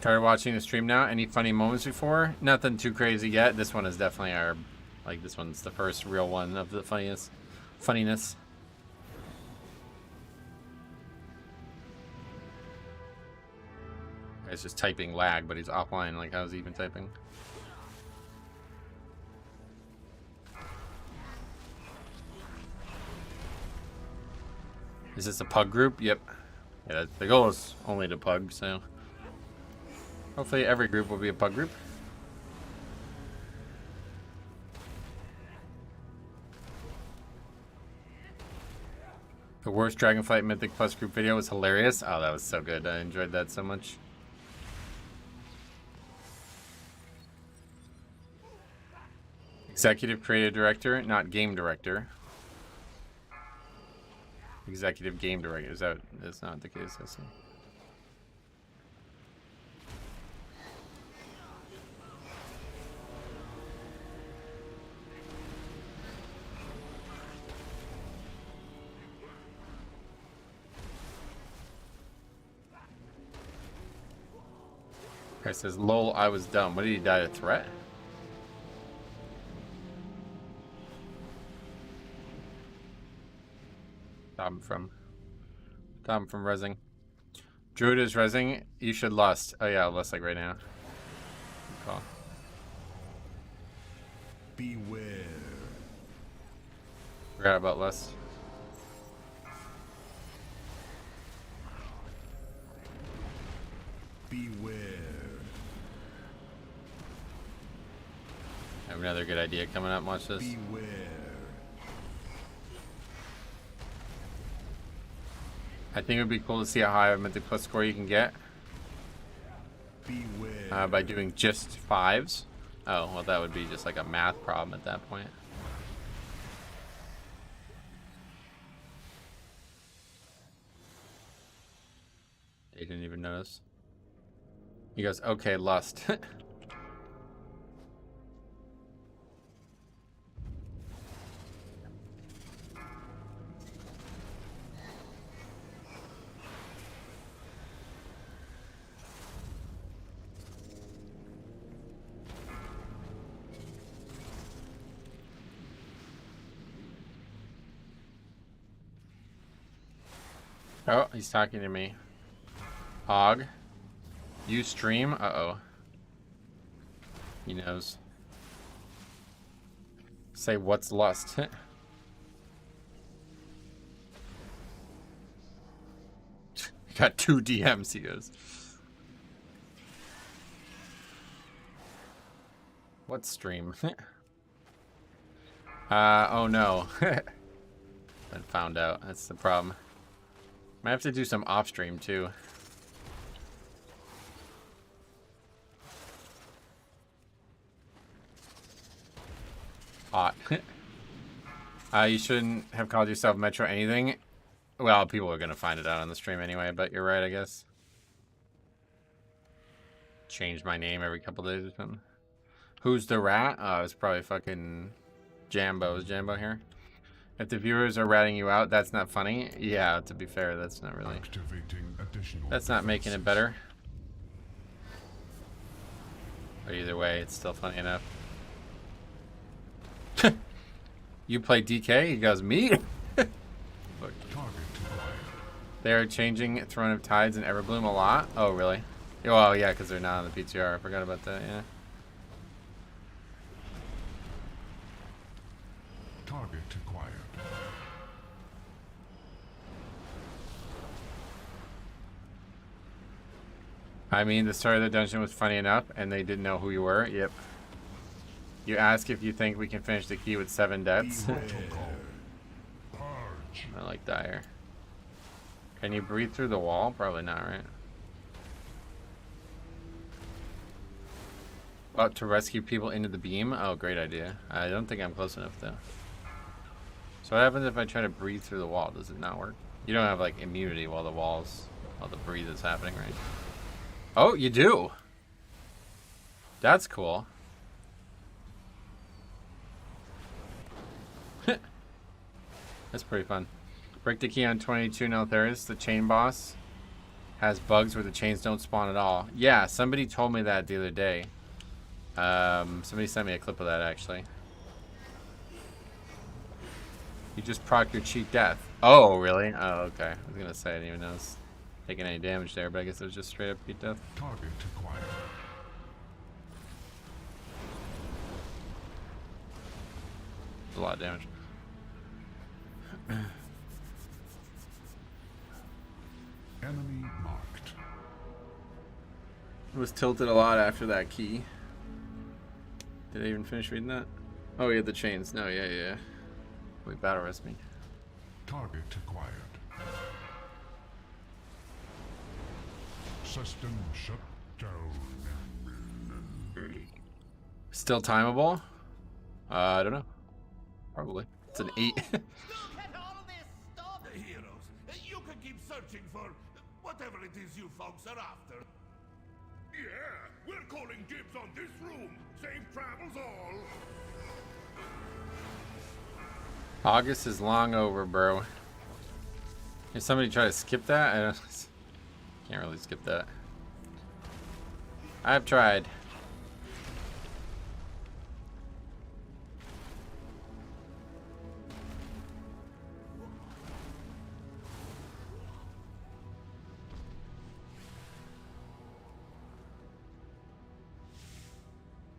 Started watching the stream now. Any funny moments before? Nothing too crazy yet. This one is definitely our, like, this one's the first real one of the funniness. It's just typing lag, but he's offline. Like, how's he even typing? Is this a pug group? Yep. Yeah, the goal is only to pug, so hopefully every group will be a pug group. The worst Dragonflight Mythic Plus group video was hilarious. Oh, that was so good. I enjoyed that so much. Executive creative director, not game director. Executive game director. That's not the case, I see. Okay, it says, lol, I was dumb. What did he die to threat? Stop him from rezzing. Druid is rezzing. You should lust. Oh yeah, I'll lust like right now. Good call. Beware. Forgot about lust. Beware. I have another good idea coming up. Watch this. Beware. I think it would be cool to see how high of a Mythic Plus score you can get. by doing just 5s. Oh, well, that would be just like a math problem at that point. He didn't even notice. He goes, okay, lust. Oh, he's talking to me. Hog. You stream? Uh-oh. He knows. Say, what's lust? Got 2 DMs, he goes. What stream? Oh no. Been found out. That's the problem. Might have to do some off stream too. Hot. You shouldn't have called yourself Metro anything. Well, people are gonna find it out on the stream anyway, but you're right, I guess. Change my name every couple days or something. Who's the rat? Oh, it's probably fucking Jambo. Is Jambo here? If the viewers are ratting you out, that's not funny. Yeah, to be fair, that's not really. That's not making it better. But either way, it's still funny enough. You play DK? He goes, me? They're changing Throne of Tides and Everbloom a lot? Oh, really? Well, yeah, because they're not on the PTR. I forgot about that, yeah. Target acquired. I mean, the start of the dungeon was funny enough, and they didn't know who you were. Yep. You ask if you think we can finish the key with 7 deaths. I like Dire. Can you breathe through the wall? Probably not, right? About to rescue people into the beam? Oh, great idea. I don't think I'm close enough, though. So what happens if I try to breathe through the wall? Does it not work? You don't have, like, immunity while the breathe is happening, right? Oh, you do! That's cool. That's pretty fun. Break the key on 22 Neltharis. The chain boss has bugs where the chains don't spawn at all. Yeah, somebody told me that the other day. Somebody sent me a clip of that, actually. You just proc your cheat death. Oh, really? Oh, okay. I was gonna say I didn't even know I was taking any damage there, but I guess it was just straight up cheat death. Target acquired. A lot of damage. Enemy marked. It was tilted a lot after that key. Did I even finish reading that? Oh, yeah, the chains. No, yeah. Wait, battle rest me. Target acquired. System shut down. Still timeable? I don't know. Probably. It's an 8. Look at all of this stuff! Heroes, you can keep searching for whatever it is you folks are after. Yeah, we're calling dibs on this room. Safe travels all. August is long over, bro. If somebody try to skip that, I can't really skip that. I've tried.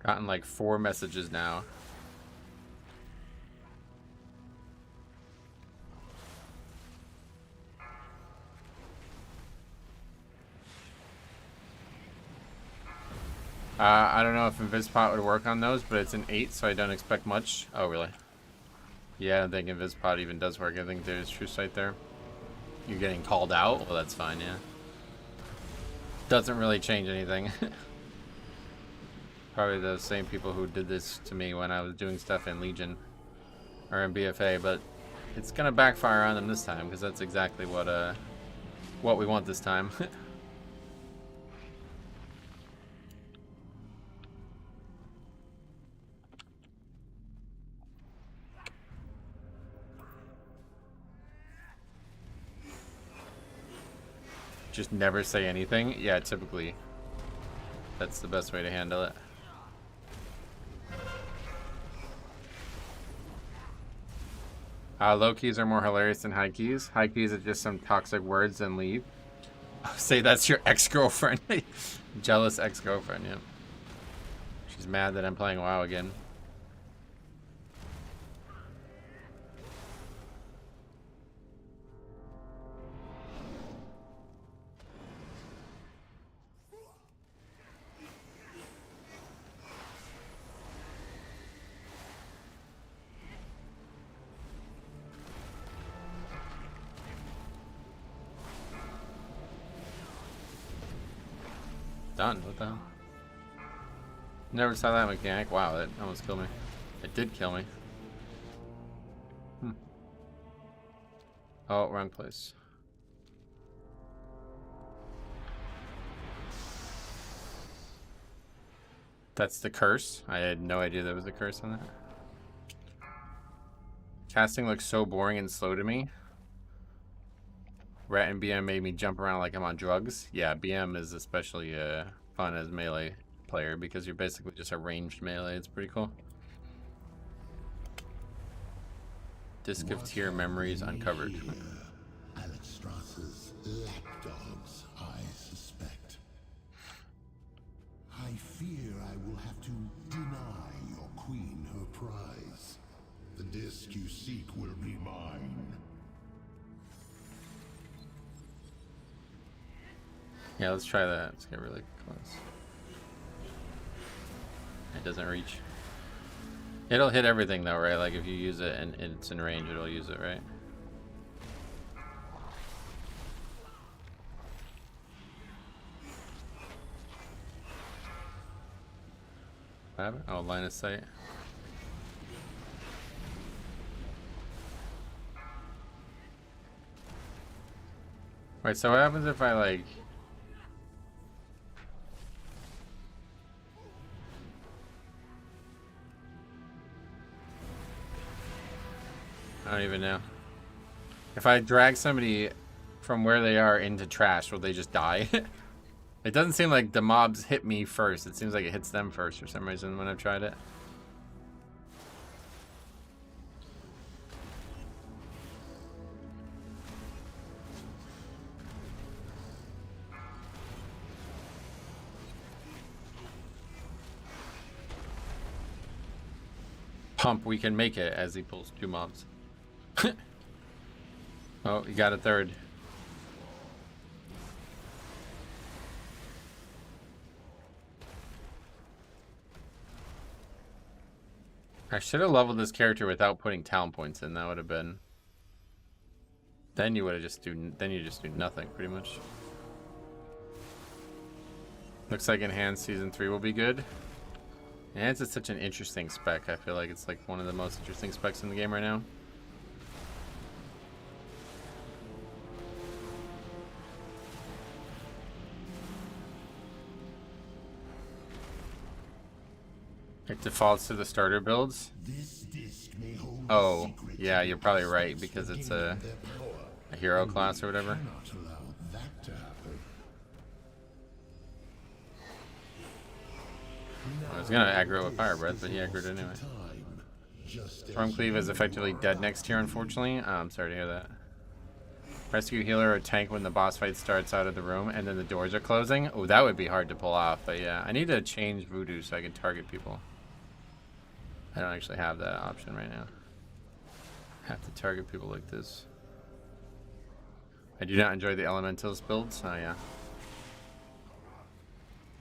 Gotten like 4 messages now. I don't know if Invispot would work on those, but it's an 8, so I don't expect much. Oh, really? Yeah, I don't think Invispot even does work. I think there's True Sight there. You're getting called out? Well, that's fine, yeah. Doesn't really change anything. Probably the same people who did this to me when I was doing stuff in Legion or in BFA, but it's gonna backfire on them this time because that's exactly what we want this time. Just never say anything. Yeah, typically that's the best way to handle it. Low keys are more hilarious than high keys. High keys are just some toxic words and leave. Say that's your ex-girlfriend. Jealous ex-girlfriend, yeah. She's mad that I'm playing WoW again. Done. What the hell? Never saw that mechanic. Wow, that almost killed me. It did kill me. Oh, wrong place. That's the curse. I had no idea there was a curse on that. Casting looks so boring and slow to me. Rat and BM made me jump around like I'm on drugs. Yeah, BM is especially fun as melee player because you're basically just a ranged melee. It's pretty cool. Disc of Tear memories uncovered. Alexstrasza's lapdogs, I suspect. I fear I will have to deny your queen her prize. The disc you seek will be mine. Yeah, let's try that. Let's get really close. It doesn't reach. It'll hit everything though, right? Like if you use it and it's in range, it'll use it, right? What happened? Oh, line of sight. Wait, so what happens if I like... I don't even know. If I drag somebody from where they are into trash, will they just die? It doesn't seem like the mobs hit me first. It seems like it hits them first for some reason when I've tried it. Pump, we can make it, as he pulls 2 mobs. Oh, you got a 3rd. I should have leveled this character without putting talent points in. That would have been... Then you would have just then you just do nothing, pretty much. Looks like Enhanced Season 3 will be good. Enhanced is such an interesting spec. I feel like it's like one of the most interesting specs in the game right now. It defaults to the starter builds. Oh, yeah, you're probably right because it's a hero class or whatever. I was gonna aggro with Fire Breath, but he aggroed anyway. Storm Cleave is effectively dead next tier, unfortunately. Oh, I'm sorry to hear that. Rescue healer or tank when the boss fight starts out of the room and then the doors are closing. Oh, that would be hard to pull off, but yeah. I need to change Voodoo so I can target people. I don't actually have that option right now. I have to target people like this. I do not enjoy the Elementals builds. Oh, yeah.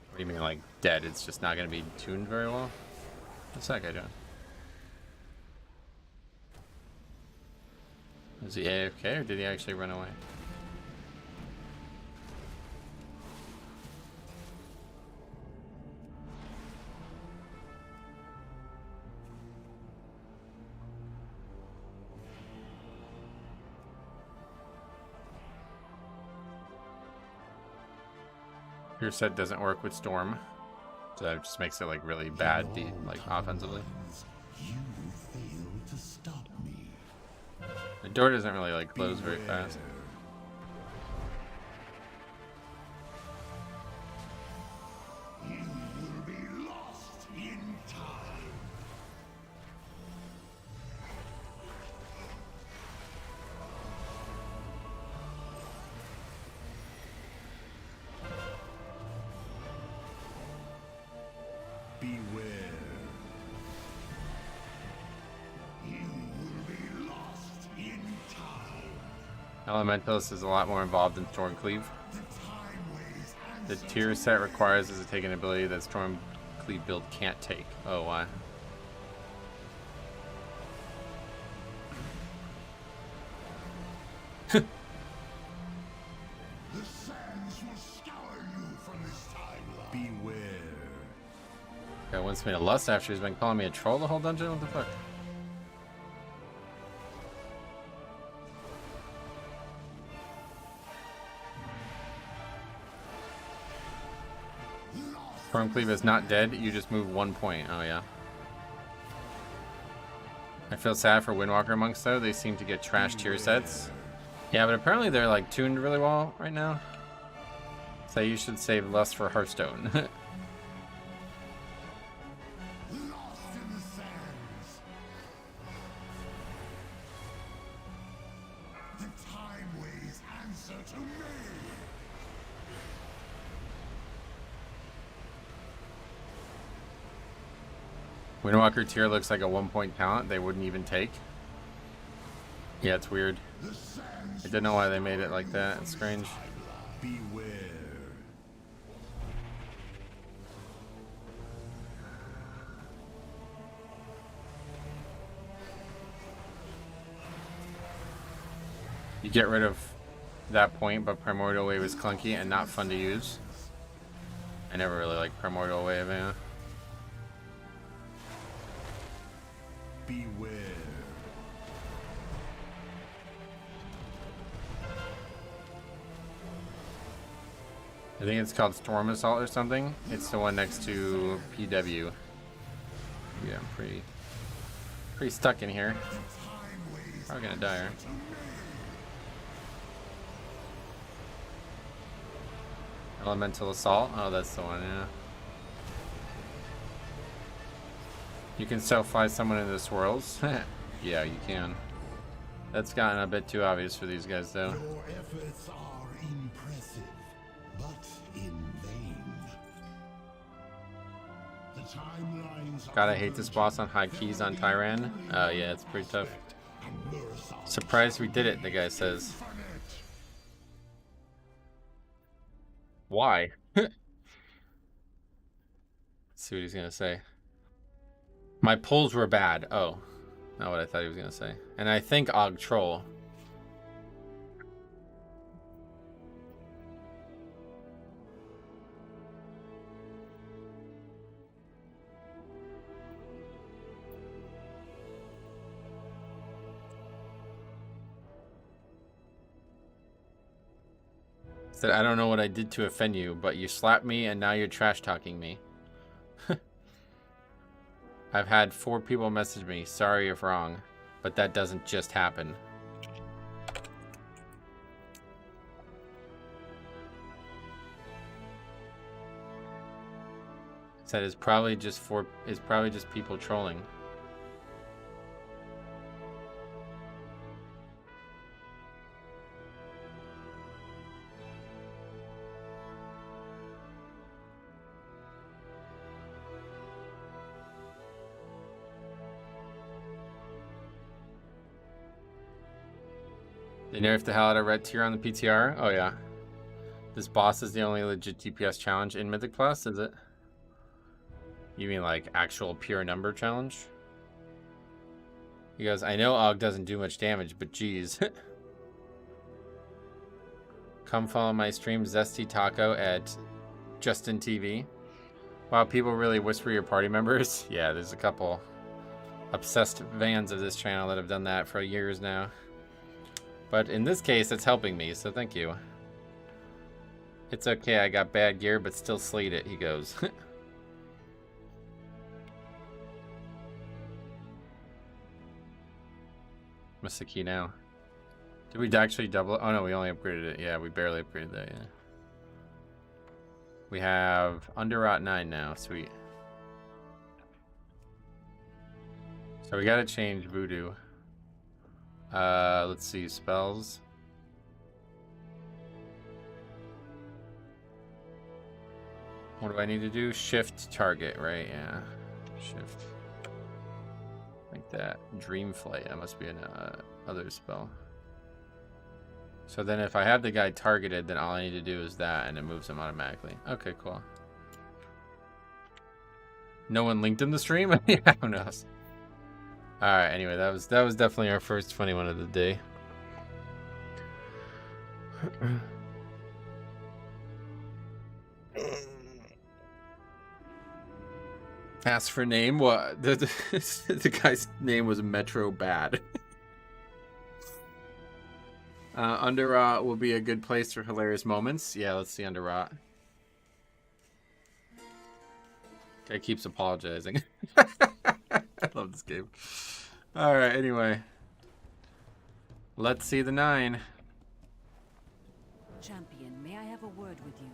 What do you mean, like, dead? It's just not going to be tuned very well? What's that guy doing? Is he AFK or did he actually run away? Your set doesn't work with Storm, so that just makes it like really bad, like offensively. You failed to stop me. The door doesn't really like close very fast. You will be lost in time. Beware. You will be lost in time. Elementalist is a lot more involved in Stormcleave. The time ways and The tier set requires us to take an ability that Stormcleave build can't take. Oh, why? the sands will scour you from this timeline. Beware. Guy wants me to lust after he's been calling me a troll the whole dungeon? What the fuck? Stormcleave is not dead, you just move 1 point. Oh yeah. I feel sad for Windwalker monks though, they seem to get trash tier sets. Yeah, but apparently they're like tuned really well right now. So you should save lust for Hearthstone. Lost in the sands. The time ways answer to me. Windwalker tier looks like a 1 point talent they wouldn't even take. Yeah, it's weird. The sands I don't know why they made it like that. It's strange. beware. You get rid of that point, but Primordial Wave is clunky and not fun to use. I never really liked Primordial Wave, yeah. Beware. I think it's called Storm Assault or something. It's the one next to PW. Yeah, I'm pretty stuck in here. Probably gonna die here. Elemental Assault. Oh, that's the one, yeah. You can self-fly someone into the swirls. Yeah, you can. That's gotten a bit too obvious for these guys, though. Your efforts are impressive, but in vain. The timelines God, I hate this boss on high keys on Tyran. Oh, yeah, it's pretty tough. Surprised we did it, the guy says. Why? Let's see what he's gonna say. My pulls were bad. Oh, not what I thought he was gonna say. And I think Og Troll. Said, I don't know what I did to offend you, but you slapped me and now you're trash talking me. I've had 4 people message me, sorry if wrong, but that doesn't just happen. Said it's probably just people trolling. They nerfed the hell out of red tier on the PTR? Oh yeah. This boss is the only legit DPS challenge in Mythic Plus, is it? You mean like actual pure number challenge? He goes, I know Og doesn't do much damage, but geez. Come follow my stream, Zesty Taco at Justin TV. Wow, people really whisper your party members? Yeah, there's a couple obsessed fans of this channel that have done that for years now. But in this case, it's helping me, so thank you. It's okay, I got bad gear, but still slayed it, he goes. What's the key now? Did we actually double it? Oh no, we only upgraded it. Yeah, we barely upgraded that, yeah. We have Underrot 9 now, sweet. So we gotta change Voodoo. Let's see, spells. What do I need to do? Shift target, right? Yeah. Shift. Like that. Dream Flight. That must be an other spell. So then if I have the guy targeted, then all I need to do is that, and it moves him automatically. Okay, cool. No one linked in the stream? Yeah, who knows? Alright, anyway, that was definitely our first funny one of the day. Ask for name? What? The guy's name was Metro Bad. Underrot will be a good place for hilarious moments. Yeah, let's see Underrot. Guy keeps apologizing. I love this game. Alright, anyway. Let's see the 9. Champion, may I have a word with you?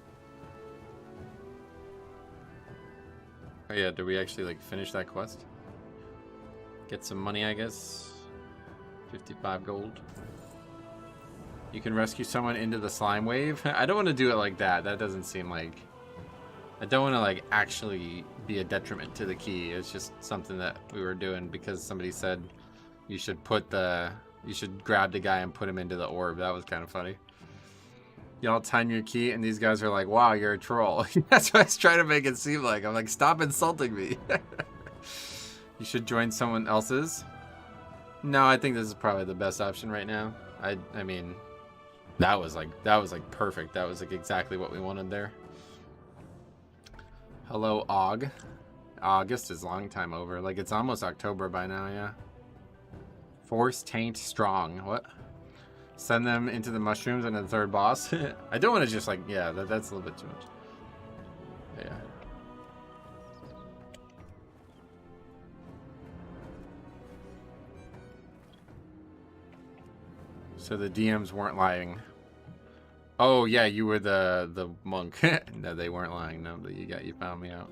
Oh yeah, did we actually like finish that quest? Get some money, I guess. 55 gold. You can rescue someone into the slime wave. I don't want to do it like that. That doesn't seem like... I don't want to like actually be a detriment to the key. It's just something that we were doing because somebody said you should put the... You should grab the guy and put him into the orb. That was kind of funny. Y'all time your key and these guys are like, wow, you're a troll. That's what I was trying to make it seem like. I'm like, stop insulting me. You should join someone else's. No, I think this is probably the best option right now. I mean... That was like perfect. That was like exactly what we wanted there. Hello, Aug. August is a long time over. Like it's almost October by now, yeah. Force Taint Strong. What? Send them into the mushrooms and the third boss. I don't want to just like, yeah, that's a little bit too much. Yeah. So the DMs weren't lying. Oh yeah, you were the monk. No, they weren't lying. No, but you found me out.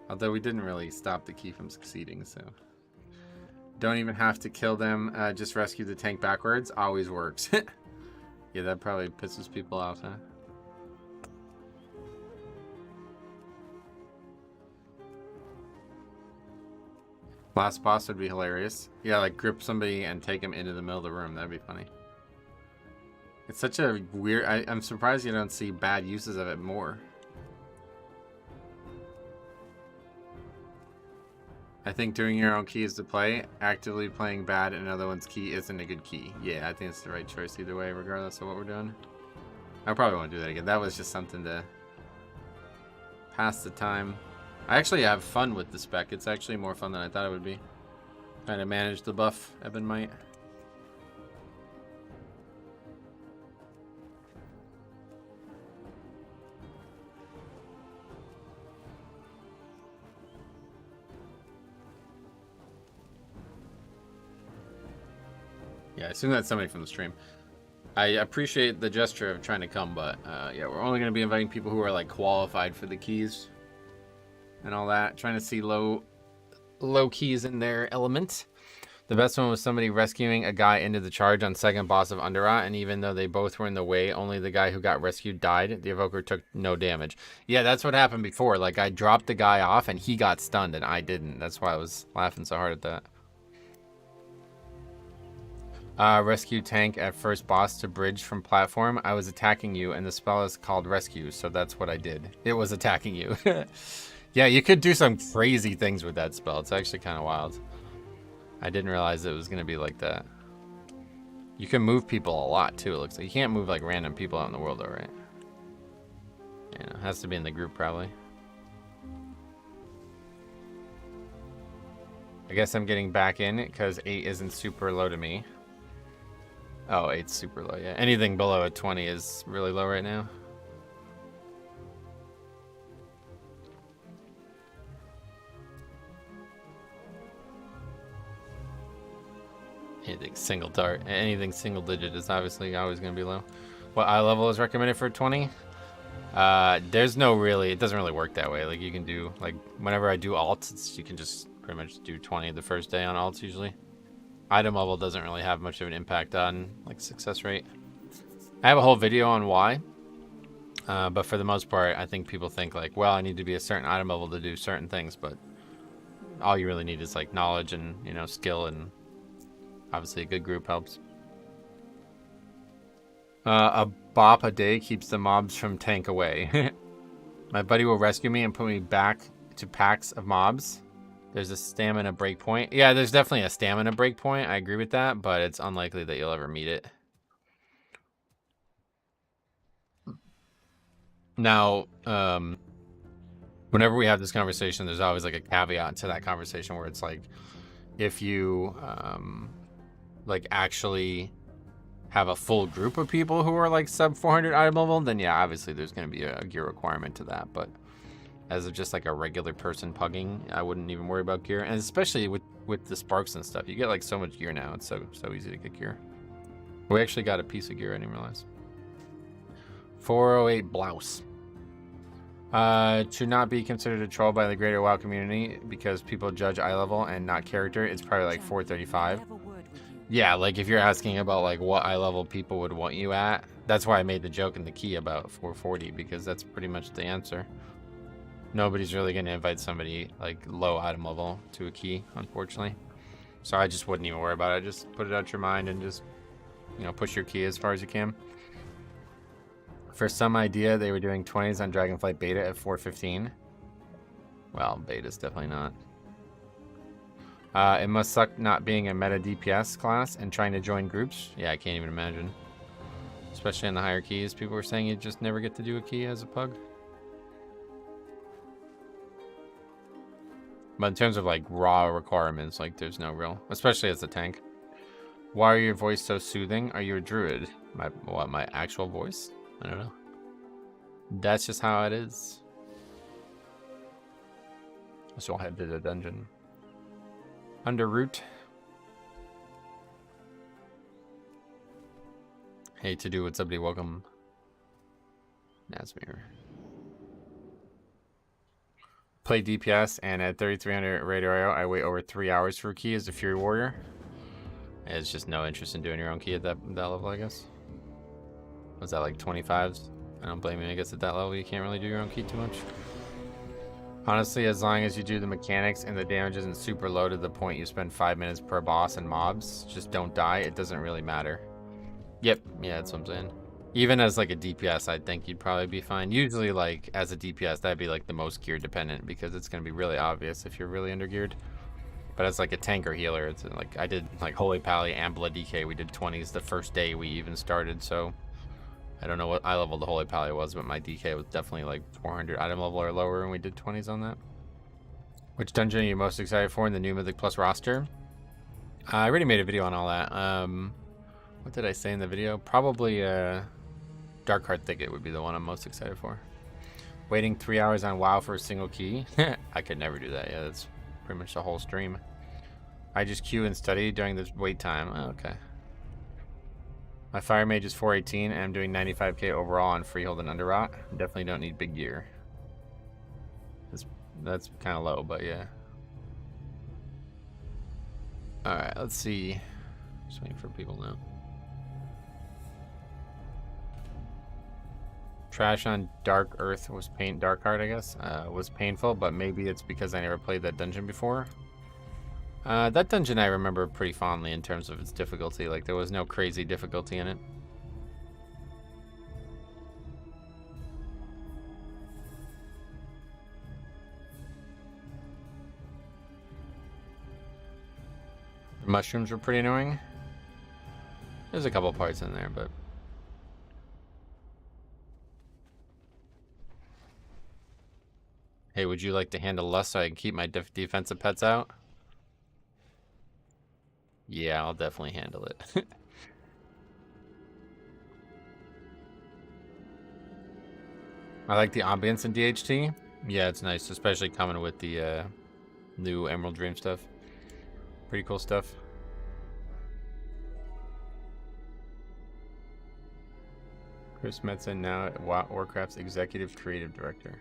Although we didn't really stop the key from succeeding, so don't even have to kill them. Just rescue the tank backwards. Always works. Yeah, that probably pisses people off, huh? Last boss would be hilarious. Yeah, like grip somebody and take him into the middle of the room. That'd be funny. It's such a weird... I'm surprised you don't see bad uses of it more. I think doing your own key is to play. Actively playing bad in another one's key isn't a good key. Yeah, I think it's the right choice either way, regardless of what we're doing. I probably won't do that again. That was just something to pass the time. I actually have fun with the spec. It's actually more fun than I thought it would be. Trying to manage the buff, Eben might. Yeah, I assume that's somebody from the stream. I appreciate the gesture of trying to come, but yeah, we're only going to be inviting people who are like qualified for the keys and all that. Trying to see low keys in their element. The best one was somebody rescuing a guy into the charge on second boss of Underrot, and even though they both were in the way, only the guy who got rescued died. The Evoker took no damage. Yeah, that's what happened before. Like, I dropped the guy off, and he got stunned, and I didn't. That's why I was laughing so hard at that. Rescue tank at first boss to bridge from platform. I was attacking you, and the spell is called rescue, so that's what I did. It was attacking you. Yeah, you could do some crazy things with that spell. It's actually kind of wild. I didn't realize it was going to be like that. You can move people a lot, too, it looks like. You can't move, like, random people out in the world, though, right? Yeah, it has to be in the group, probably. I guess I'm getting back in, because 8 isn't super low to me. Oh, 8's super low, yeah. Anything below a 20 is really low right now. Anything single dart, anything single digit is obviously always going to be low. What eye level is recommended for 20? There's no really, it doesn't really work that way. Like you can do, like whenever I do alts, you can just pretty much do 20 the first day on alts usually. Item level doesn't really have much of an impact on like success rate. I have a whole video on why. But for the most part, I think people think like, well, I need to be a certain item level to do certain things, but all you really need is like knowledge and, you know, skill, and obviously a good group helps. A bop a day keeps the mobs from tank away. My buddy will rescue me and put me back to packs of mobs. There's a stamina breakpoint. Yeah, there's definitely a stamina breakpoint. I agree with that, but it's unlikely that you'll ever meet it. Now, whenever we have this conversation, there's always like a caveat to that conversation where it's like, if you like actually have a full group of people who are like sub 400 item level, then yeah, obviously there's going to be a gear requirement to that. But as of just like a regular person pugging, I wouldn't even worry about gear. And especially with the sparks and stuff, you get like so much gear now. It's so easy to get gear. We actually got a piece of gear, I didn't realize. 408 blouse. To not be considered a troll by the greater WoW community because people judge eye level and not character, it's probably like 435. Yeah, like if you're asking about like what eye level people would want you at, that's why I made the joke in the key about 440, because that's pretty much the answer. Nobody's really going to invite somebody like low item level to a key, unfortunately. So I just wouldn't even worry about it. Just put it out your mind and just, you know, push your key as far as you can. For some idea, they were doing 20s on Dragonflight Beta at 415. Well, Beta's definitely not. It must suck not being a meta DPS class and trying to join groups. Yeah, I can't even imagine. Especially in the higher keys. People were saying you just never get to do a key as a pug. But in terms of like raw requirements, like there's no real, especially as a tank. Why are your voice so soothing? Are you a druid? My actual voice? I don't know. That's just how it is. So I'll head to the dungeon. Underrot. Hey, to do what's up, buddy? Welcome. Nasmir. Play DPS, and at 3300 radio, I wait over 3 hours for a key as a Fury Warrior. It's just no interest in doing your own key at that level, I guess. Was that like 25s? I don't blame you. I guess at that level, you can't really do your own key too much. Honestly, as long as you do the mechanics and the damage isn't super low to the point you spend 5 minutes per boss and mobs, just don't die, it doesn't really matter. Yep, yeah, that's what I'm saying. Even as like a DPS, I think you'd probably be fine. Usually like as a DPS, that'd be like the most gear dependent because it's going to be really obvious if you're really undergeared. But as like a tank or healer, it's like I did like Holy Pally and Blood DK. We did 20s the first day we even started, so I don't know what eye level the Holy Pally was, but my DK was definitely like 400 item level or lower, and we did 20s on that. Which dungeon are you most excited for in the new Mythic Plus roster? I already made a video on all that. What did I say in the video? Probably Darkheart Thicket would be the one I'm most excited for. Waiting 3 hours on WoW for a single key? I could never do that. Yeah, that's pretty much the whole stream. I just queue and study during this wait time. Oh, okay. My Fire Mage is 418 and I'm doing 95k overall on Freehold and Underrot. Definitely don't need big gear. That's kind of low, but yeah. Alright, let's see. Just waiting for people now. Trash on Dark Earth was Darkheart, I guess. Was painful, but maybe it's because I never played that dungeon before. That dungeon I remember pretty fondly in terms of its difficulty. Like, there was no crazy difficulty in it. The mushrooms were pretty annoying. There's a couple parts in there, but... Hey, would you like to handle less so I can keep my defensive pets out? Yeah, I'll definitely handle it. I like the ambience in DHT. Yeah, it's nice, especially coming with the new Emerald Dream stuff. Pretty cool stuff. Chris Metzen, now Warcraft's Executive Creative Director.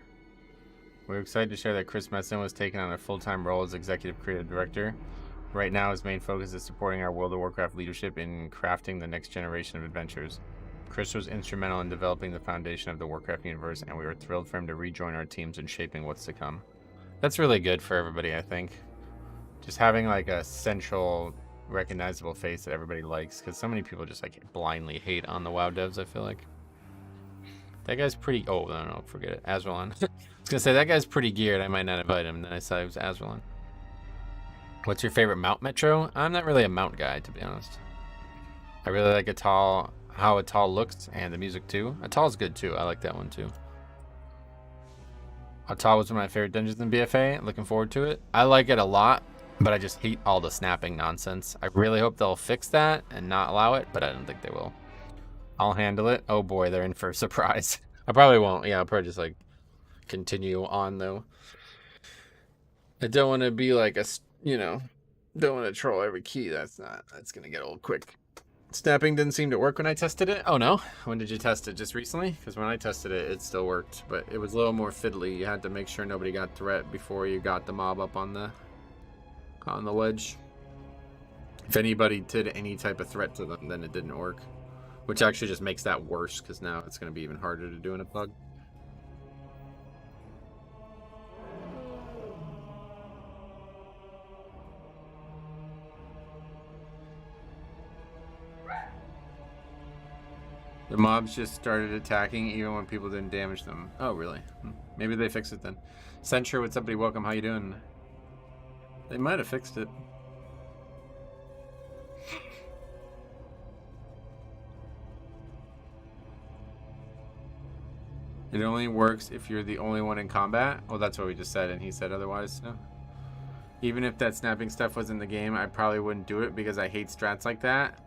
We're excited to share that Chris Metzen was taken on a full-time role as Executive Creative Director. Right now, his main focus is supporting our World of Warcraft leadership in crafting the next generation of adventures. Chris was instrumental in developing the foundation of the Warcraft universe, and we were thrilled for him to rejoin our teams in shaping what's to come. That's really good for everybody, I think. Just having like a central, recognizable face that everybody likes, because so many people just like blindly hate on the WoW devs, I feel like. That guy's pretty... Oh, no, forget it. Azralan. I was gonna say, that guy's pretty geared. I might not invite him. And then I saw it was Azralan. What's your favorite mount, Metro? I'm not really a mount guy, to be honest. I really like how Atal looks, and the music too. Atal's good too. I like that one too. Atal was one of my favorite dungeons in BFA. Looking forward to it. I like it a lot, but I just hate all the snapping nonsense. I really hope they'll fix that and not allow it, but I don't think they will. I'll handle it. Oh boy, they're in for a surprise. I probably won't. Yeah, I'll probably just like continue on though. I don't want to be like a, don't want to troll every key. That's gonna get old quick. Snapping didn't seem to work when I tested it. Oh no, when did you test it? Just recently? Because when I tested it, it still worked, but it was a little more fiddly. You had to make sure nobody got threat before you got the mob up on the ledge. If anybody did any type of threat to them, then it didn't work. Which actually just makes that worse, because now it's going to be even harder to do in a pug. The mobs just started attacking even when people didn't damage them. Oh, really? Maybe they fixed it then. Censure, what's up, buddy? Welcome. How you doing? They might have fixed it. It only works if you're the only one in combat. Well, that's what we just said, and he said otherwise. So. Even if that snapping stuff was in the game, I probably wouldn't do it because I hate strats like that.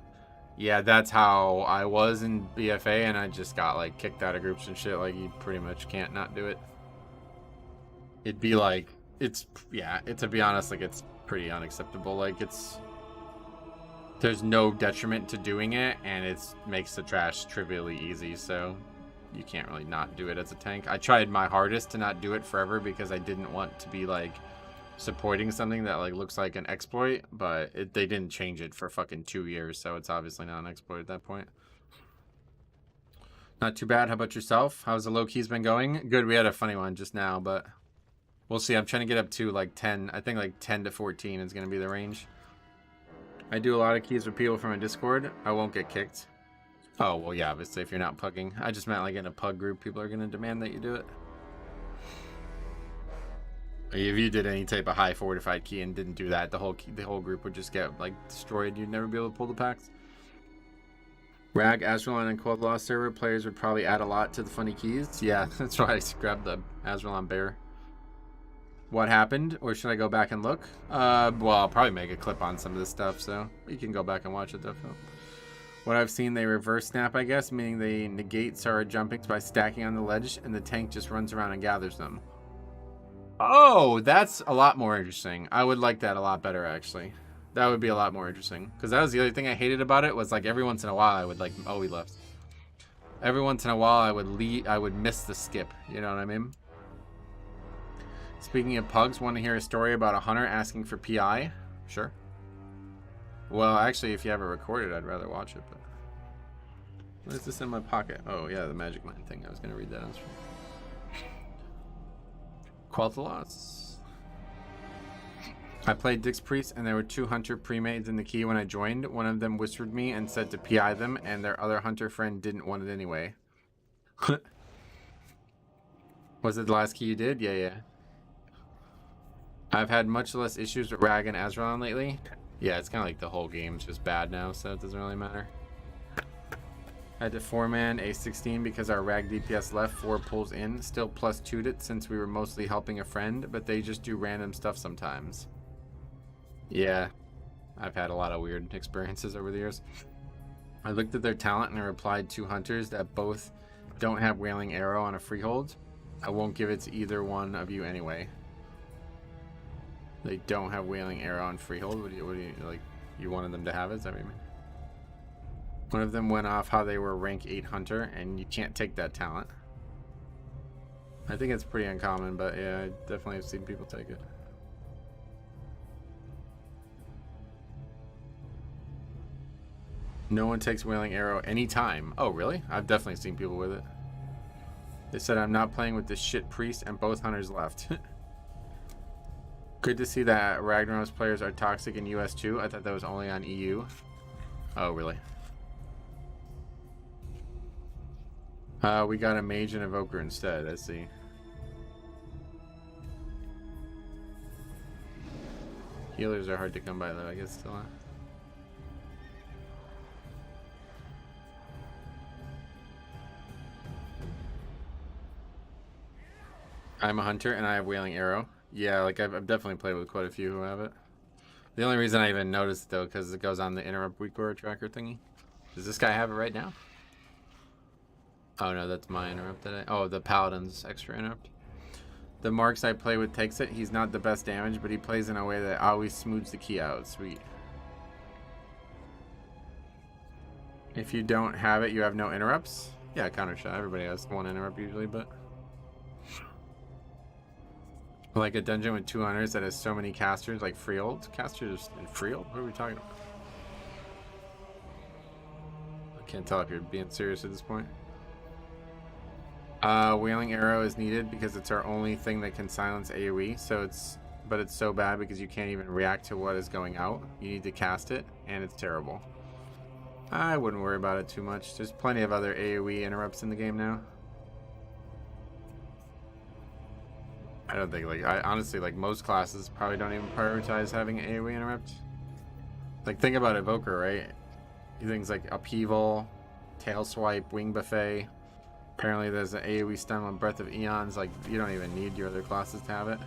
Yeah, that's how I was in BFA, and I just got like kicked out of groups and shit. Like, you pretty much can't not do it. It'd be like, to be honest, like, it's pretty unacceptable. Like, there's no detriment to doing it, and it makes the trash trivially easy, so you can't really not do it as a tank. I tried my hardest to not do it forever because I didn't want to be like supporting something that like looks like an exploit, but they didn't change it for fucking 2 years, so it's obviously not an exploit at that point. Not too bad. How about yourself? How's the low keys been going? Good. We had a funny one just now, but we'll see. I'm trying to get up to like 10. I think like 10 to 14 is going to be the range. I do a lot of keys with people from a Discord. I won't get kicked. Oh, well, yeah, obviously, if you're not pugging. I just meant like in a pug group, people are going to demand that you do it. If you did any type of high fortified key and didn't do that, the whole group would just get like destroyed. You'd never be able to pull the packs. Rag, Azralan, and Cold Law server players would probably add a lot to the funny keys. Yeah, that's why I grabbed the Azralan bear. What happened? Or should I go back and look? Well, I'll probably make a clip on some of this stuff, so you can go back and watch it, definitely. What I've seen, they reverse snap, I guess, meaning they negate Sara jumping by stacking on the ledge, and the tank just runs around and gathers them. Oh, that's a lot more interesting. I would like that a lot better, actually. That would be a lot more interesting. Because that was the other thing I hated about it, was like every once in a while I would like... Oh, he left. Every once in a while I would miss the skip. You know what I mean? Speaking of pugs, want to hear a story about a hunter asking for PI? Sure. Well, actually, if you have it recorded, I'd rather watch it, but... What is this in my pocket? Oh, yeah, the Magic Mind thing. I was going to read that on stream. Qualthalos. I played Dix Priest, and there were 2 hunter pre-mades in the key when I joined. One of them whispered me and said to PI them, and their other hunter friend didn't want it anyway. Was it the last key you did? Yeah. I've had much less issues with Rag and Azralan lately. Yeah, it's kind of like the whole game's just bad now, so it doesn't really matter. I had to 4-man A16 because our Rag DPS left 4 pulls in. Still plus 2'd it since we were mostly helping a friend, but they just do random stuff sometimes. Yeah, I've had a lot of weird experiences over the years. I looked at their talent and I replied 2 hunters that both don't have Wailing Arrow on a freehold. I won't give it to either one of you anyway. They don't have Wailing Arrow on freehold. What do you like? You wanted them to have it? Is that what you mean? One of them went off how they were rank 8 hunter, and you can't take that talent. I think it's pretty uncommon, but yeah, I definitely have seen people take it. No one takes Wailing Arrow anytime. Oh, really? I've definitely seen people with it. They said I'm not playing with this shit priest, and both hunters left. Good to see that Ragnaros players are toxic in US too. I thought that was only on EU. Oh, really? We got a mage and evoker instead. I see. Healers are hard to come by though, I guess still. I'm a hunter and I have Wailing Arrow. Yeah, like I've definitely played with quite a few who have it. The only reason I even noticed it though, because it goes on the interrupt weaker tracker thingy. Does this guy have it right now? Oh no, that's my interrupt that oh, the paladin's extra interrupt. The marks I play with takes it. He's not the best damage, but he plays in a way that always smooths the key out. Sweet. If you don't have it, you have no interrupts. Yeah, counter shot. Everybody has one interrupt usually, but like a dungeon with 2 hunters that has so many casters, like Freeld. Casters in Freeld? What are we talking about? I can't tell if you're being serious at this point. Wailing Arrow is needed because it's our only thing that can silence AoE, so it's so bad because you can't even react to what is going out. You need to cast it, and it's terrible. I wouldn't worry about it too much. There's plenty of other AoE interrupts in the game now. I don't think, like, I honestly, like, most classes probably don't even prioritize having an AoE interrupt. Like, think about Evoker, right? Things like Upheaval, Tail Swipe, Wing Buffet. Apparently there's an AoE stun on Breath of Eons. Like, you don't even need your other classes to have it.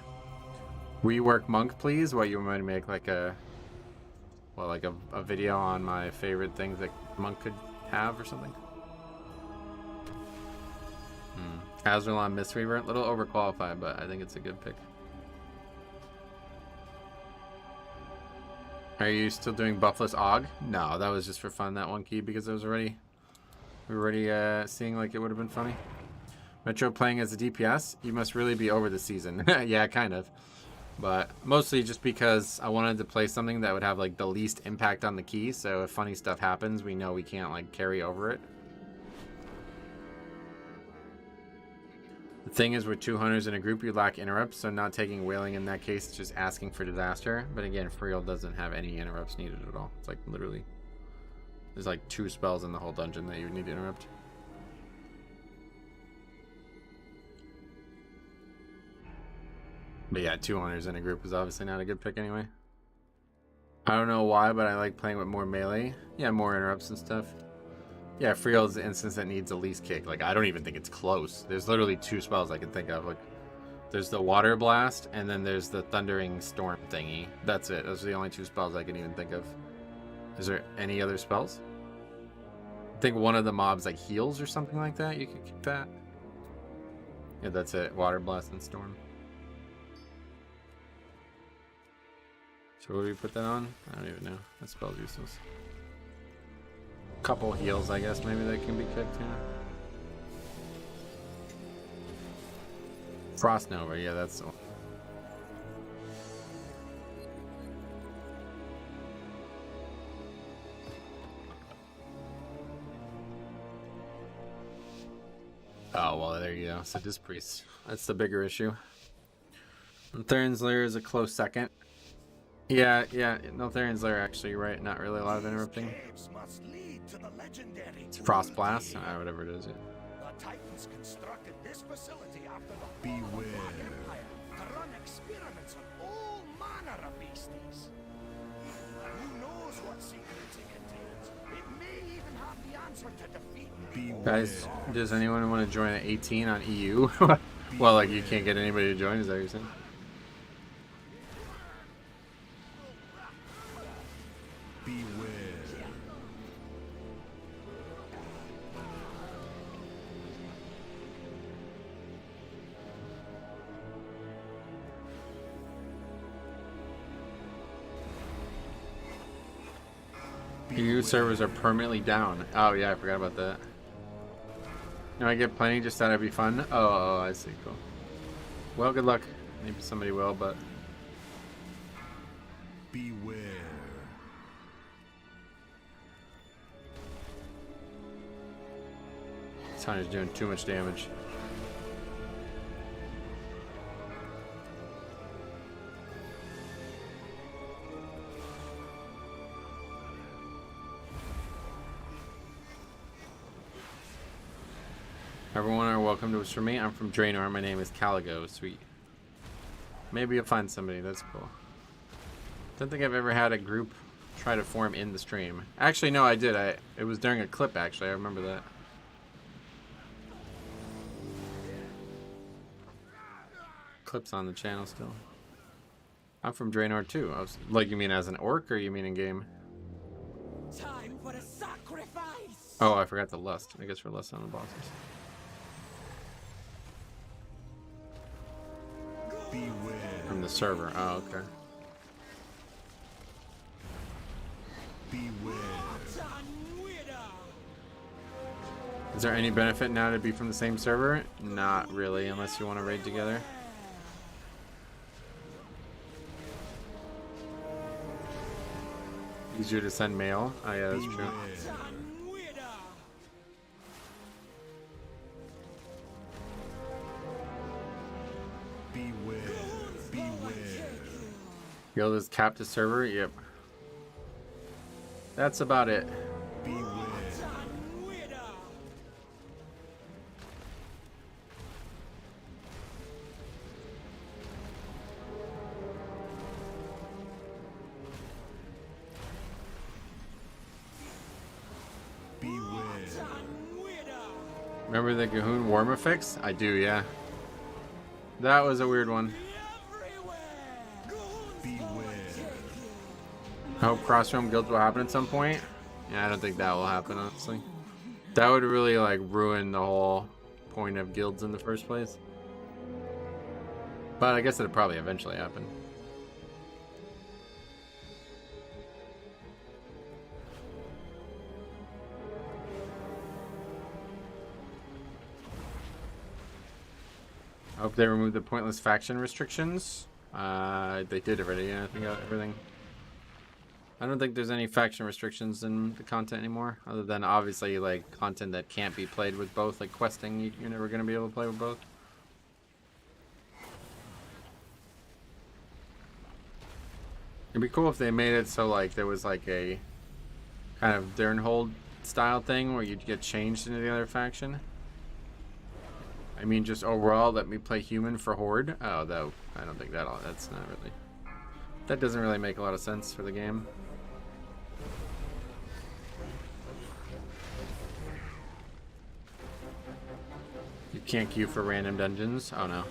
Rework Monk, please. What, you want me to make like a, well, like a video on my favorite things that Monk could have or something? Azralan Mistweaver, a little overqualified, but I think it's a good pick. Are you still doing Buffless Aug? No, that was just for fun, that one key, because it was already, we were already seeing like it would have been funny. Metro playing as a DPS, you must really be over the season. Yeah, kind of. But mostly just because I wanted to play something that would have like the least impact on the key, so if funny stuff happens, we know we can't like carry over it. The thing is, with 2 hunters in a group, you lack interrupts, so not taking Wailing in that case is just asking for disaster. But again, Freeld doesn't have any interrupts needed at all. It's like literally, there's like 2 spells in the whole dungeon that you would need to interrupt. But yeah, 2 hunters in a group is obviously not a good pick anyway. I don't know why, but I like playing with more melee. Yeah, more interrupts and stuff. Yeah, Freeld's the instance that needs the least kick. Like, I don't even think it's close. There's literally 2 spells I can think of. Like, there's the Water Blast, and then there's the Thundering Storm thingy. That's it. Those are the only 2 spells I can even think of. Is there any other spells? I think one of the mobs, like, heals or something like that. You can kick that. Yeah, that's it. Water Blast and Storm. So what do we put that on? I don't even know. That spell's useless. Couple heals, I guess, maybe they can be kicked, yeah. Frost Nova, yeah, that's the one. Oh, well, there you go. So just Priest. That's the bigger issue. And Theron's Lair is a close second. Yeah, no, Theron's Lair, actually, you're right. Not really a lot of interrupting. It's Frost Blast, whatever it is. Yeah. The Titans constructed this facility after the Beware. Empire to run experiments on all manner of beasties. Who knows what secrets it contains? It may even have the answer to defeat. Guys, does anyone want to join at 18 on EU? Well, like, you can't get anybody to join, is that what you're saying? EU servers are permanently down. Oh yeah, I forgot about that. No, I get plenty, just thought it'd be fun. Oh, I see, cool. Well, good luck. Maybe somebody will, but... Beware. Tanya's doing too much damage. Everyone are welcome to What's For Me. I'm from Draenor. My name is Caligo. Sweet. Maybe you'll find somebody. That's cool. Don't think I've ever had a group try to form in the stream. Actually, no, I did. It was during a clip, actually. I remember that. Clips on the channel still. I'm from Draenor too. I was like, you mean as an orc or you mean in game? Time for a sacrifice. Oh, I forgot the lust. I guess we're lust on the bosses. Beware. From the server. Oh, okay. Beware. Is there any benefit now to be from the same server? Not really, unless you want to raid together. Easier to send mail. Oh yeah, that's true. Beware. Beware. Guild is capped to server? Yep. That's about it. Beware. Remember the Gahoon Warmer fix? I do, yeah. That was a weird one. I hope cross-realm guilds will happen at some point. Yeah, I don't think that will happen, honestly. That would really, like, ruin the whole point of guilds in the first place. But I guess it'll probably eventually happen. I hope they remove the pointless faction restrictions. They did already, yeah, I think everything. I don't think there's any faction restrictions in the content anymore, other than obviously like content that can't be played with both, like questing. You're never gonna be able to play with both. It'd be cool if they made it so like there was like a kind of Durnhold style thing where you'd get changed into the other faction. I mean, just overall, let me play human for Horde. Oh, though, I don't think that's not really... That doesn't really make a lot of sense for the game. You can't queue for random dungeons? Oh, no.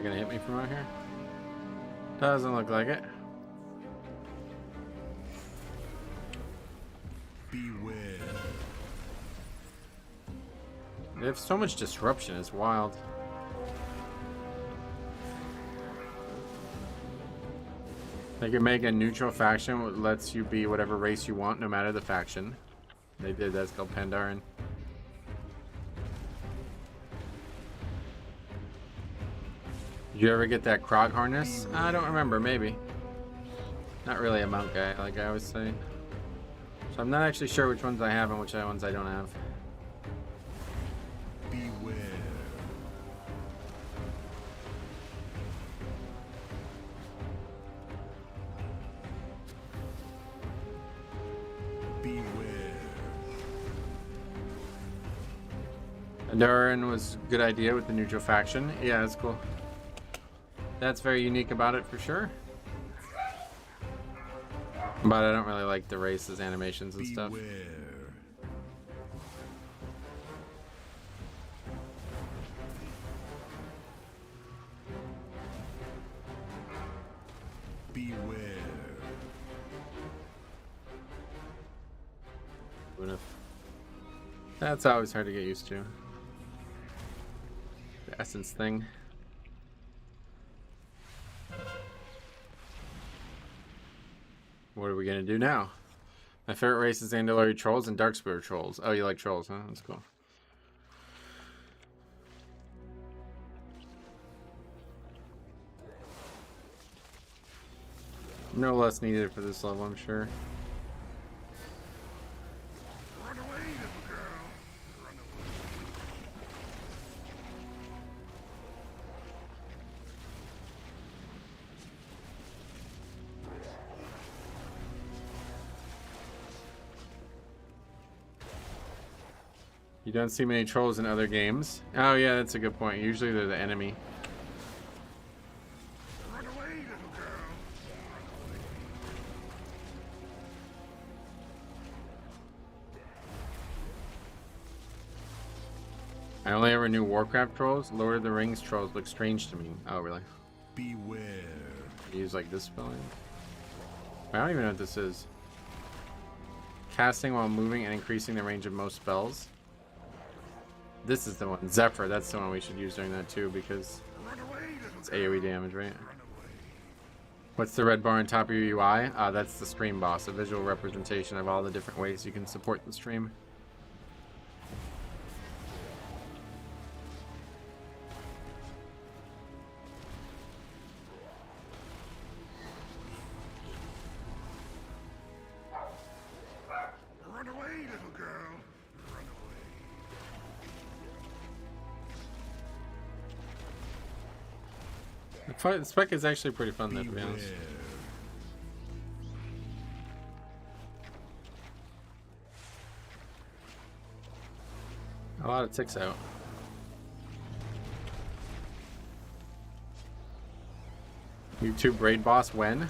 Gonna hit me from out here? Doesn't look like it. Beware. They have so much disruption, it's wild. They can make a neutral faction that lets you be whatever race you want, no matter the faction. They did, that's called Pandaren. Did you ever get that Krog harness? I don't remember, maybe. Not really a monk guy, like I always say. So I'm not actually sure which ones I have and which ones I don't have. Beware. Beware. Pandaren was a good idea with the neutral faction. Yeah, that's cool. That's very unique about it for sure. But I don't really like the races, animations, and stuff. even if that's always hard to get used to. The essence thing. What are we gonna do now? My favorite race is Andalari Trolls and Darkspear Trolls. Oh, you like trolls, huh? That's cool. No less needed for this level, I'm sure. Run away, little girl. Run away. You don't see many trolls in other games. Oh yeah, that's a good point. Usually they're the enemy. Run away, little girl. I only ever knew Warcraft trolls. Lord of the Rings trolls look strange to me. Oh really? Beware. You use like this spelling? I don't even know what this is. Casting while moving and increasing the range of most spells. This is the one. Zephyr, that's the one we should use during that too, because Run away, little it's girl. AoE damage, right? Run away. What's the red bar on top of your UI? That's the stream boss, a visual representation of all the different ways you can support the stream. Run away, little girl. Run away. The spec is actually pretty fun though, to be honest. Beware. A lot of ticks out. YouTube raid boss when?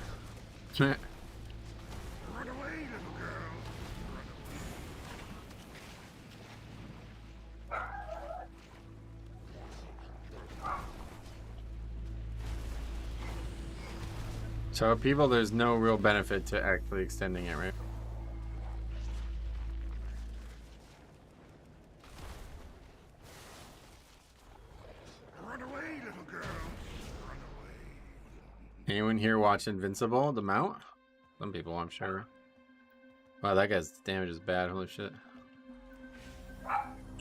Run away, little girl. Run away. So people, there's no real benefit to actually extending it, right? Run away, little girl. Run away. Anyone here watch Invincible, the mount? Some people, I'm sure. Wow, that guy's damage is bad. Holy shit.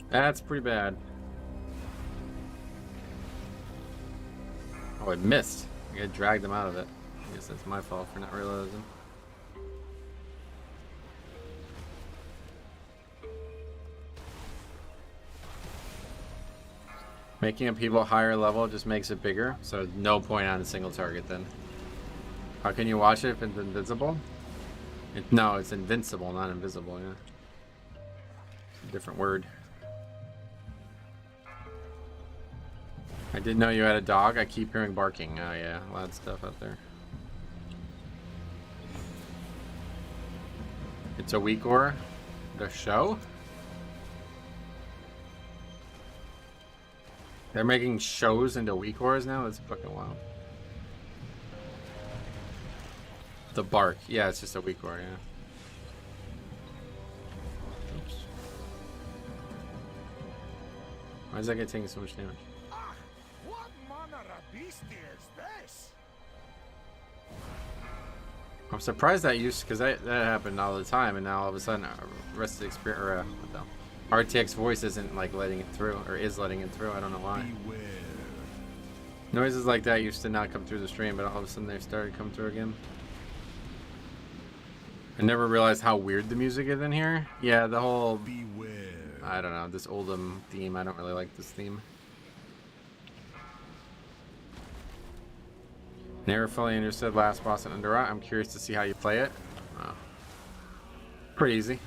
That's pretty bad. Oh, it missed. I dragged him out of it. I guess that's my fault for not realizing. Making a people higher level just makes it bigger, so no point on a single target then. How can you watch it if it's invisible? No, it's invincible, not invisible, yeah. It's a different word. I didn't know you had a dog. I keep hearing barking. Oh yeah, a lot of stuff out there. It's a Weekor? The show? They're making shows into Weekors now? That's fucking wild. The bark. Yeah, it's just a Weekor, yeah. Oops. Why is that guy taking so much damage? Ah, what manner of beast is this? I'm surprised that used, because that happened all the time, and now all of a sudden, rest of the experience, or what the hell? RTX voice isn't like letting it through, or is letting it through. I don't know why. Beware. Noises like that used to not come through the stream, but all of a sudden they started to come through again. I never realized how weird the music is in here. Yeah, the whole, Beware. I don't know, this Oldham theme. I don't really like this theme. Never fully understood last boss in Underrot. I'm curious to see how you play it. Oh. Pretty easy.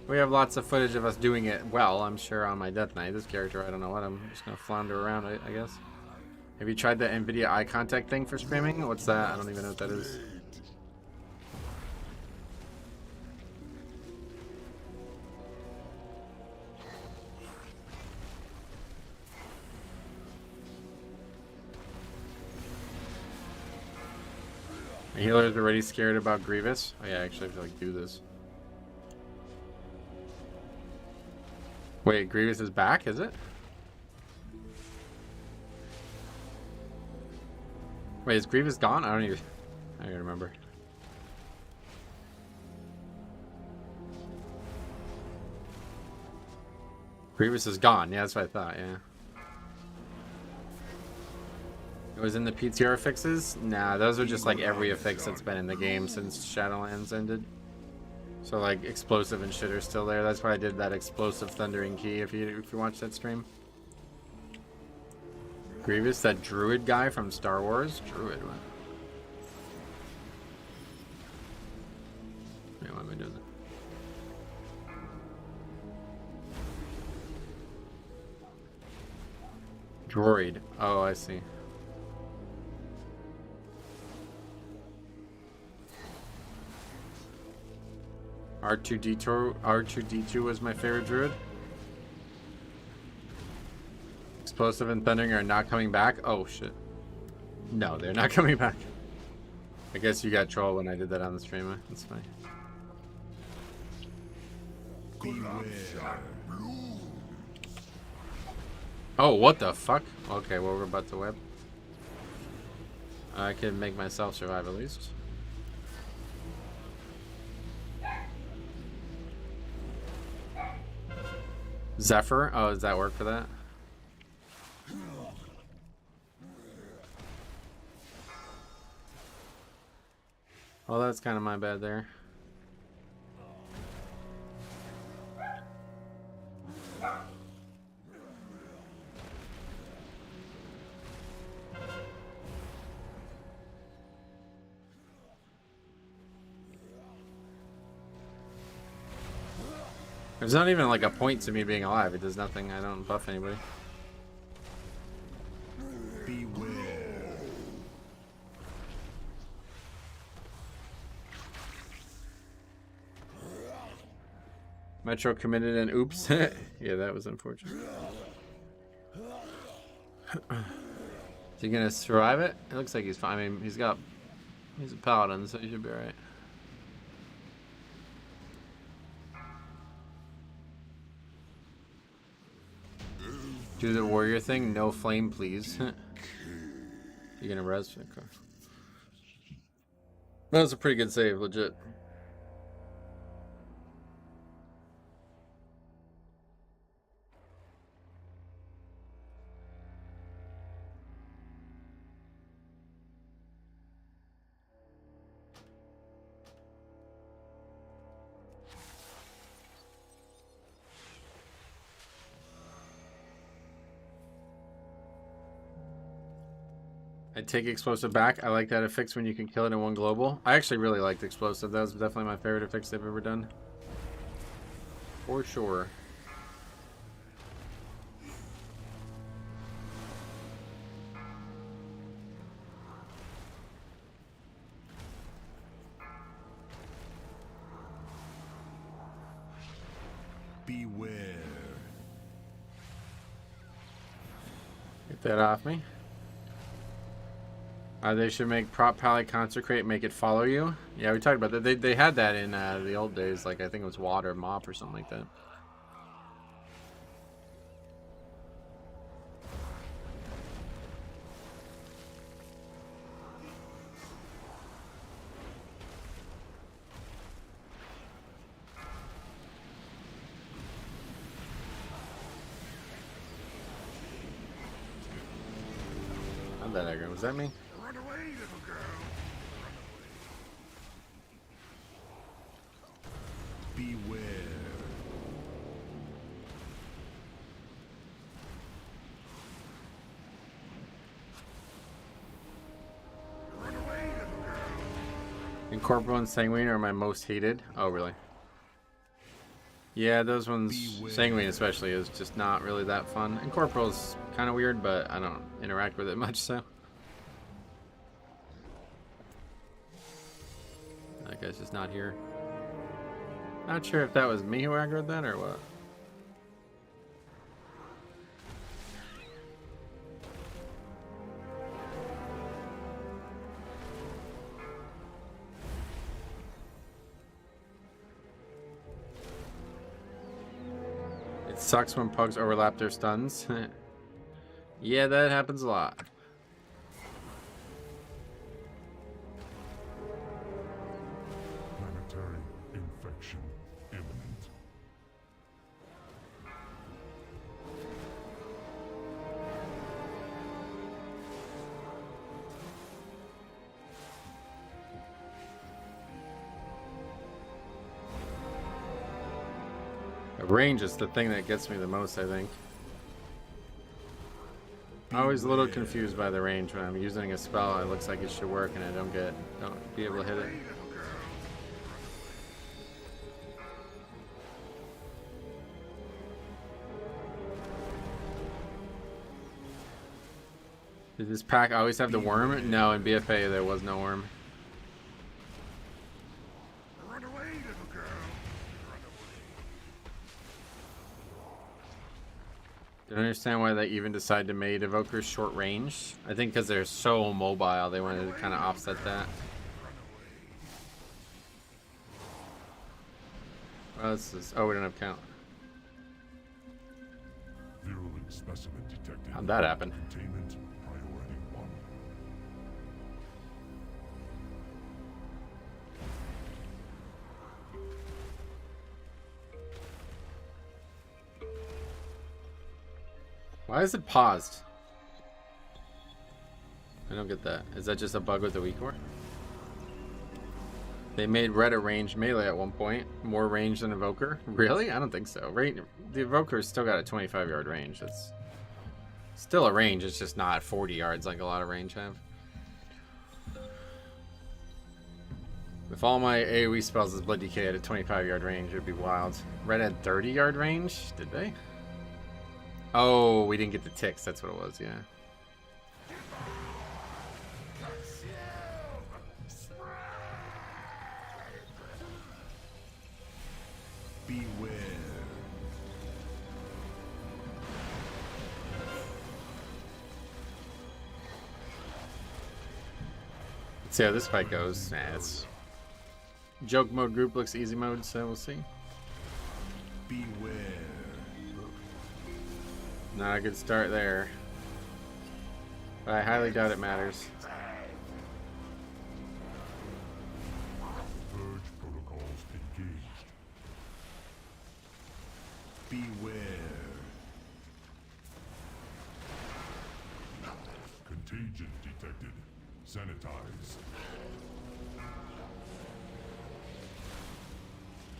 We have lots of footage of us doing it well, I'm sure, on my Death Knight. This character, I don't know what. I'm just gonna flounder around, I guess. Have you tried the NVIDIA eye contact thing for streaming? What's that? I don't even know what that is. My healer's already scared about Grievous. Oh yeah, actually I have to like do this. Wait, Grievous is back, is it? Wait, is Grievous gone? I don't even remember. Grievous is gone. Yeah, that's what I thought, yeah. It was in the PTR fixes? Nah, those are just like every affix that's been in the game since Shadowlands ended. So like explosive and shit are still there. That's why I did that explosive thundering key if you watched that stream. Grievous, that druid guy from Star Wars? Druid, what? Wait, why am I doing that? Droid. Oh, I see. R2D2 was my favorite druid. Explosive and Thundering are not coming back? Oh shit. No, they're not coming back. I guess you got trolled when I did that on the stream. That's fine. Oh, what the fuck? Okay, well, we're about to web. I can make myself survive at least. Zephyr? Oh, does that work for that? Well, that's kind of my bad there. There's not even like a point to me being alive. It does nothing. I don't buff anybody. Beware. Metro committed and oops. Yeah, that was unfortunate. Is he gonna survive it? It looks like he's fine. I mean, he's a paladin, so he should be alright. Do the warrior thing. No flame, please. You gonna res? Okay. That was a pretty good save, legit. I take explosive back. I like that affix when you can kill it in one global. I actually really liked explosive. That was definitely my favorite affix they've ever done. For sure. Beware. Get that off me. They should make prop pally consecrate, make it follow you. Yeah, we talked about that. They had that in the old days. Like I think it was water mop or something like that. How'd that aggro? Was that me? Run away, little girl. Beware. Run away, little girl. Incorporeal and Sanguine are my most hated. Oh, really? Yeah, those ones, Beware. Sanguine especially, is just not really that fun. Incorporeal's kind of weird, but I don't interact with it much, so. That guy's just not here. Not sure if that was me who aggroed that or what. Sucks when pugs overlap their stuns. Yeah, that happens a lot. Planetary infection imminent. Range is the thing that gets me the most, I think. I'm always a little confused by the range when I'm using a spell. It looks like it should work, and I don't be able to hit it. Did this pack always have the worm? No, in BFA there was no worm. Run away, little girl. Run away. Don't understand why they even decided to make Evokers short range. I think because they're so mobile, they wanted to kind of offset that. Well, this is, oh, we don't have count. Virulent specimen detected. How'd that happen? Containment priority 1. Why is it paused? I don't get that. Is that just a bug with the weak core? They made red a ranged melee at one point. More range than Evoker? Really? I don't think so. The Evoker's still got a 25-yard range. That's still a range. It's just not 40 yards like a lot of range have. If all my AoE spells as Blood Decay had a 25-yard range, it'd be wild. Red had 30-yard range? Did they? Oh, we didn't get the ticks. That's what it was, yeah. Beware. Let's see how this fight goes. Nah, it's joke mode group looks easy mode, so we'll see. Beware. Not a good start there. But I highly doubt it matters. Purge protocols engaged. Beware. Contagion detected. Sanitize.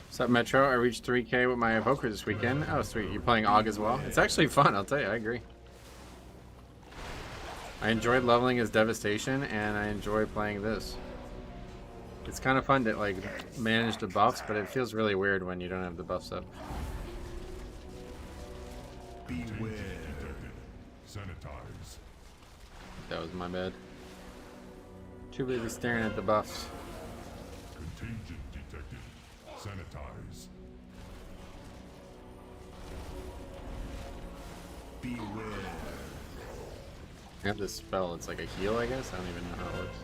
What's up, Metro? I reached 3K with my Evoker this weekend. Oh, sweet. You're playing Aug as well? It's actually fun, I'll tell you. I agree. I enjoyed leveling as Devastation, and I enjoy playing this. It's kind of fun to, like, manage the buffs, but it feels really weird when you don't have the buffs up. Beware. Detected. Sanitize. That was my bad. Too busy staring at the buffs. Contagion detected. Sanitize. Beware. I have this spell. It's like a heal, I guess. I don't even know how it works.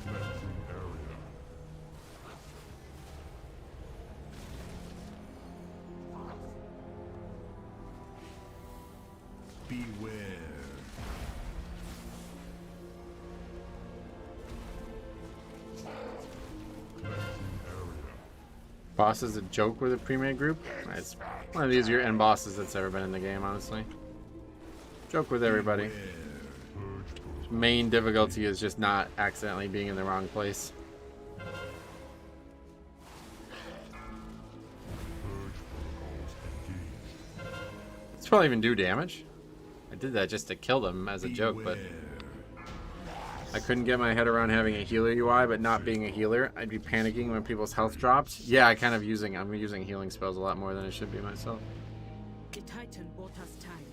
Cleansing area. Beware. Cleansing area. Boss is a joke with a pre-made group. It's one of the easier end bosses that's ever been in the game, honestly. Joke with everybody. Purge protocol. Main difficulty is just not accidentally being in the wrong place. Purge protocols engaged. It's probably even do damage. I did that just to kill them as a joke, but Beware. I couldn't get my head around having a healer UI, but not being a healer. I'd be panicking when people's health dropped. Yeah, I'm using healing spells a lot more than I should be myself. The Titan bought us time,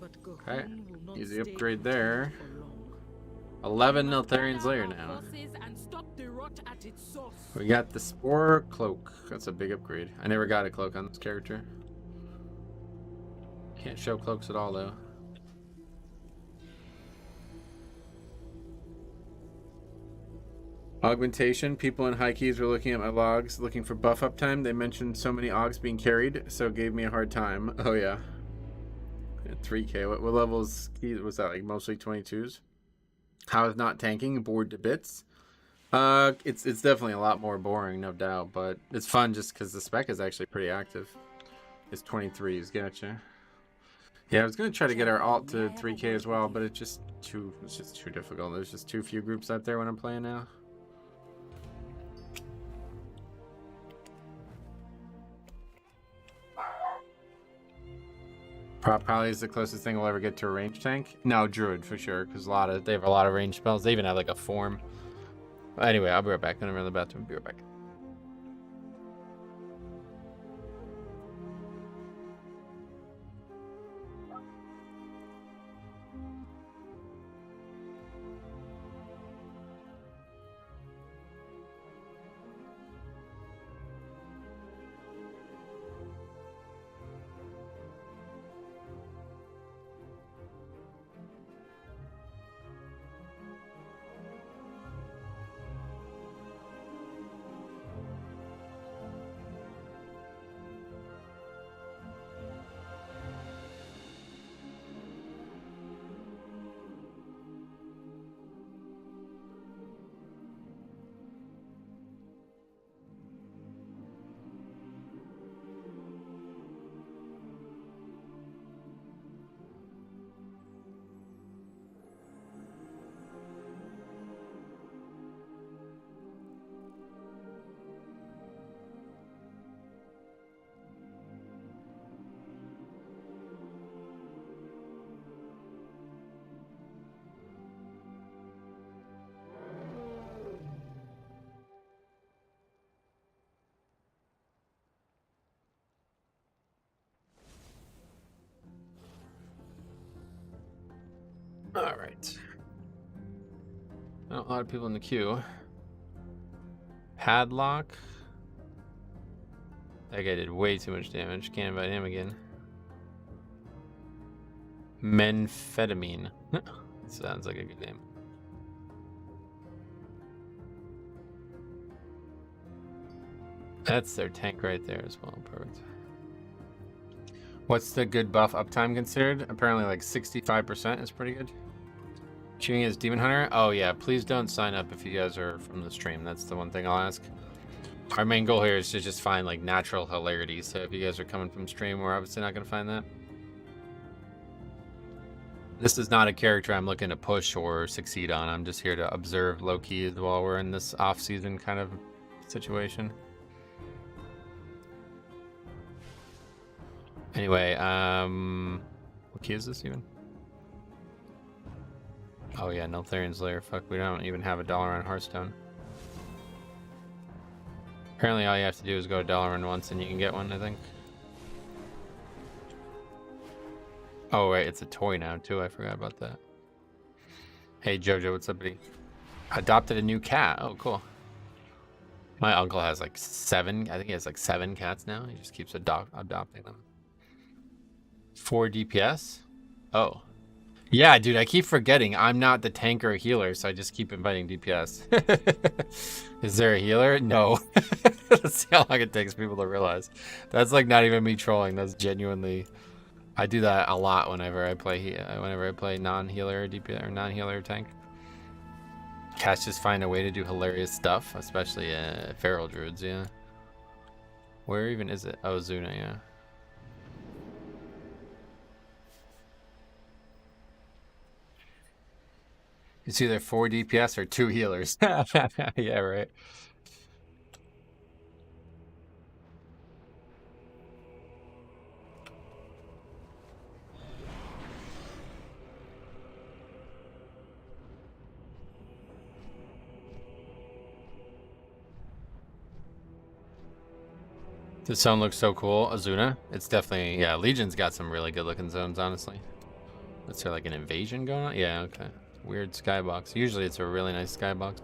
but Okay, Gahun will not easy stay upgrade there. for long. 11 We must Niltharians gather later our now. forces and stop the rot at its source. We got the Spore Cloak. That's a big upgrade. I never got a cloak on this character. Can't show cloaks at all, though. Augmentation. People in high keys were looking at my logs, looking for buff uptime. They mentioned so many augs being carried, so it gave me a hard time. Oh yeah. 3K. What levels was that? Like mostly 22s. How is not tanking bored to bits? It's definitely a lot more boring, no doubt, but it's fun just because the spec is actually pretty active. It's 23s, gotcha. Yeah, I was gonna try to get our alt to 3K as well, but it's just too difficult. There's just too few groups out there when I'm playing now. Probably is the closest thing we'll ever get to a range tank. No, druid for sure, because they have a lot of range spells. They even have like a form. But anyway, I'll be right back. I'm gonna run to the bathroom. Be right back. All right. Oh, a lot of people in the queue. Padlock. That guy did way too much damage. Can't invite him again. Menfetamine. Sounds like a good name. That's their tank right there as well. Perfect. What's the good buff uptime considered? Apparently like 65% is pretty good. Shooting as Demon Hunter? Oh yeah, please don't sign up if you guys are from the stream. That's the one thing I'll ask. Our main goal here is to just find like natural hilarity. So if you guys are coming from stream, we're obviously not gonna find that. This is not a character I'm looking to push or succeed on. I'm just here to observe low-key while we're in this off-season kind of situation. Anyway, what key is this even? Oh yeah, Neltharion's Lair. Fuck, we don't even have a dollar on Hearthstone. Apparently all you have to do is go to Dalaran once and you can get one, I think. Oh wait, it's a toy now too, I forgot about that. Hey Jojo, what's up, buddy? Adopted a new cat. Oh, cool. My uncle has like 7, I think he has like 7 cats now. He just keeps adopting them. 4 DPS? Oh. Yeah, dude, I keep forgetting I'm not the tank or a healer, so I just keep inviting DPS. Is there a healer? No. Let's see how long it takes people to realize. That's like not even me trolling. That's genuinely... I do that a lot whenever I play non-healer DPS or non-healer tank. Cats just find a way to do hilarious stuff, especially feral druids, yeah. Where even is it? Oh, Zuna, yeah. It's either 4 DPS or 2 healers. Yeah, right. The zone looks so cool. Azuna. It's definitely, yeah, Legion's got some really good looking zones, honestly. Is there like an invasion going on? Yeah, okay. Weird skybox. Usually it's a really nice skybox.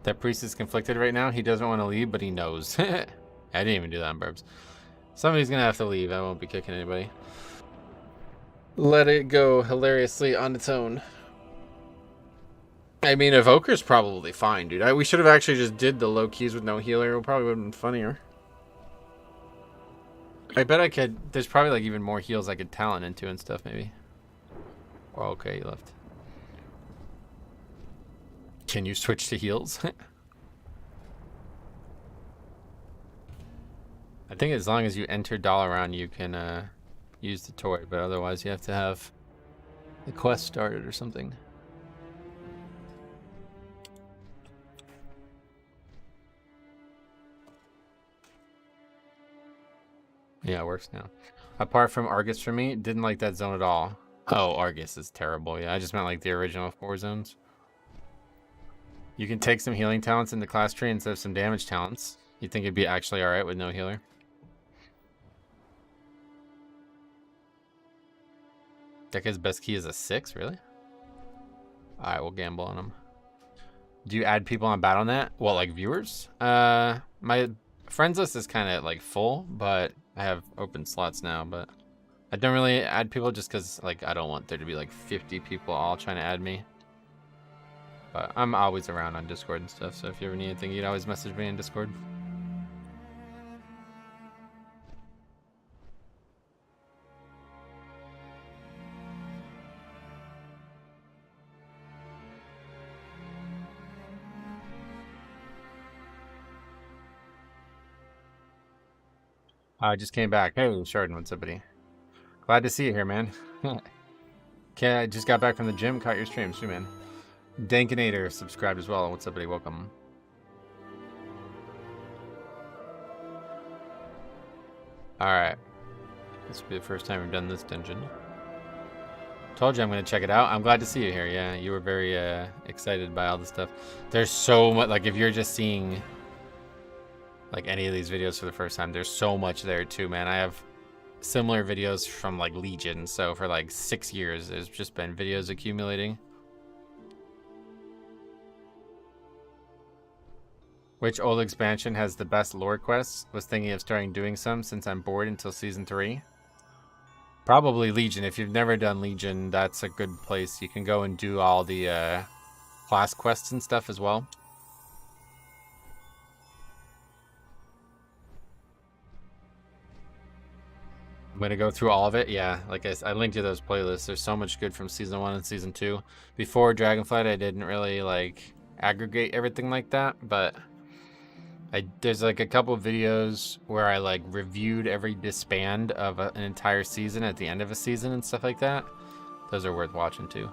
That priest is conflicted right now. He doesn't want to leave, but he knows. I didn't even do that on Burbs. Somebody's gonna have to leave. I won't be kicking anybody. Let it go hilariously on its own. I mean, Evoker's probably fine, dude. We should have actually just did the low keys with no healer. It probably would have been funnier. I bet I could. There's probably like even more heals I could talent into and stuff, maybe. Oh, okay, you left. Can you switch to heals? I think as long as you enter $round, you can use the toy, but otherwise you have to have the quest started or something. Yeah, it works now. Apart from Argus for me, didn't like that zone at all. Oh, Argus is terrible. Yeah, I just meant like the original 4 zones. You can take some healing talents in the class tree instead of some damage talents. You think it'd be actually alright with no healer? That guy's best key is a 6, really? Alright, we'll gamble on him. Do you add people on Battle.net? Well, like viewers? My friends list is kind of like full, but I have open slots now, but I don't really add people just because like I don't want there to be like 50 people all trying to add me. But I'm always around on Discord and stuff, so if you ever need anything, you'd always message me in Discord. I just came back. Hey, Shardon, what's up, buddy? Glad to see you here, man. Okay, I just got back from the gym, caught your stream, too, man. Dankinator subscribed as well. What's up, buddy? Welcome. Alright. This will be the first time we've done this dungeon. Told you I'm going to check it out. I'm glad to see you here. Yeah, you were very excited by all this stuff. There's so much, like if you're just seeing like any of these videos for the first time, there's so much there too, man. I have similar videos from like Legion, so for like 6 years there's just been videos accumulating. Which old expansion has the best lore quests? Was thinking of starting doing some since I'm bored until season 3. Probably Legion. If you've never done Legion, that's a good place. You can go and do all the class quests and stuff as well. I'm going to go through all of it. Yeah, like I linked you those playlists. There's so much good from Season 1 and Season 2. Before Dragonflight, I didn't really, like, aggregate everything like that. But there's, like, a couple of videos where I, like, reviewed every disband of an entire season at the end of a season and stuff like that. Those are worth watching, too.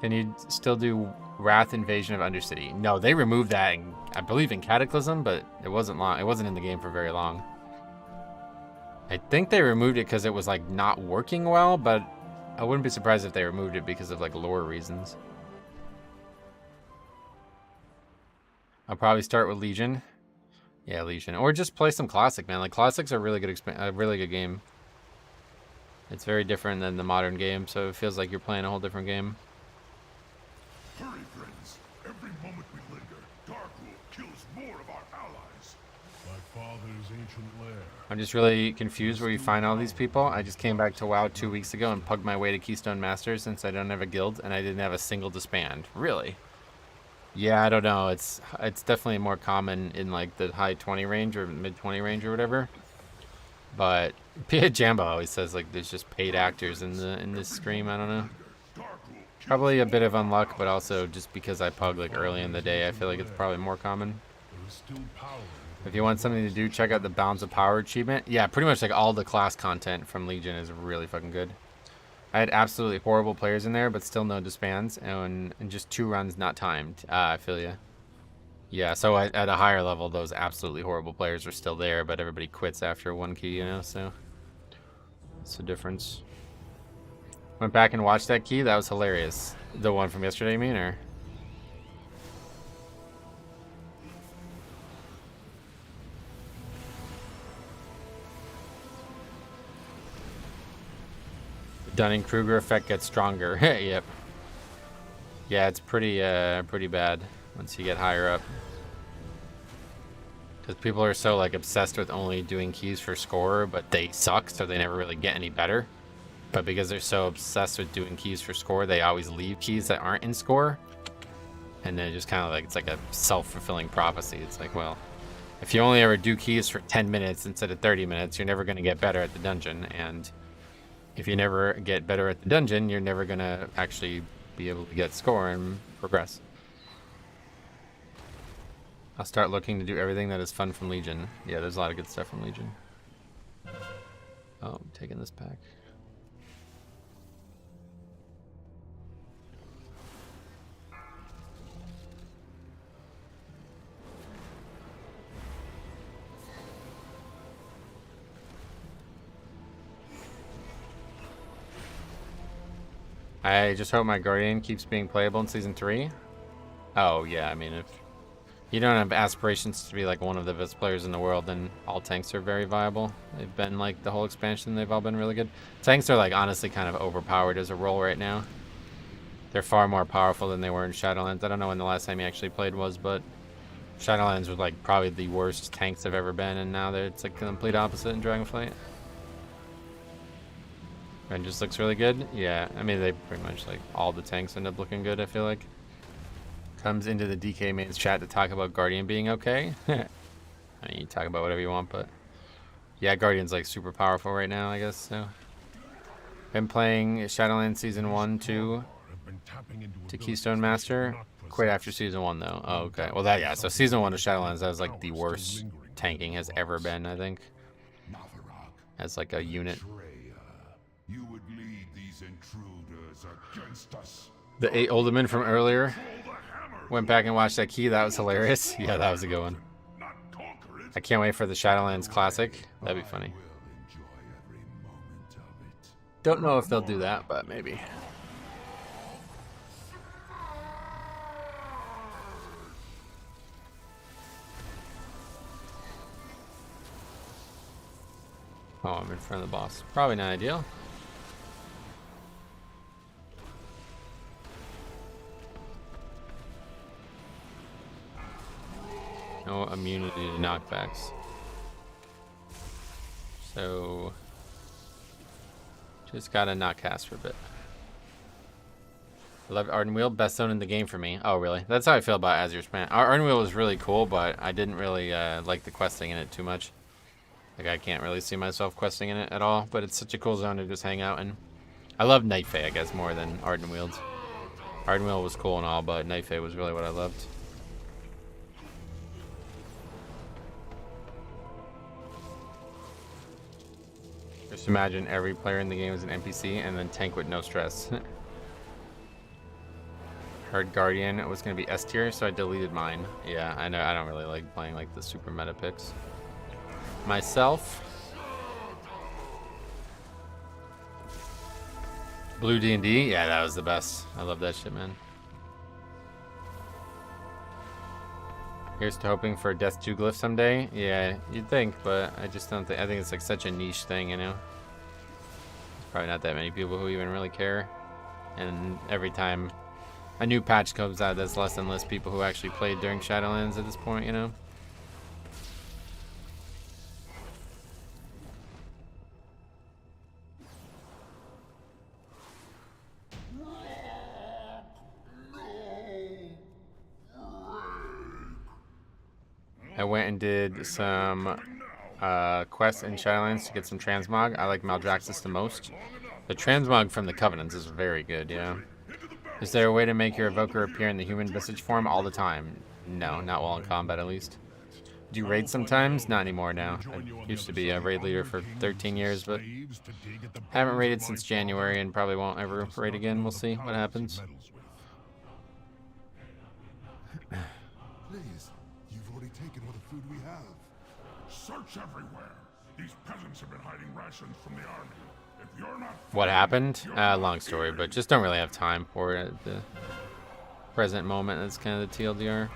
Can you still do Wrath Invasion of Undercity? No, they removed that, I believe, in Cataclysm, but it wasn't long. It wasn't in the game for very long. I think they removed it because it was like not working well, but I wouldn't be surprised if they removed it because of like lore reasons. I'll probably start with Legion. Yeah, Legion, or just play some Classic, man. Like Classics are really good, a really good game. It's very different than the modern game, so it feels like you're playing a whole different game. Hurry, friends. Every moment we linger, Darkwood kills more of our allies. My father's ancient lair. I'm just really confused where you find all these people. I just came back to WoW 2 weeks ago and pugged my way to Keystone Master since I don't have a guild and I didn't have a single disband. Really? Yeah, I don't know. It's definitely more common in like the high 20 range or mid 20 range or whatever. But Jambo always says like there's just paid actors in this stream. I don't know. Probably a bit of unluck, but also just because I pug like early in the day, I feel like it's probably more common. If you want something to do, check out the Bounds of Power achievement. Yeah, pretty much like all the class content from Legion is really fucking good. I had absolutely horrible players in there, but still no disbands, and just 2 runs not timed. I feel ya. Yeah, so at a higher level, those absolutely horrible players are still there, but everybody quits after 1 key, you know, so that's the difference. Went back and watched that key. That was hilarious. The one from yesterday, you mean, or? Dunning-Kruger effect gets stronger. Yep. Yeah, it's pretty bad once you get higher up. Because people are so like obsessed with only doing keys for score, but they suck, so they never really get any better. But because they're so obsessed with doing keys for score, they always leave keys that aren't in score. And then it just kind of like, it's like a self-fulfilling prophecy. It's like, well, if you only ever do keys for 10 minutes instead of 30 minutes, you're never going to get better at the dungeon. And if you never get better at the dungeon, you're never going to actually be able to get score and progress. I'll start looking to do everything that is fun from Legion. Yeah, there's a lot of good stuff from Legion. Oh, I'm taking this pack. I just hope my Guardian keeps being playable in Season 3. Oh, yeah, I mean, if you don't have aspirations to be like one of the best players in the world, then all tanks are very viable. They've been like the whole expansion, they've all been really good. Tanks are like honestly kind of overpowered as a role right now. They're far more powerful than they were in Shadowlands. I don't know when the last time you actually played was, but Shadowlands was like probably the worst tanks I've ever been, and now it's like the complete opposite in Dragonflight. And just looks really good. Yeah, I mean, they pretty much like all the tanks end up looking good, I feel like. Comes into the DK mains chat to talk about Guardian being okay. I mean, you talk about whatever you want, but yeah, Guardian's like super powerful right now, I guess. So, been playing Shadowlands Season 1, 2 to Keystone Master. Quit after Season 1 though. Oh, okay. Well, that, yeah. So Season 1 of Shadowlands, that was like the worst tanking has ever been, I think, as like a unit. You would lead these intruders against us. The 8 Aldermen from earlier. Went back and watched that key. That was hilarious. Yeah, that was a good one. I can't wait for the Shadowlands Classic. That'd be funny. Don't know if they'll do that, but maybe. Oh, I'm in front of the boss. Probably not ideal. No immunity to knockbacks. So just gotta not cast for a bit. I loved Ardenweald, best zone in the game for me. Oh really? That's how I feel about Azure Span. Ardenweald was really cool, but I didn't really like the questing in it too much. Like I can't really see myself questing in it at all, but it's such a cool zone to just hang out in. I love Night Fae, I guess, more than Ardenweald. Ardenweald was cool and all, but Night Fae was really what I loved. Just imagine every player in the game is an NPC and then tank with no stress. Heard Guardian was going to be S tier, so I deleted mine. Yeah, I know. I don't really like playing like the super meta picks. Myself. Blue D&D? Yeah, that was the best. I love that shit, man. Here's to hoping for a Death 2 glyph someday. Yeah, you'd think, but I just don't think. I think it's like such a niche thing, you know? There's probably not that many people who even really care. And every time a new patch comes out, there's less and less people who actually played during Shadowlands at this point, you know? I went and did some quests in Shadowlands to get some transmog. I like Maldraxxus the most. The transmog from the Covenants is very good, yeah. Is there a way to make your Evoker appear in the human visage form all the time? No, not while in combat at least. Do you raid sometimes? Not anymore now. I used to be a raid leader for 13 years, but haven't raided since January and probably won't ever raid again. We'll see what happens. Please, you've already taken all the food we have. Search everywhere. These peasants have been hiding rations from the army. If you're not... What happened? Long story, but just don't really have time for it at the present moment. That's kind of the TLDR.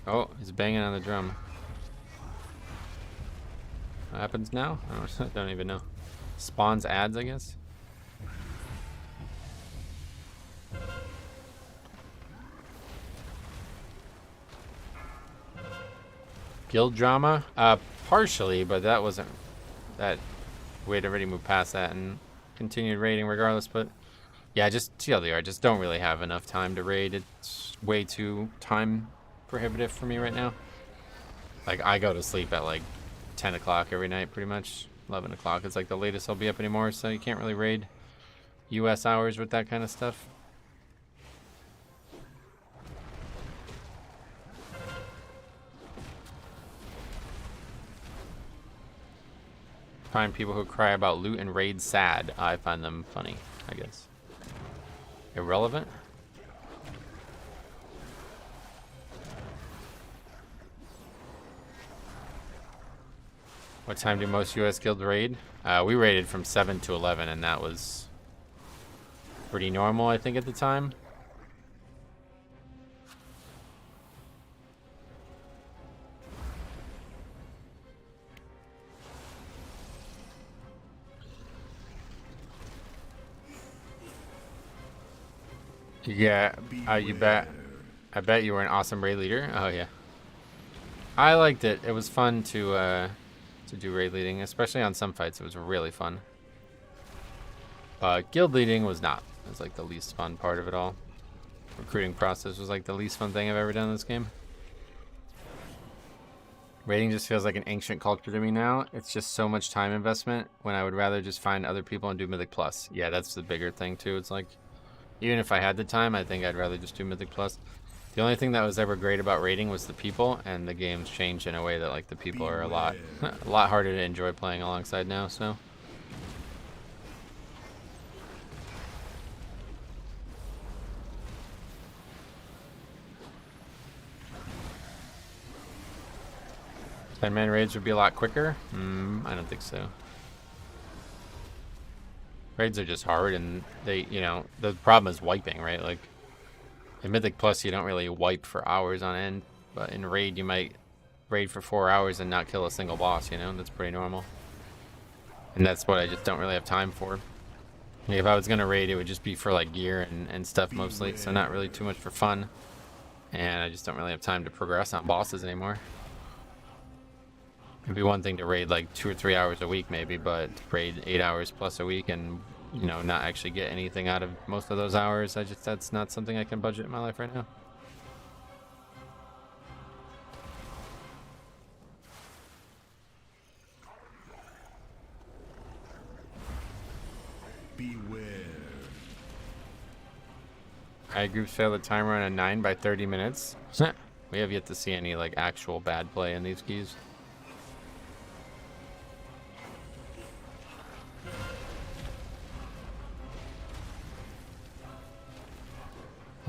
Oh, he's banging on the drum. What happens now? I don't even know. Spawns ads, I guess. Guild drama? Partially, but that wasn't... That we'd already moved past that and continued raiding regardless. But yeah, just TLDR, just don't really have enough time to raid. It's way too time prohibitive for me right now. Like, I go to sleep at like 10 o'clock every night, pretty much. 11 o'clock is like the latest I'll be up anymore, so you can't really raid US hours with that kind of stuff. Find people who cry about loot and raid sad. I find them funny, I guess. Irrelevant? What time do most US guilds raid? We raided from 7 to 11, and that was pretty normal, I think, at the time. Yeah, you bet. I bet you were an awesome raid leader. Oh yeah, I liked it. It was fun to do raid leading, especially on some fights. It was really fun. Guild leading was not. It was like the least fun part of it all. Recruiting process was like the least fun thing I've ever done in this game. Raiding just feels like an ancient culture to me now. It's just so much time investment when I would rather just find other people and do Mythic Plus. Yeah, that's the bigger thing too. It's like, even if I had the time, I think I'd rather just do Mythic Plus. The only thing that was ever great about raiding was the people, and the game's changed in a way that like the people are a lot harder to enjoy playing alongside now, so. Ten-man raids would be a lot quicker? I don't think so. Raids are just hard, and they, you know, the problem is wiping, right? Like, in Mythic Plus, you don't really wipe for hours on end, but in Raid, you might raid for 4 hours and not kill a single boss, you know? That's pretty normal. And that's what I just don't really have time for. If I was going to raid, it would just be for, like, gear and stuff mostly, so not really too much for fun. And I just don't really have time to progress on bosses anymore. It'd be one thing to raid like 2 or 3 hours a week maybe, but to raid 8 hours plus a week and, you know, not actually get anything out of most of those hours, that's not something I can budget in my life right now. Beware. Riot groups fail the timer on a 9 by 30 minutes. We have yet to see any like actual bad play in these keys.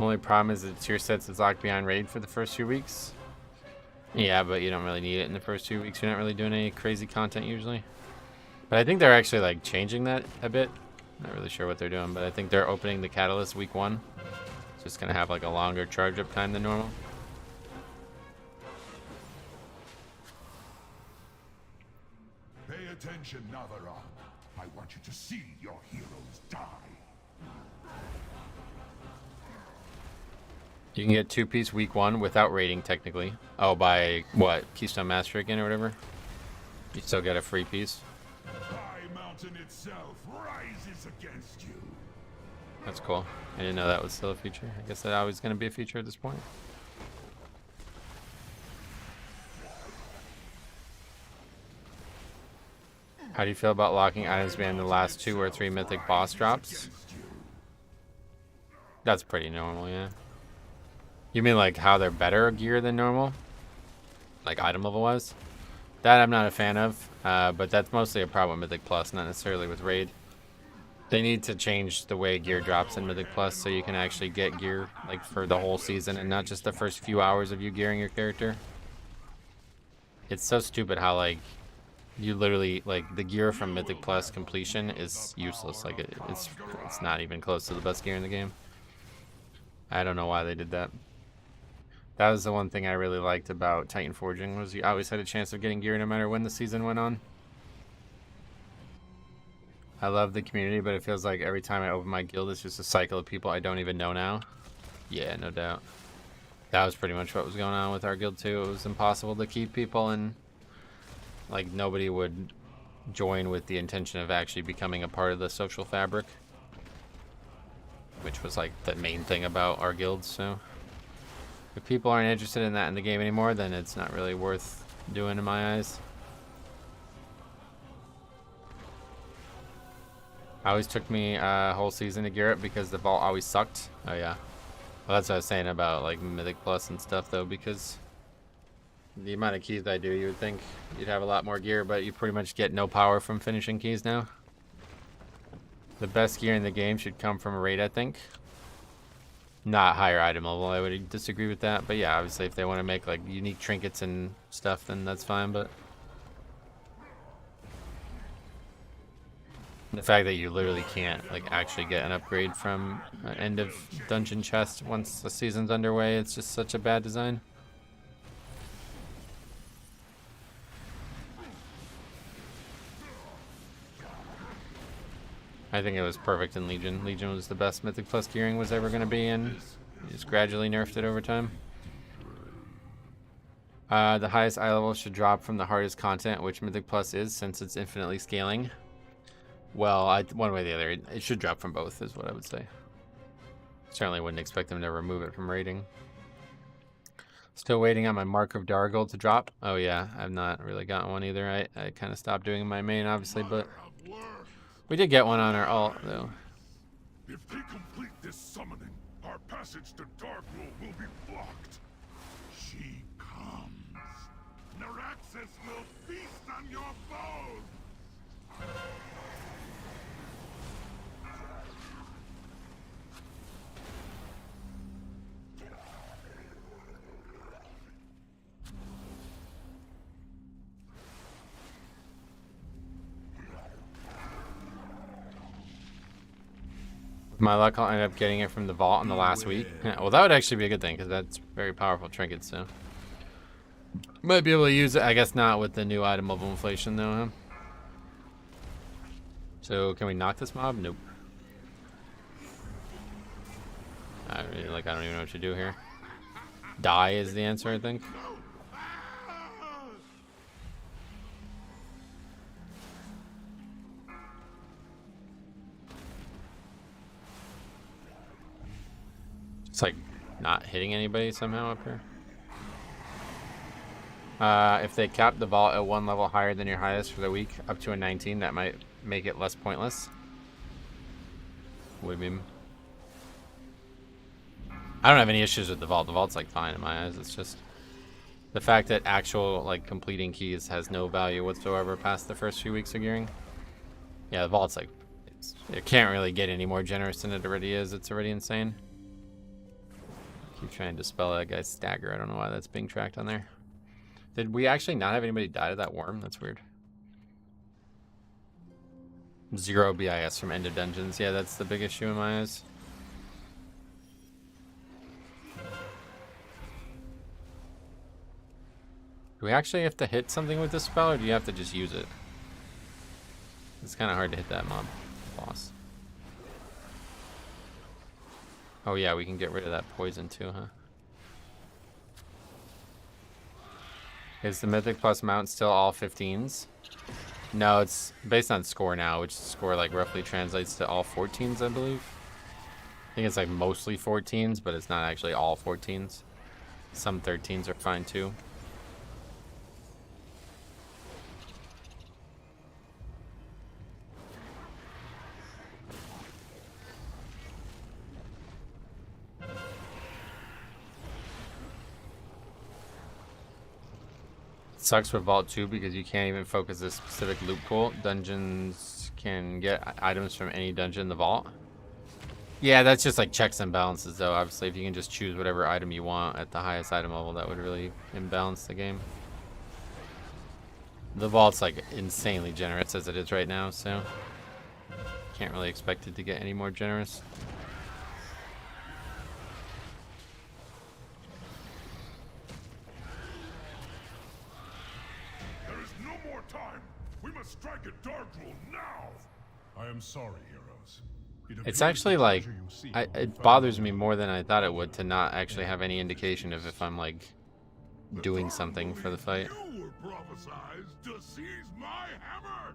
Only problem is the tier sets is locked behind raid for the first few weeks. Yeah, but you don't really need it in the first few weeks. You're not really doing any crazy content usually. But I think they're actually like changing that a bit. Not really sure what they're doing, but I think they're opening the catalyst week 1. It's just gonna have like a longer charge up time than normal. Pay attention, Underrot. I want you to see your heroes die. You can get 2-piece week 1 without raiding technically. Oh, by what? Keystone Master again or whatever? You still get a free piece. High Mountain itself rises against you. That's cool. I didn't know that was still a feature. I guess that always going to be a feature at this point. How do you feel about locking items behind the last 2 or 3 mythic boss drops? That's pretty normal, yeah. You mean like how they're better gear than normal? Like item level wise? That I'm not a fan of, but that's mostly a problem with Mythic Plus, not necessarily with Raid. They need to change the way gear drops in Mythic Plus so you can actually get gear like for the whole season and not just the first few hours of you gearing your character. It's so stupid how like you literally like the gear from Mythic Plus completion is useless. Like it's not even close to the best gear in the game. I don't know why they did that. That was the one thing I really liked about Titan Forging, was you always had a chance of getting gear no matter when the season went on. I love the community, but it feels like every time I open my guild, it's just a cycle of people I don't even know now. Yeah, no doubt. That was pretty much what was going on with our guild too. It was impossible to keep people, and like nobody would join with the intention of actually becoming a part of the social fabric, which was like the main thing about our guilds. So if people aren't interested in that in the game anymore, then it's not really worth doing in my eyes. Always took me a whole season to gear up because the vault always sucked. Oh yeah. Well, that's what I was saying about like Mythic Plus and stuff though, because the amount of keys that I do, you would think you'd have a lot more gear, but you pretty much get no power from finishing keys now. The best gear in the game should come from a raid, I think. Not higher item level, I would disagree with that. But yeah, obviously if they want to make like unique trinkets and stuff, then that's fine, but the fact that you literally can't like actually get an upgrade from an end of dungeon chest once the season's underway, it's just such a bad design. I think it was perfect in Legion. Legion was the best Mythic Plus gearing was ever going to be, and you just gradually nerfed it over time. The highest eye level should drop from the hardest content, which Mythic Plus is, since it's infinitely scaling. Well, one way or the other, it should drop from both, is what I would say. Certainly wouldn't expect them to remove it from rating. Still waiting on my Mark of Dargold to drop. Oh yeah, I've not really gotten one either. I kind of stopped doing my main, obviously, but we did get one on our alt, though. If they complete this summoning, our passage to Darkroll will be blocked. She comes. Naraxis will feast on your bones! With my luck, I'll end up getting it from the vault in the last week. Well, that would actually be a good thing, because that's very powerful trinket, so might be able to use it. I guess not with the new item level inflation, though, huh? So, can we knock this mob? Nope. I don't even know what to do here. Die is the answer, I think. It's like not hitting anybody somehow up here. If they cap the vault at one level higher than your highest for the week, up to a 19, that might make it less pointless. What do you mean? I don't have any issues with the vault. The vault's like fine in my eyes. It's just the fact that actual like completing keys has no value whatsoever past the first few weeks of gearing. Yeah, the vault's like, it can't really get any more generous than it already is. It's already insane. Keep trying to dispel that guy's stagger. I don't know why that's being tracked on there. Did we actually not have anybody die to that worm? That's weird. 0 BIS from end of dungeons. Yeah, that's the big issue in my eyes. Do we actually have to hit something with this spell, or do you have to just use it? It's kind of hard to hit that mob boss. Oh yeah, we can get rid of that poison too, huh? Is the Mythic Plus mount still all 15s? No, it's based on score now, which score like roughly translates to all 14s, I believe. I think it's like mostly 14s, but it's not actually all 14s. Some 13s are fine too. Sucks with Vault 2 because you can't even focus a specific loot pool. Dungeons can get items from any dungeon in the vault. Yeah, that's just like checks and balances though. Obviously, if you can just choose whatever item you want at the highest item level, that would really imbalance the game. The vault's like insanely generous as it is right now, so can't really expect it to get any more generous. Strike at Darkroll now! I am sorry, heroes. It's actually like, it bothers me more than I thought it would to not actually have any indication of if I'm like doing something for the fight. You were prophesized to seize my hammer.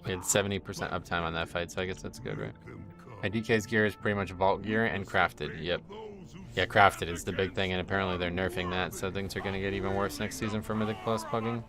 We had 70% uptime on that fight, so I guess that's good, right? My DK's gear is pretty much vault gear and crafted. Yep. Yeah, crafted is the big thing, and apparently they're nerfing that, so things are going to get even worse next season for Mythic Plus pugging.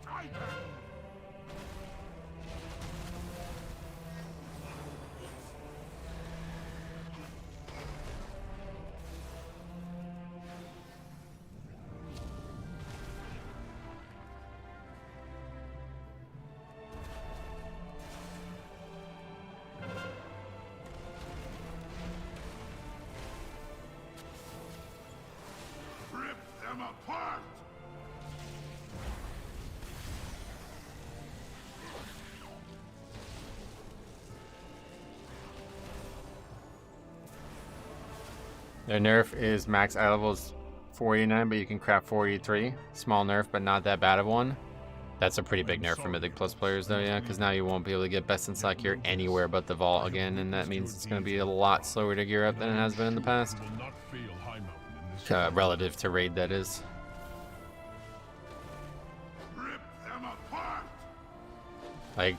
Them apart! Their nerf is max eye levels 489, but you can craft 483. Small nerf, but not that bad of one. That's a pretty big nerf for Mythic Plus players, though, yeah, because now you won't be able to get best in stock gear anywhere but the vault again, and that means it's going to be a lot slower to gear up than it has been in the past. Relative to raid, that is. Like,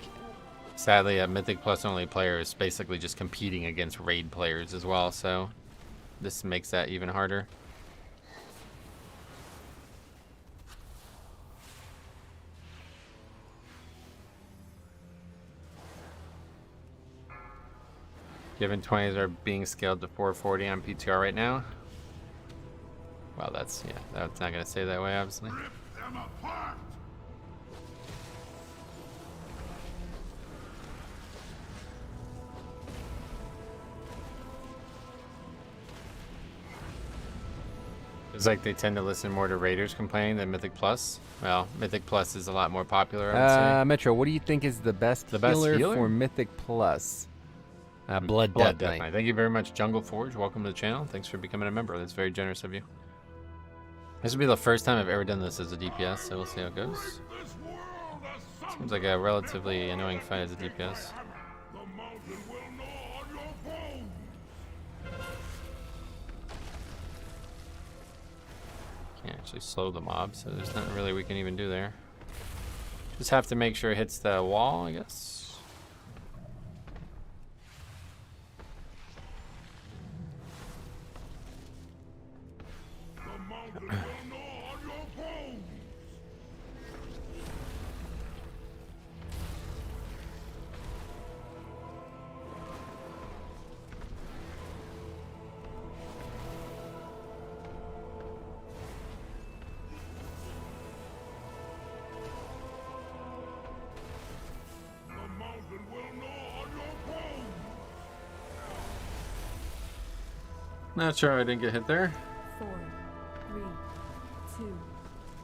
sadly, a Mythic Plus only player is basically just competing against raid players as well, so this makes that even harder. Given 20s are being scaled to 440 on PTR right now. Well, that's, yeah, that's not going to stay that way, obviously. Rip them apart! It's like they tend to listen more to Raiders complaining than Mythic Plus. Well, Mythic Plus is a lot more popular, I would say. Metro, what do you think is the best healer for Mythic Plus? Blood Death Knight. Thank you very much, Jungle Forge. Welcome to the channel. Thanks for becoming a member. That's very generous of you. This will be the first time I've ever done this as a DPS, so we'll see how it goes. Seems like a relatively annoying fight as a DPS. Can't actually slow the mob, so there's nothing really we can even do there. Just have to make sure it hits the wall, I guess. Not sure I didn't get hit there. 4, 3, 2,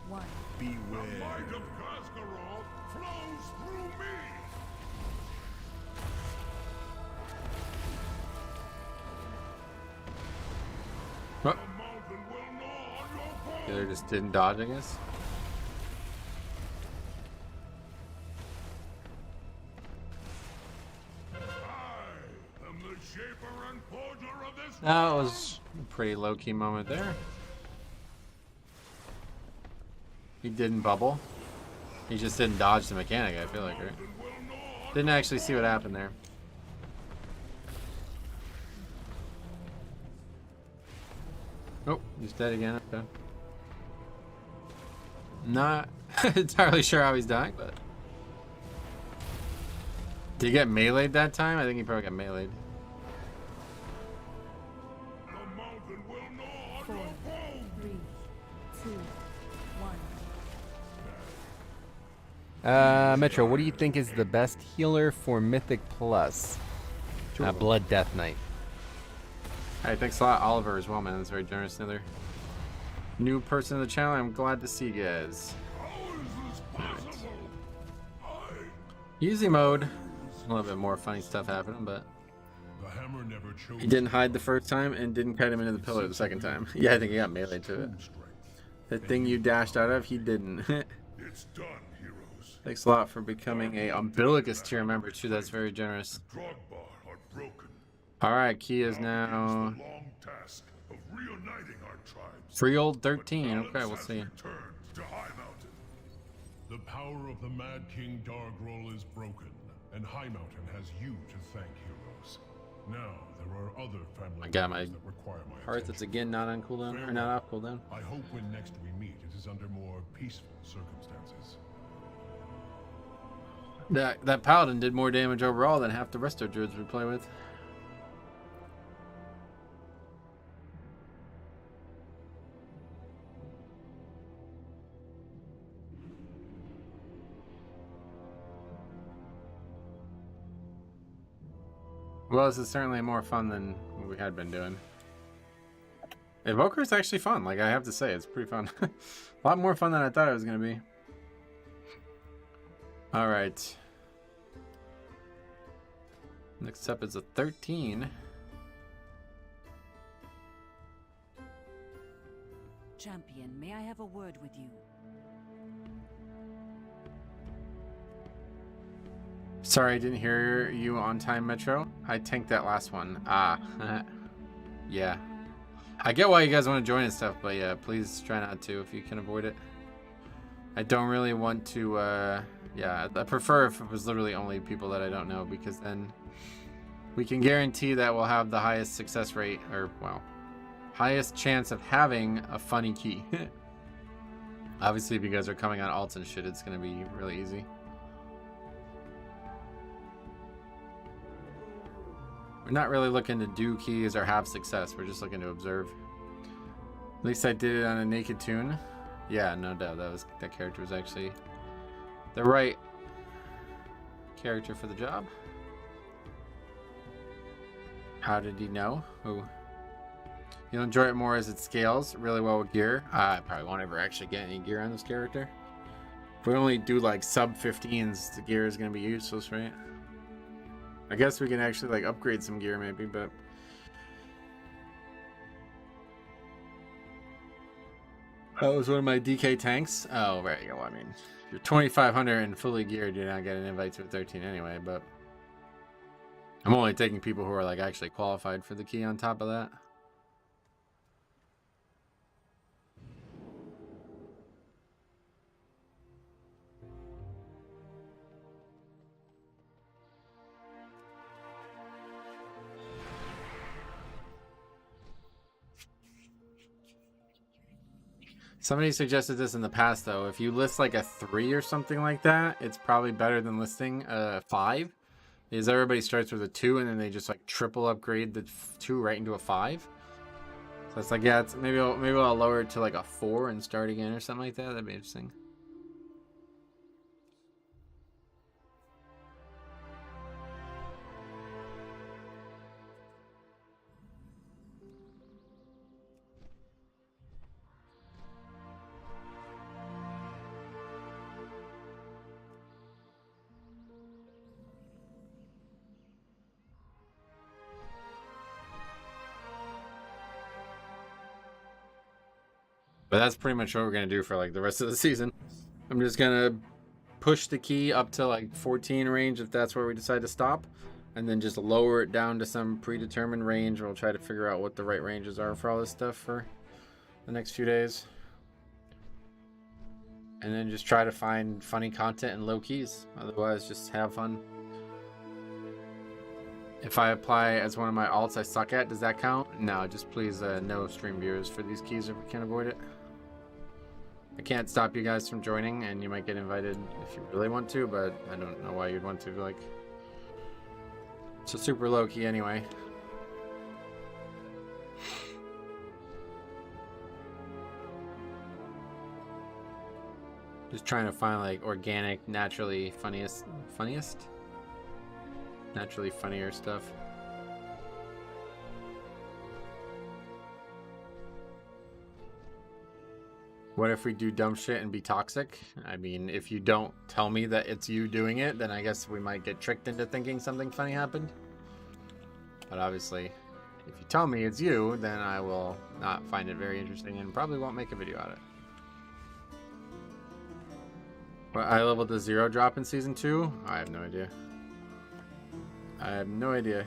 1. Beware. The might of Kazgarov flows through me. What? The other just didn't dodge, I guess. That was a pretty low-key moment there. He didn't bubble. He just didn't dodge the mechanic, I feel like, right? Didn't actually see what happened there. Oh, he's dead again. Okay. Not entirely sure how he's dying, but... Did he get meleeed that time? I think he probably got meleeed. 4, 3, 2, 1. Metro, what do you think is the best healer for Mythic Plus? Blood Death Knight. Alright, thanks a lot, Oliver, as well, man. That's very generous. Another new person to the channel. I'm glad to see you guys. Right. Easy mode. A little bit more funny stuff happening, but he didn't hide the first time and didn't kite him into the pillar the second time. Yeah, I think he got meleeed to it. The thing you dashed out of, he didn't. It's done, heroes. Thanks a lot for becoming a umbilicus tier member too. That's very generous. Alright, Key is now reuniting our tribes. Free old 13. But Okay, we'll balance see. has returned to High Mountain. The power of the Mad King Dargroll is broken, and High Mountain has you to thank, heroes. Now there are other family I got my members that require my heart attention. that's again not on cooldown, or not off cooldown. I hope when next we meet, it is under more peaceful circumstances. That paladin did more damage overall than half the resto druids we play with. Well, this is certainly more fun than what we had been doing. Evoker is actually fun. Like, I have to say, it's pretty fun. A lot more fun than I thought it was going to be. All right. Next up is a 13. Champion, may I have a word with you? Sorry, I didn't hear you on time, Metro. I tanked that last one. Ah. Yeah. I get why you guys want to join and stuff, but yeah, please try not to if you can avoid it. I don't really want to, yeah, I prefer if it was literally only people that I don't know, because then we can guarantee that we'll have the highest success rate, or, well, highest chance of having a funny key. Obviously, if you guys are coming on alts and shit, it's going to be really easy. We're not really looking to do keys or have success. We're just looking to observe. At least I did it on a naked tune. Yeah, no doubt. That character was actually the right character for the job. How did he know? Ooh. You'll enjoy it more as it scales really well with gear. I probably won't ever actually get any gear on this character. If we only do like sub 15s, the gear is going to be useless, right? I guess we can actually like upgrade some gear maybe, but that was one of my DK tanks. Oh, right. Yeah, well, I mean, if you're 2,500 and fully geared, you're not getting an invite to a 13 anyway, but I'm only taking people who are like actually qualified for the key on top of that. Somebody suggested this in the past, though. If you list like a 3 or something like that, it's probably better than listing a 5. Because everybody starts with a 2 and then they just like triple upgrade the 2 right into a 5. So it's like, yeah, it's maybe I'll lower it to like a 4 and start again or something like that. That'd be interesting. But that's pretty much what we're going to do for like the rest of the season. I'm just going to push the key up to like 14 range if that's where we decide to stop. And then just lower it down to some predetermined range. We'll try to figure out what the right ranges are for all this stuff for the next few days. And then just try to find funny content and low keys. Otherwise, just have fun. If I apply as one of my alts I suck at, does that count? No, just please no stream viewers for these keys if we can avoid it. I can't stop you guys from joining, and you might get invited if you really want to, but I don't know why you'd want to. Like, it's a super low key anyway. Just trying to find like organic, naturally funniest, naturally funnier stuff. What if we do dumb shit and be toxic? I mean, if you don't tell me that it's you doing it, then I guess we might get tricked into thinking something funny happened. But obviously, if you tell me it's you, then I will not find it very interesting and probably won't make a video out of it. Well, I leveled the 0 drop in season 2? I have no idea. I have no idea.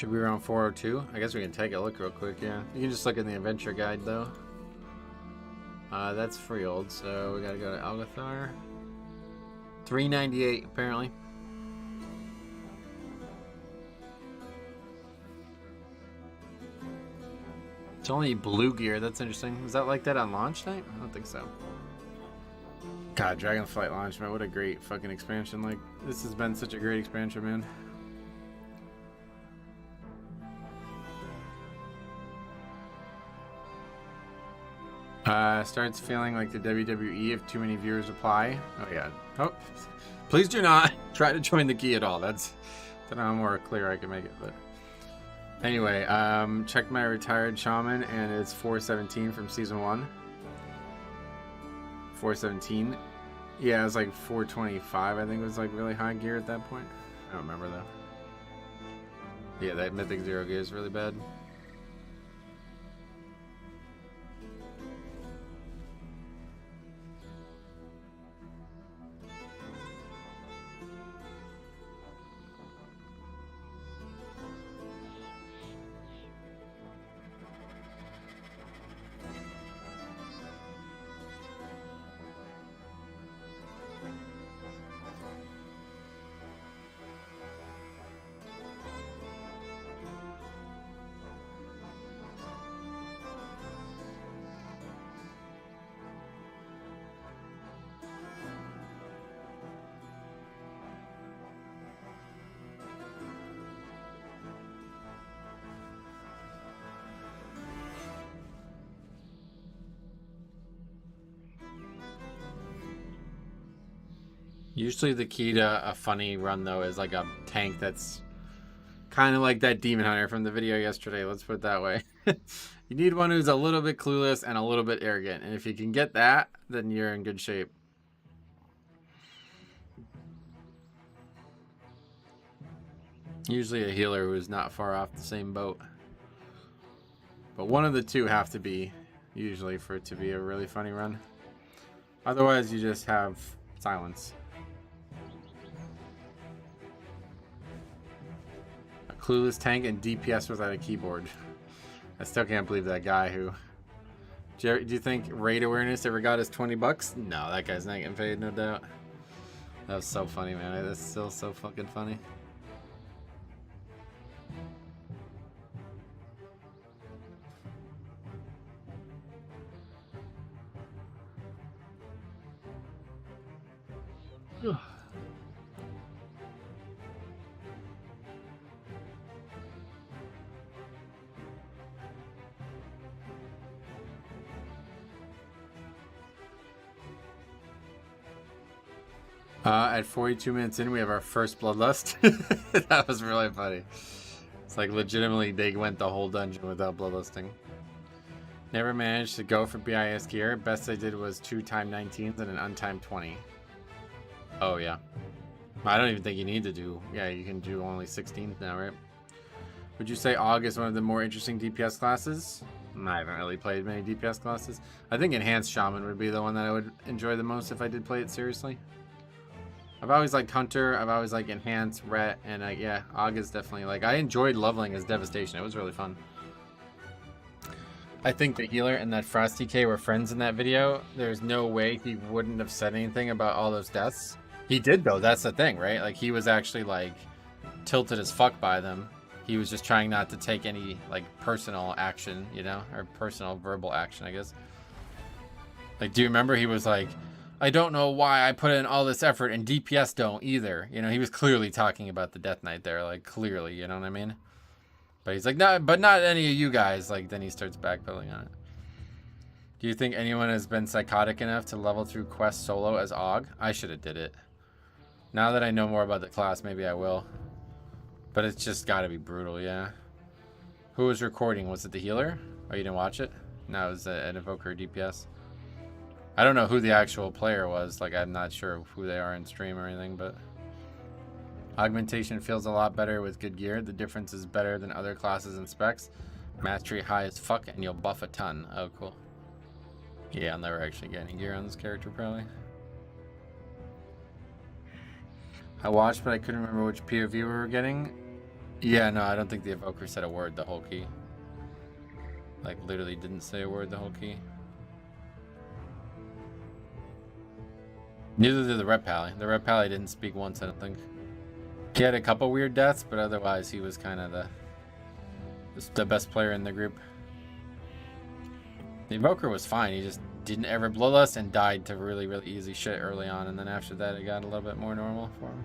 Should be around 402. I guess we can take a look real quick, yeah. You can just look in the adventure guide, though. That's Freehold, so we gotta go to Algathar. 398, apparently. It's only blue gear, that's interesting. Was that like that on launch night? I don't think so. God, Dragonflight launch, man, what a great fucking expansion. Like, this has been such a great expansion, man. Starts feeling like the WWE if too many viewers apply. Oh yeah. Oh, please do not try to join the key at all. That's, I don't know how more clear I can make it, but anyway, checked my retired shaman and it's 417 from season 1. 417. Yeah, it was like 425. I think it was like really high gear at that point. I don't remember though. Yeah, that Mythic 0 gear is really bad. Usually the key to a funny run, though, is like a tank that's kind of like that Demon Hunter from the video yesterday. Let's put it that way. You need one who's a little bit clueless and a little bit arrogant. And if you can get that, then you're in good shape. Usually a healer who's not far off the same boat. But one of the two have to be, usually, for it to be a really funny run. Otherwise, you just have silence. Clueless tank and DPS without a keyboard. I still can't believe that guy who... Do you think raid awareness ever got us 20 bucks? No, that guy's not getting paid, no doubt. That was so funny, man. That's still so fucking funny. At 42 minutes in, we have our first bloodlust. That was really funny. It's like legitimately they went the whole dungeon without bloodlusting. Never managed to go for BIS gear. Best I did was 2 timed 19s and an untimed 20. Oh yeah. I don't even think you need to do... Yeah, you can do only 16s now, right? Would you say AUG is one of the more interesting DPS classes? I haven't really played many DPS classes. I think Enhanced Shaman would be the one that I would enjoy the most if I did play it seriously. I've always liked Hunter, I've always liked Enhanced, Ret, and yeah, AUG is definitely like... I enjoyed leveling as Devastation, it was really fun. I think the healer and that Frosty K were friends in that video. There's no way he wouldn't have said anything about all those deaths. He did though, that's the thing, right? Like he was actually like tilted as fuck by them. He was just trying not to take any like personal action, you know, or personal verbal action, I guess. Like, do you remember he was like, I don't know why I put in all this effort and DPS don't either. You know, he was clearly talking about the Death Knight there, like clearly, you know what I mean? But he's like, no, but not any of you guys. Like, then he starts backpedaling on it. Do you think anyone has been psychotic enough to level through quests solo as AUG? I should have did it. Now that I know more about the class, maybe I will. But it's just got to be brutal, yeah. Who was recording? Was it the healer? Oh, you didn't watch it? No, it was an Evoker DPS. I don't know who the actual player was. Like, I'm not sure who they are in stream or anything, but... Augmentation feels a lot better with good gear. The difference is better than other classes and specs. Mastery high as fuck, and you'll buff a ton. Oh, cool. Yeah, I'll never actually get any gear on this character, probably. I watched, but I couldn't remember which PoV we were getting. Yeah, no, I don't think the Evoker said a word the whole key. Like, literally didn't say a word the whole key. Neither did the Red Pally. The Red Pally didn't speak once, I don't think. He had a couple weird deaths, but otherwise he was kind of the best player in the group. The Evoker was fine. He just didn't ever bloodlust and died to really, really easy shit early on. And then after that, it got a little bit more normal for him.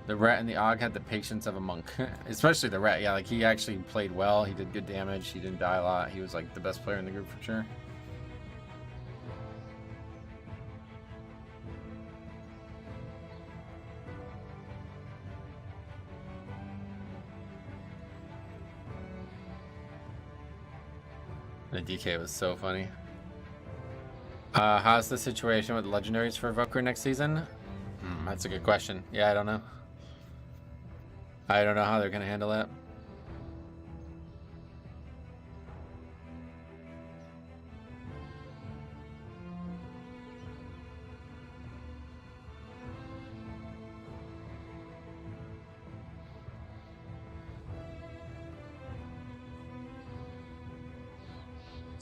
The Rat and the Og had the patience of a monk. Especially the Rat. Yeah, like he actually played well. He did good damage. He didn't die a lot. He was like the best player in the group for sure. The DK was so funny. How's the situation with legendaries for Evoker next season? That's a good question. Yeah, I don't know. I don't know how they're going to handle that.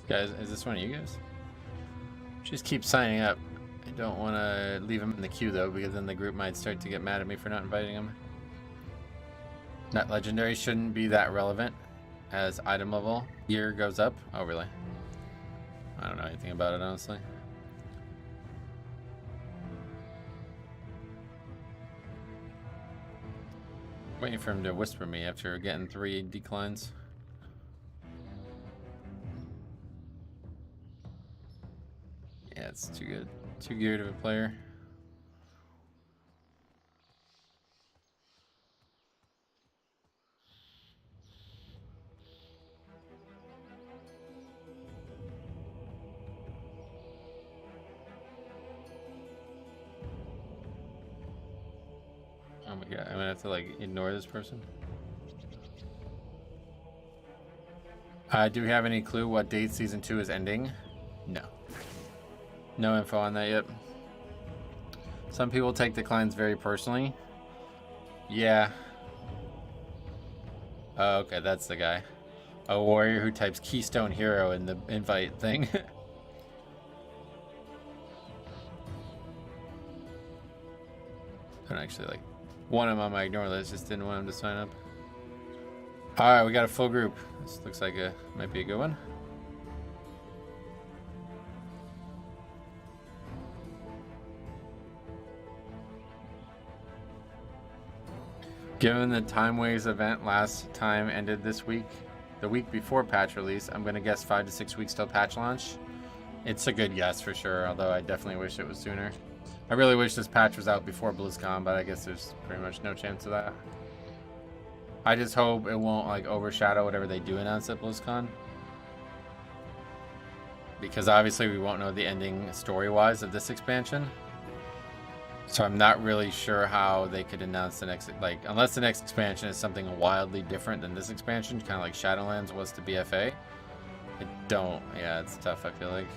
Guys, is this one of you guys? Just keep signing up. I don't want to leave them in the queue though, because then the group might start to get mad at me for not inviting them. That legendary shouldn't be that relevant as item level gear goes up. Oh, really? I don't know anything about it, honestly. Waiting for him to whisper me after getting 3 declines. Yeah, it's too good. Too geared of a player. Oh my god, I'm gonna have to like ignore this person. Do we have any clue what date season 2 is ending? No. No info on that yet. Some people take declines very personally. Yeah. Oh, okay, that's the guy. A warrior who types Keystone Hero in the invite thing. Don't actually like want him on my ignore list, just didn't want him to sign up. Alright, we got a full group. This looks like might be a good one. Given the Time Waves event last time ended this week, the week before patch release, I'm going to guess 5 to 6 weeks till patch launch. It's a good guess for sure, although I definitely wish it was sooner. I really wish this patch was out before BlizzCon, but I guess there's pretty much no chance of that. I just hope it won't like overshadow whatever they do announce at BlizzCon. Because obviously we won't know the ending story-wise of this expansion. So I'm not really sure how they could announce the next, like, unless the next expansion is something wildly different than this expansion, kind of like Shadowlands was to BFA. Yeah, it's tough, I feel like.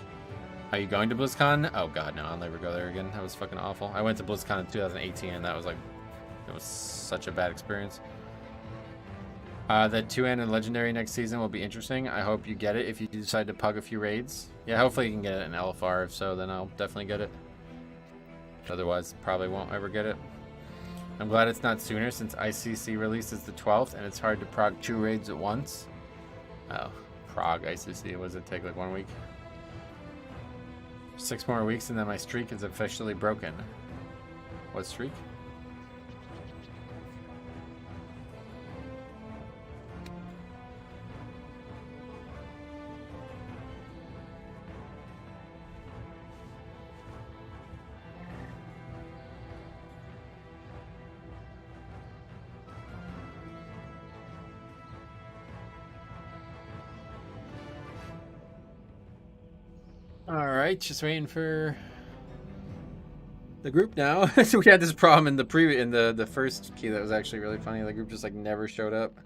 Are you going to BlizzCon? Oh god, no, I'll never go there again. That was fucking awful. I went to BlizzCon in 2018 and that was like, it was such a bad experience. The 2-handed legendary next season will be interesting. I hope you get it if you decide to pug a few raids. Yeah, hopefully you can get it in LFR. If so, then I'll definitely get it. Otherwise, probably won't ever get it. I'm glad it's not sooner since ICC releases the 12th and it's hard to prog 2 raids at once. Oh, prog ICC. What does it take, like 1 week? 6 more weeks and then my streak is officially broken. What streak? Alright, just waiting for the group now. So we had this problem in the first key that was actually really funny. The group just like never showed up.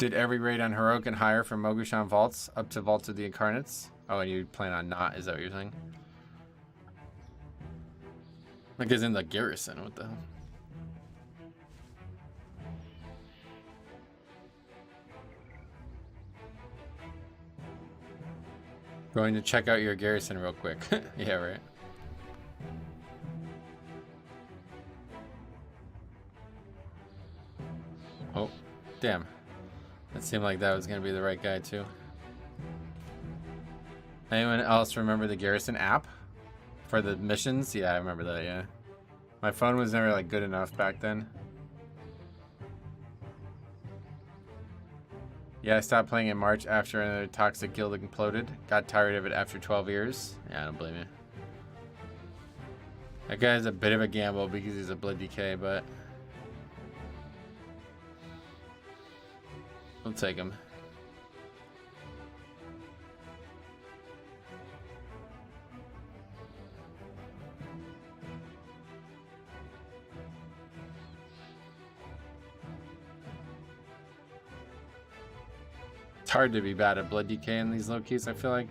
Did every raid on Heroic and higher from Mogushan Vaults up to Vaults of the Incarnates? Oh, and you plan on not? Is that what you're saying? Like, is in the garrison? What the hell? Going to check out your garrison real quick. Yeah, right. Oh, damn. It seemed like that was going to be the right guy, too. Anyone else remember the garrison app for the missions? Yeah, I remember that, yeah. My phone was never, like, good enough back then. Yeah, I stopped playing in March after another toxic guild imploded. Got tired of it after 12 years. Yeah, I don't blame you. That guy's a bit of a gamble because he's a blood DK, but we'll take him. It's hard to be bad at blood DK in these low keys, I feel like.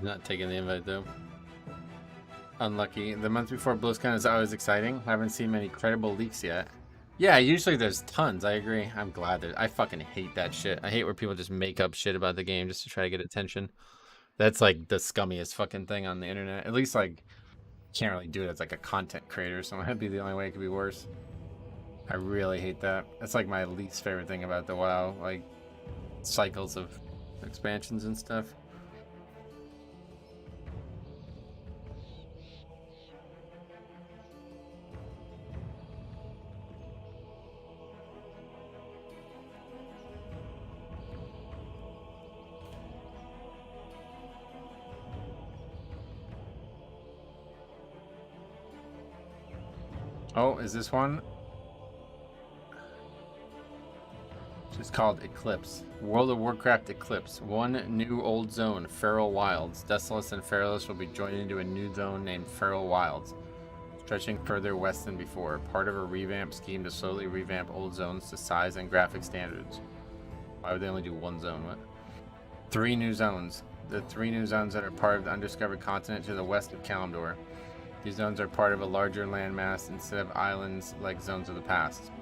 Not taking the invite though. Unlucky. The month before BlizzCon is always exciting. Haven't seen many credible leaks yet. Yeah, usually there's tons. I agree. I'm glad that I fucking hate that shit. I hate where people just make up shit about the game just to try to get attention. That's like the scummiest fucking thing on the internet. At least like can't really do it as like a content creator, so that'd be the only way it could be worse. I really hate that. That's like my least favorite thing about the WoW, like cycles of expansions and stuff. Oh, is this one? It's called Eclipse. World of Warcraft Eclipse. One new old zone, Feral Wilds. Desolace and Feralus will be joined into a new zone named Feral Wilds, stretching further west than before. Part of a revamp scheme to slowly revamp old zones to size and graphic standards. Why would they only do one zone? What? 3 new zones. The 3 new zones that are part of the undiscovered continent to the west of Kalimdor. These zones are part of a larger landmass instead of islands like zones of the past.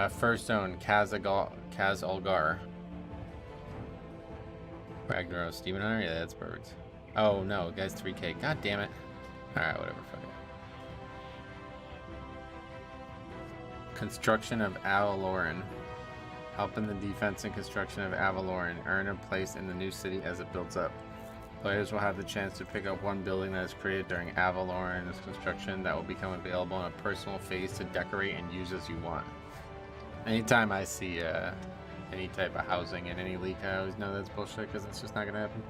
First zone, Kaz-Olgar. Ragnaros, Demon Hunter? Yeah, that's perfect. Oh no, guy's 3k. God damn it. Alright, whatever, fuck it. Construction of Avaloran. Help in the defense and construction of Avaloran. Earn a place in the new city as it builds up. Players will have the chance to pick up one building that is created during Avaloran's construction that will become available in a personal phase to decorate and use as you want. Anytime I see any type of housing in any leak, I always know that's bullshit because it's just not going to happen.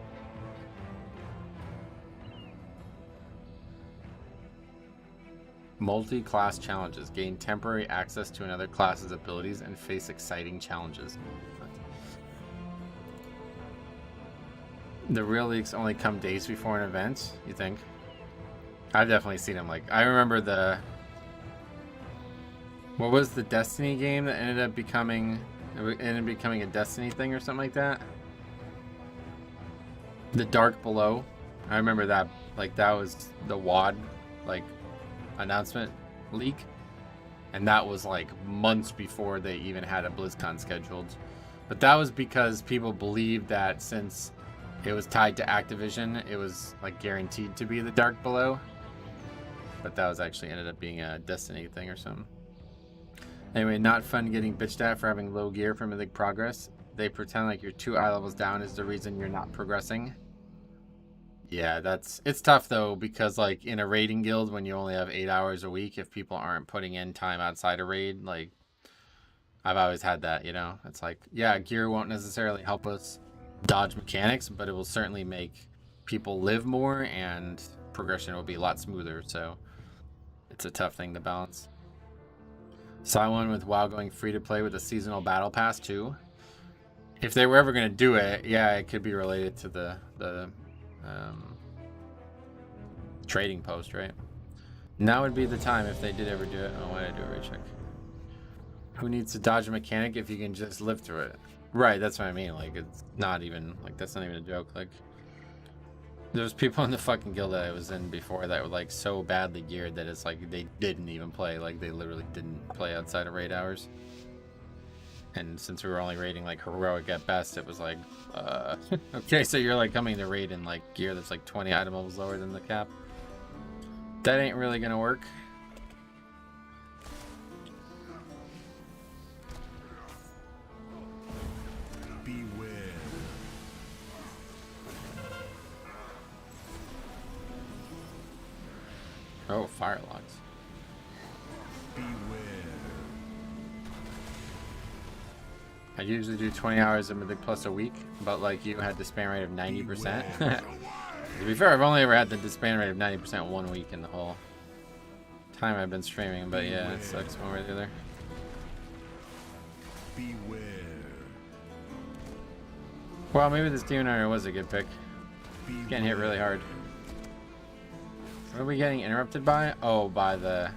Multi-class challenges. Gain temporary access to another class's abilities and face exciting challenges. The real leaks only come days before an event, you think? I've definitely seen them. Like, I remember the... What was the Destiny game that ended up becoming a Destiny thing or something like that? The Dark Below. I remember that. Like, that was the WoD, like, announcement leak. And that was, like, months before they even had a BlizzCon scheduled. But that was because people believed that since it was tied to Activision, it was like guaranteed to be the Dark Below. But that was actually ended up being a Destiny thing or something. Anyway, not fun getting bitched at for having low gear for Mythic Progress. They pretend like you're 2 eye levels down is the reason you're not progressing. Yeah, it's tough though, because like in a raiding guild when you only have 8 hours a week, if people aren't putting in time outside a raid, like I've always had that, you know? It's like, yeah, gear won't necessarily help us dodge mechanics, but it will certainly make people live more and progression will be a lot smoother, so it's a tough thing to balance. Saw one with WoW going free to play with a seasonal battle pass too. If they were ever going to do it, yeah, it could be related to the trading post, right? Now would be the time if they did ever do it. Oh, why did I do a recheck? Who needs to dodge a mechanic if you can just live through it? Right, that's what I mean. Like, it's not even, like, that's not even a joke. Like, there's people in the fucking guild that I was in before that were, like, so badly geared that it's like they didn't even play. Like, they literally didn't play outside of raid hours. And since we were only raiding, like, heroic at best, it was like, okay, so you're, like, coming to raid in, like, gear that's, like, 20 item levels lower than the cap. That ain't really gonna work. Beware. Oh, fire logs. Beware. I usually do 20 hours of Mythic Plus a week, but like you had the spam rate of 90%. To be fair, I've only ever had the disband rate of 90% 1 week in the whole time I've been streaming, but yeah, it sucks one way or the other. Beware. Well, maybe this Demon Hunter was a good pick. He's getting hit really hard. What are we getting interrupted by? Oh, by the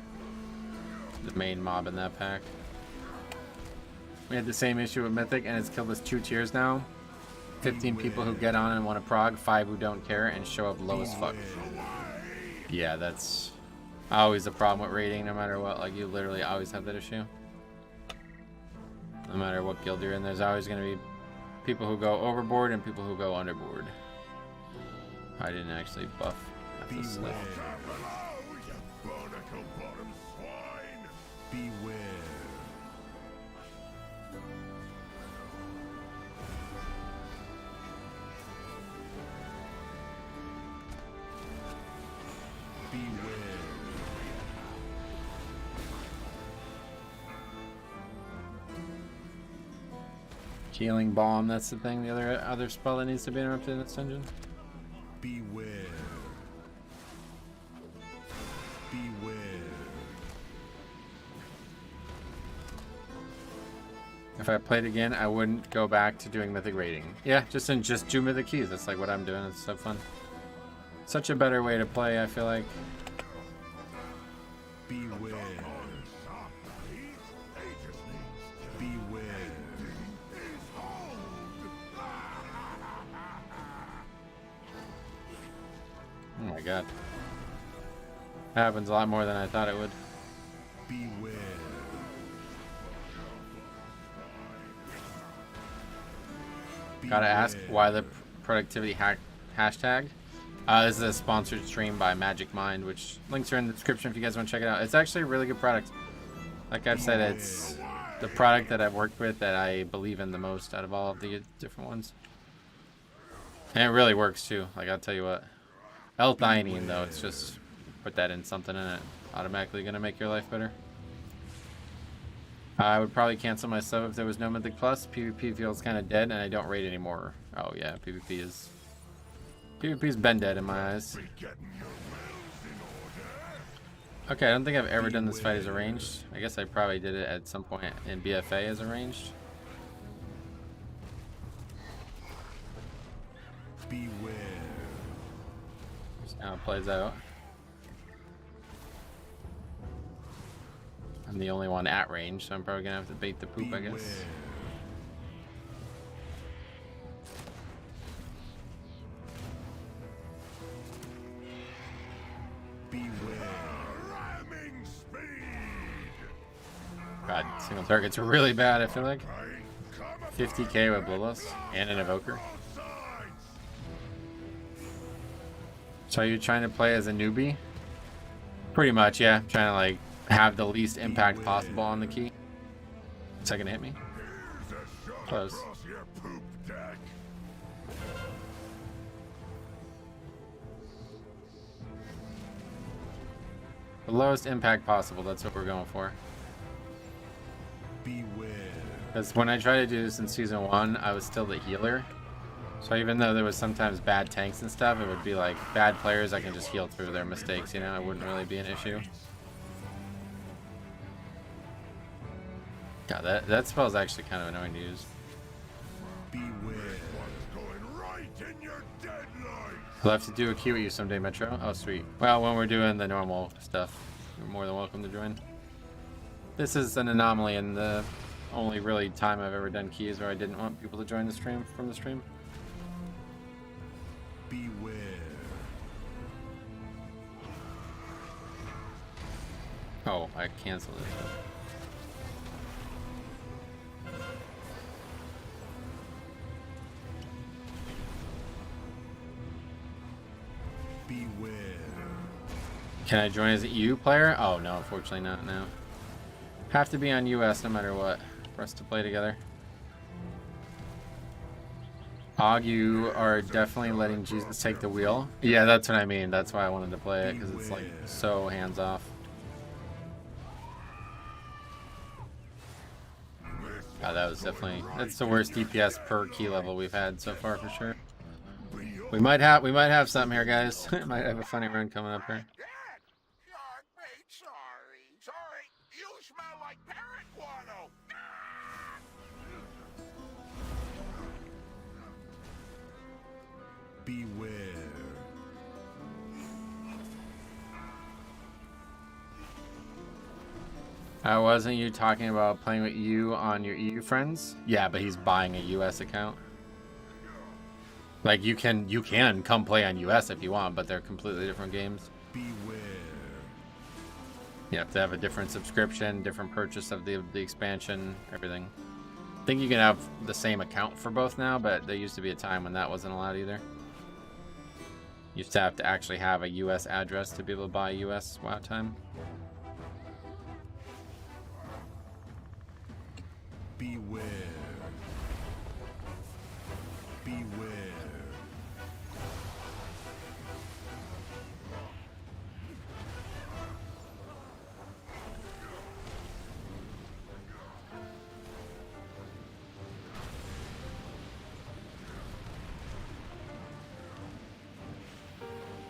main mob in that pack. We had the same issue with Mythic, and it's killed us 2 tiers now. 15 people who get on and want to prog, 5 who don't care and show up low as fuck. Yeah, that's always a problem with raiding, no matter what. Like, you literally always have that issue. No matter what guild you're in, there's always going to be people who go overboard and people who go underboard. I didn't actually buff after slip. Beware. Healing Bomb, that's the thing. The other spell that needs to be interrupted in this dungeon. Beware. Beware. If I played again, I wouldn't go back to doing Mythic raiding. Yeah, just do Mythic keys. That's like what I'm doing. It's so fun. Such a better way to play, I feel like. Beware. Beware. Oh my god. That happens a lot more than I thought it would. Beware. Gotta ask why the productivity hashtag. This is a sponsored stream by Magic Mind, which links are in the description if you guys want to check it out. It's actually a really good product. Like I've said, it's the product that I've worked with that I believe in the most out of all of the different ones. And it really works too. Like, I'll tell you what. L-theanine though, it's just put that in something and it automatically gonna make your life better. I would probably cancel my sub if there was no Mythic Plus. PvP feels kind of dead and I don't raid anymore. Oh yeah, PvP's been dead in my eyes. Okay, I don't think I've ever done this fight as arranged. I guess I probably did it at some point in BFA as arranged. Beware. Just how it plays out. I'm the only one at range, so I'm probably gonna have to bait the poop, I guess. God, single target's really bad, I feel like. 50k with Bloodlust and an Evoker. So are you trying to play as a newbie? Pretty much, yeah. Trying to like have the least impact possible on the key. Is that gonna hit me? Close. The lowest impact possible, that's what we're going for. Beware. Because when I tried to do this in Season 1, I was still the healer. So even though there was sometimes bad tanks and stuff, it would be like bad players, I can just heal through their mistakes, you know? It wouldn't really be an issue. God, that spell's actually kind of annoying to use. I'll have to do a queue with you someday, Metro. Oh, sweet. Well, when we're doing the normal stuff, you're more than welcome to join. This is an anomaly, and the only really time I've ever done keys where I didn't want people to join the stream from the stream. Beware. Oh, I canceled it. Beware. Can I join as an EU player? Oh no, unfortunately not now. Have to be on US no matter what for us to play together. Og, you are definitely letting Jesus take the wheel. Yeah, that's what I mean. That's why I wanted to play it, because it's like so hands off. Oh, that was definitely, that's the worst DPS per key level we've had so far for sure. We might have something here, guys. Might have a funny run coming up here. Sorry, you smell like parrot guano. Beware. Wasn't you talking about playing with you on your EU friends? Yeah, but he's buying a US account. Like you can come play on US if you want, but they're completely different games. Beware. You have to have a different subscription, different purchase of the expansion, everything. I think you can have the same account for both now, but there used to be a time when that wasn't allowed either. You used to have to actually have a US address to be able to buy US WoW time. Beware. Beware.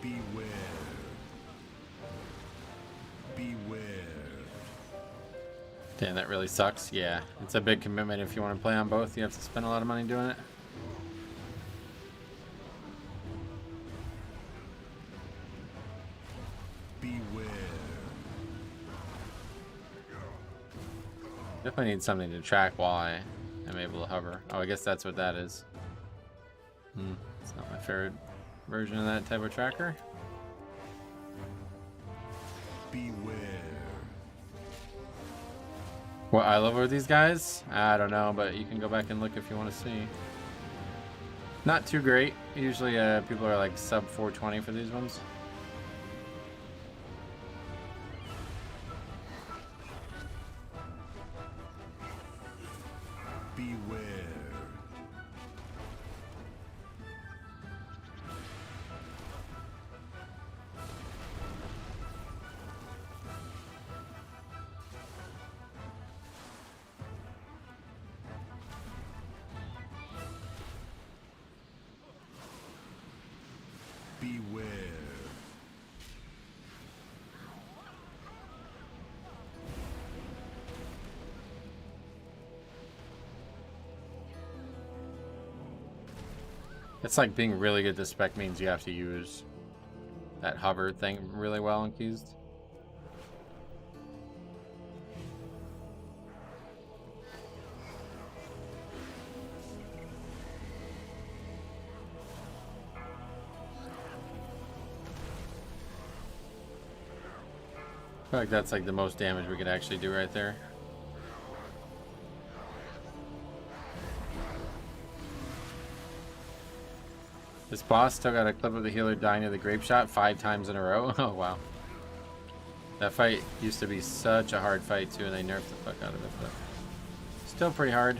Beware. Beware. Damn, that really sucks. Yeah, it's a big commitment if you want to play on both. You have to spend a lot of money doing it. Beware. Definitely need something to track while I am able to hover. Oh, I guess that's what that is. It's not my favorite version of that type of tracker. Beware. What I love are these guys? I don't know, but you can go back and look if you want to see. Not too great. Usually people are like sub 420 for these ones. Beware. Beware. It's like being really good at this spec means you have to use that hover thing really well in keys. I feel like that's like the most damage we could actually do right there. This boss still got a clip of the healer dying to the grape shot 5 times in a row. Oh wow. That fight used to be such a hard fight too, and they nerfed the fuck out of it, but still pretty hard.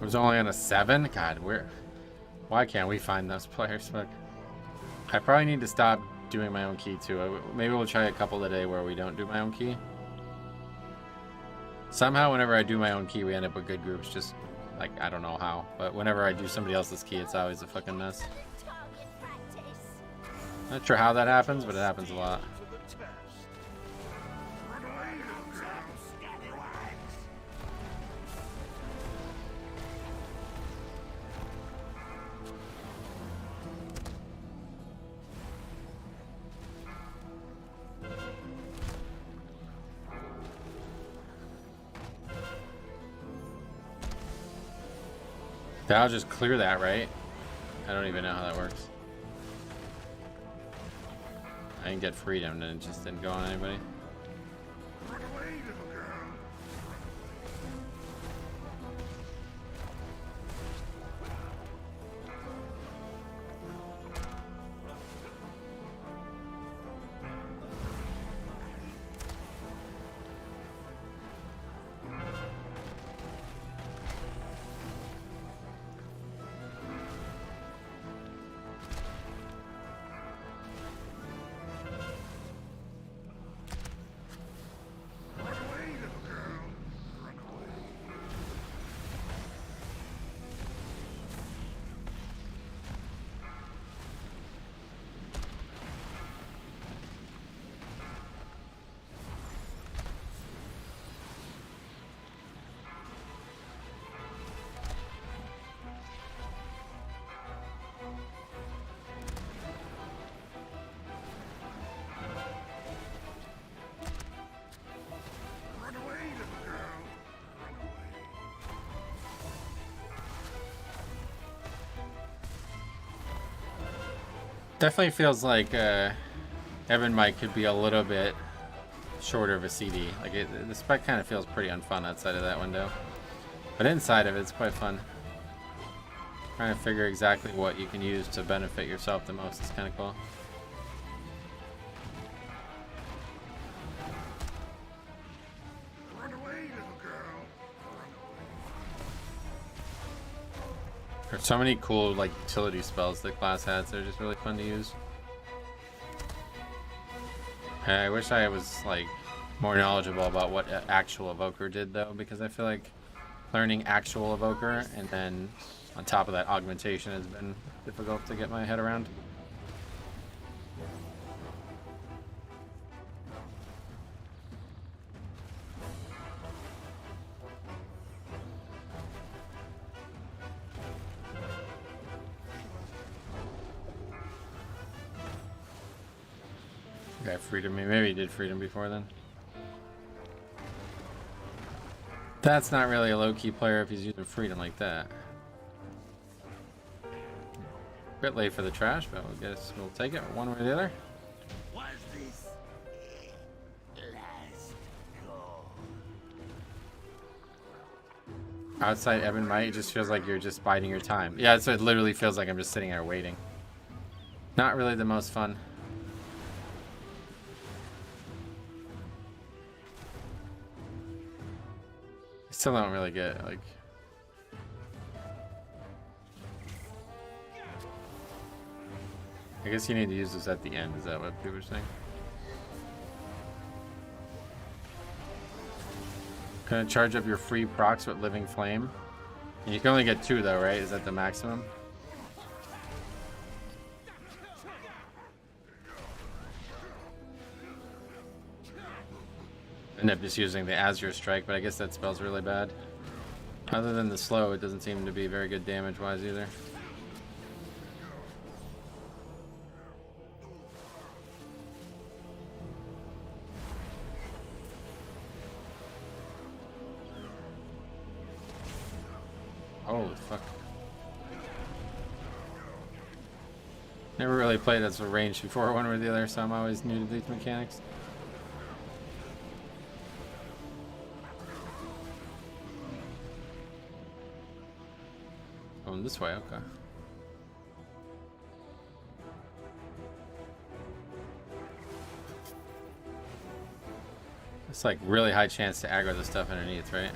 was only on a 7? God, why can't we find those players? But I probably need to stop doing my own key too. Maybe we'll try a couple today where we don't do my own key. Somehow whenever I do my own key, we end up with good groups. Just like, I don't know how. But whenever I do somebody else's key, it's always a fucking mess. Not sure how that happens, but it happens a lot. That'll just clear that, right? I don't even know how that works. I didn't get freedom, and it just didn't go on anybody. Run away, little girl. Definitely feels like Evan Mike could be a little bit shorter of a CD. Like the spec kind of feels pretty unfun outside of that window, but inside of it's quite fun. Trying to figure exactly what you can use to benefit yourself the most is kind of cool. Run away, little girl. There's so many cool like utility spells that class has. They're just really fun to use. I wish I was like more knowledgeable about what actual Evoker did though, because I feel like learning actual Evoker and then on top of that augmentation has been difficult to get my head around. Okay, freedom me. Maybe he did freedom before then. That's not really a low-key player if he's using freedom like that. Bit late for the trash, but I guess we'll take it one way or the other. Was this last call? Outside Evan Might, it just feels like you're just biding your time. Yeah, so it literally feels like I'm just sitting there waiting. Not really the most fun. Still don't really get like. I guess you need to use this at the end. Is that what people are saying? Gonna charge up your free procs with Living Flame. And you can only get 2 though, right? Is that the maximum? End up just using the Azure Strike, but I guess that spell's really bad. Other than the slow, it doesn't seem to be very good damage-wise either. Holy fuck. Never really played as a range before one or the other, so I'm always new to these mechanics. Going this way, okay. It's like really high chance to aggro the stuff underneath, right?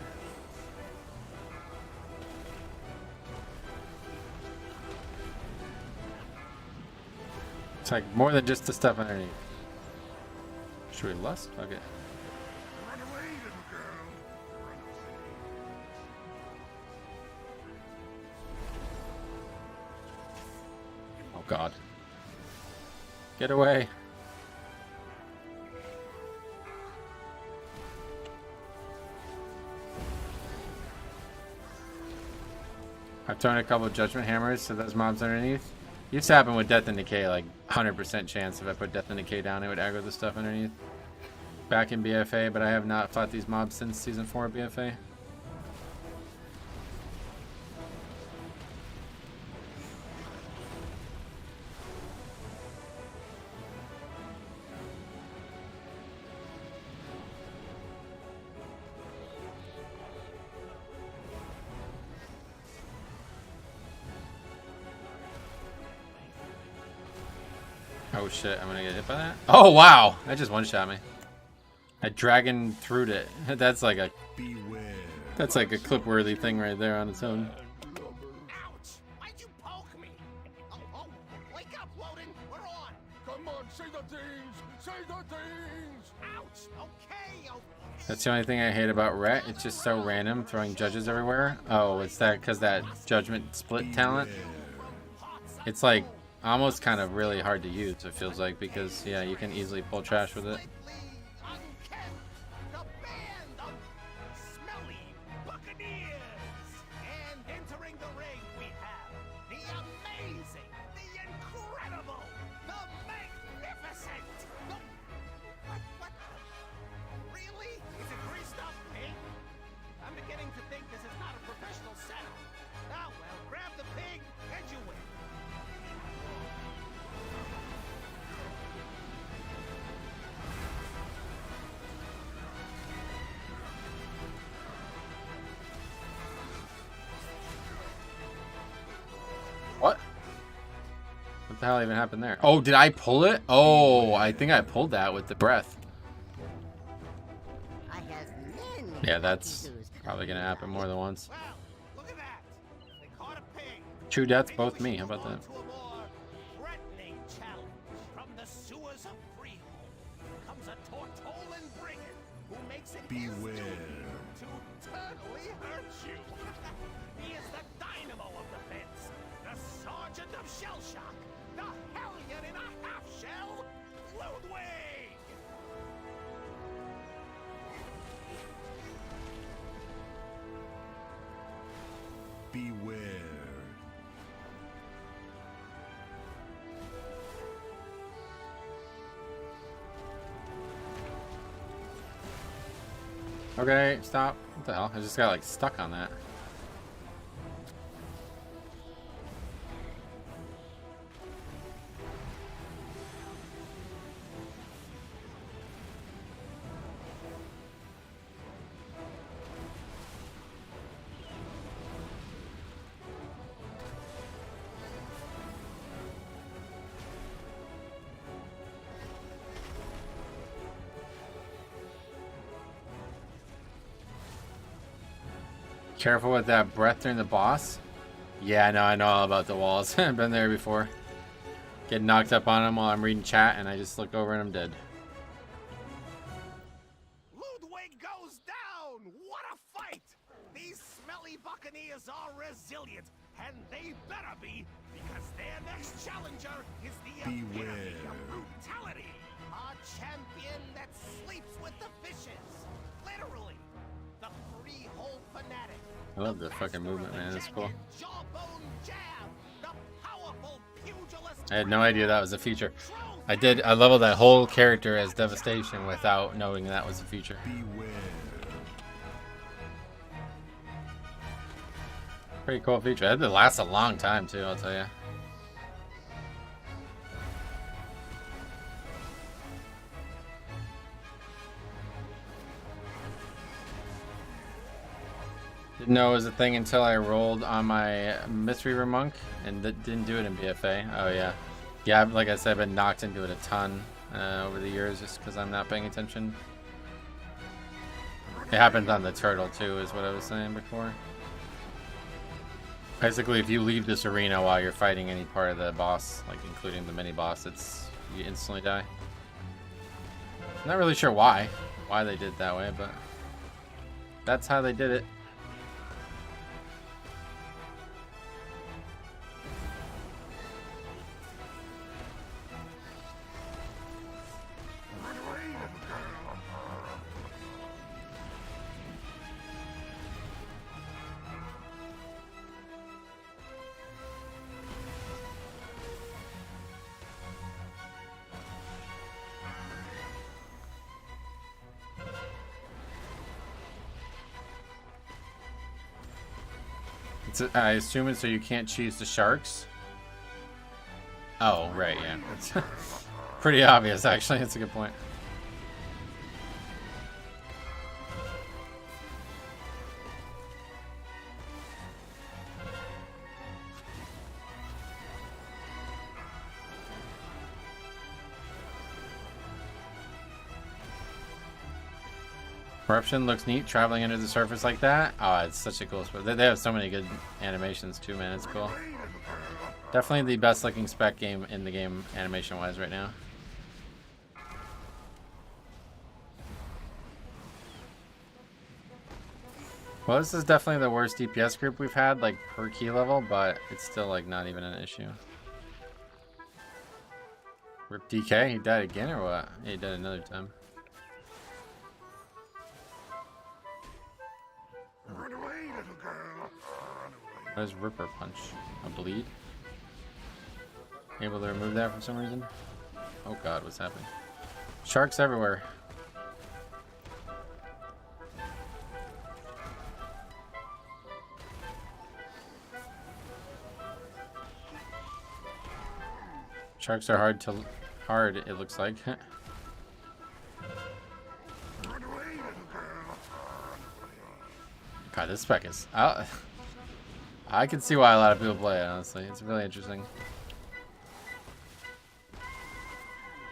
It's like more than just the stuff underneath. Should we lust? Okay. Run away, little girl. Run away. Oh God. Get away. I've thrown a couple of judgment hammers to those mobs underneath. Used to happen with Death and Decay, like 100% chance if I put Death and Decay down, it would aggro the stuff underneath. Back in BFA, but I have not fought these mobs since Season 4 of BFA. Oh shit, I'm gonna get hit by that? Oh wow! That just one-shot me. I dragon through it. That's like a clip-worthy thing right there on its own. Ouch! Why'd you poke me? Oh, wake up, Woden. We're on. Come on, say the things. Say the things. Ouch. Okay. That's the only thing I hate about Rhett. It's just so random, throwing judges everywhere. Oh, it's that because that judgment split talent. It's like almost kind of really hard to use, it feels like, because yeah, you can easily pull trash with it. The band of smelly buccaneers. And entering the ring we have the amazing, the incredible, the magnificent, the... What? Really? Is it greased up pig? I'm beginning to think this is not a professional setup. Oh well, grab the pig and you win. What? What the hell even happened there? Oh, did I pull it? Oh, I think I pulled that with the breath. Yeah, that's probably gonna happen more than once. Well, look at that. They caught a pig. True death, both me. How about that? To a more threatening challenge from the sewers of Freehold comes a Tortolan brigand who makes it his duty to eternally hurt you. He is the dynamo of the fence, the sergeant of shell shock, the hellion in a half shell, Ludwig. Beware. Okay, stop. What the hell? I just got like stuck on that. Careful with that breath during the boss. Yeah, I know all about the walls. I've been there before. Get knocked up on them while I'm reading chat and I just look over and I'm dead. Ludwig goes down! What a fight! These smelly buccaneers are resilient, and they better be, because their next challenger is the epitome of brutality. A champion that sleeps with the fishes. Literally. The Freehold fanatic. I love the fucking movement, man. It's cool. Jawbone jab. The powerful pugilist. I had no idea that was a feature. I leveled that whole character as Devastation without knowing that was a feature. Pretty cool feature. That lasts a long time too, I'll tell you. Didn't know it was a thing until I rolled on my Mystery Run Monk and didn't do it in BFA. Oh yeah. Yeah, like I said, I've been knocked into it a ton over the years just because I'm not paying attention. It happens on the turtle too, is what I was saying before. Basically, if you leave this arena while you're fighting any part of the boss, like including the mini boss, you instantly die. I'm not really sure why they did it that way, but that's how they did it. I assume it's so you can't choose the sharks. Oh, right, yeah. It's pretty obvious, actually. That's a good point. Corruption looks neat, traveling under the surface like that. Oh, it's such a cool spot. They have so many good animations too, man. It's cool. Definitely the best looking spec game in the game animation wise right now. Well, this is definitely the worst DPS group we've had, like per key level, but it's still like not even an issue. Rip DK, he died again or what? Yeah, he died another time. Run away, little girl. What is Ripper Punch? A bleed? Able to remove that for some reason? Oh god, what's happening? Sharks everywhere. Sharks are hard, it looks like. God, this spec is out. I can see why a lot of people play it, honestly. It's really interesting.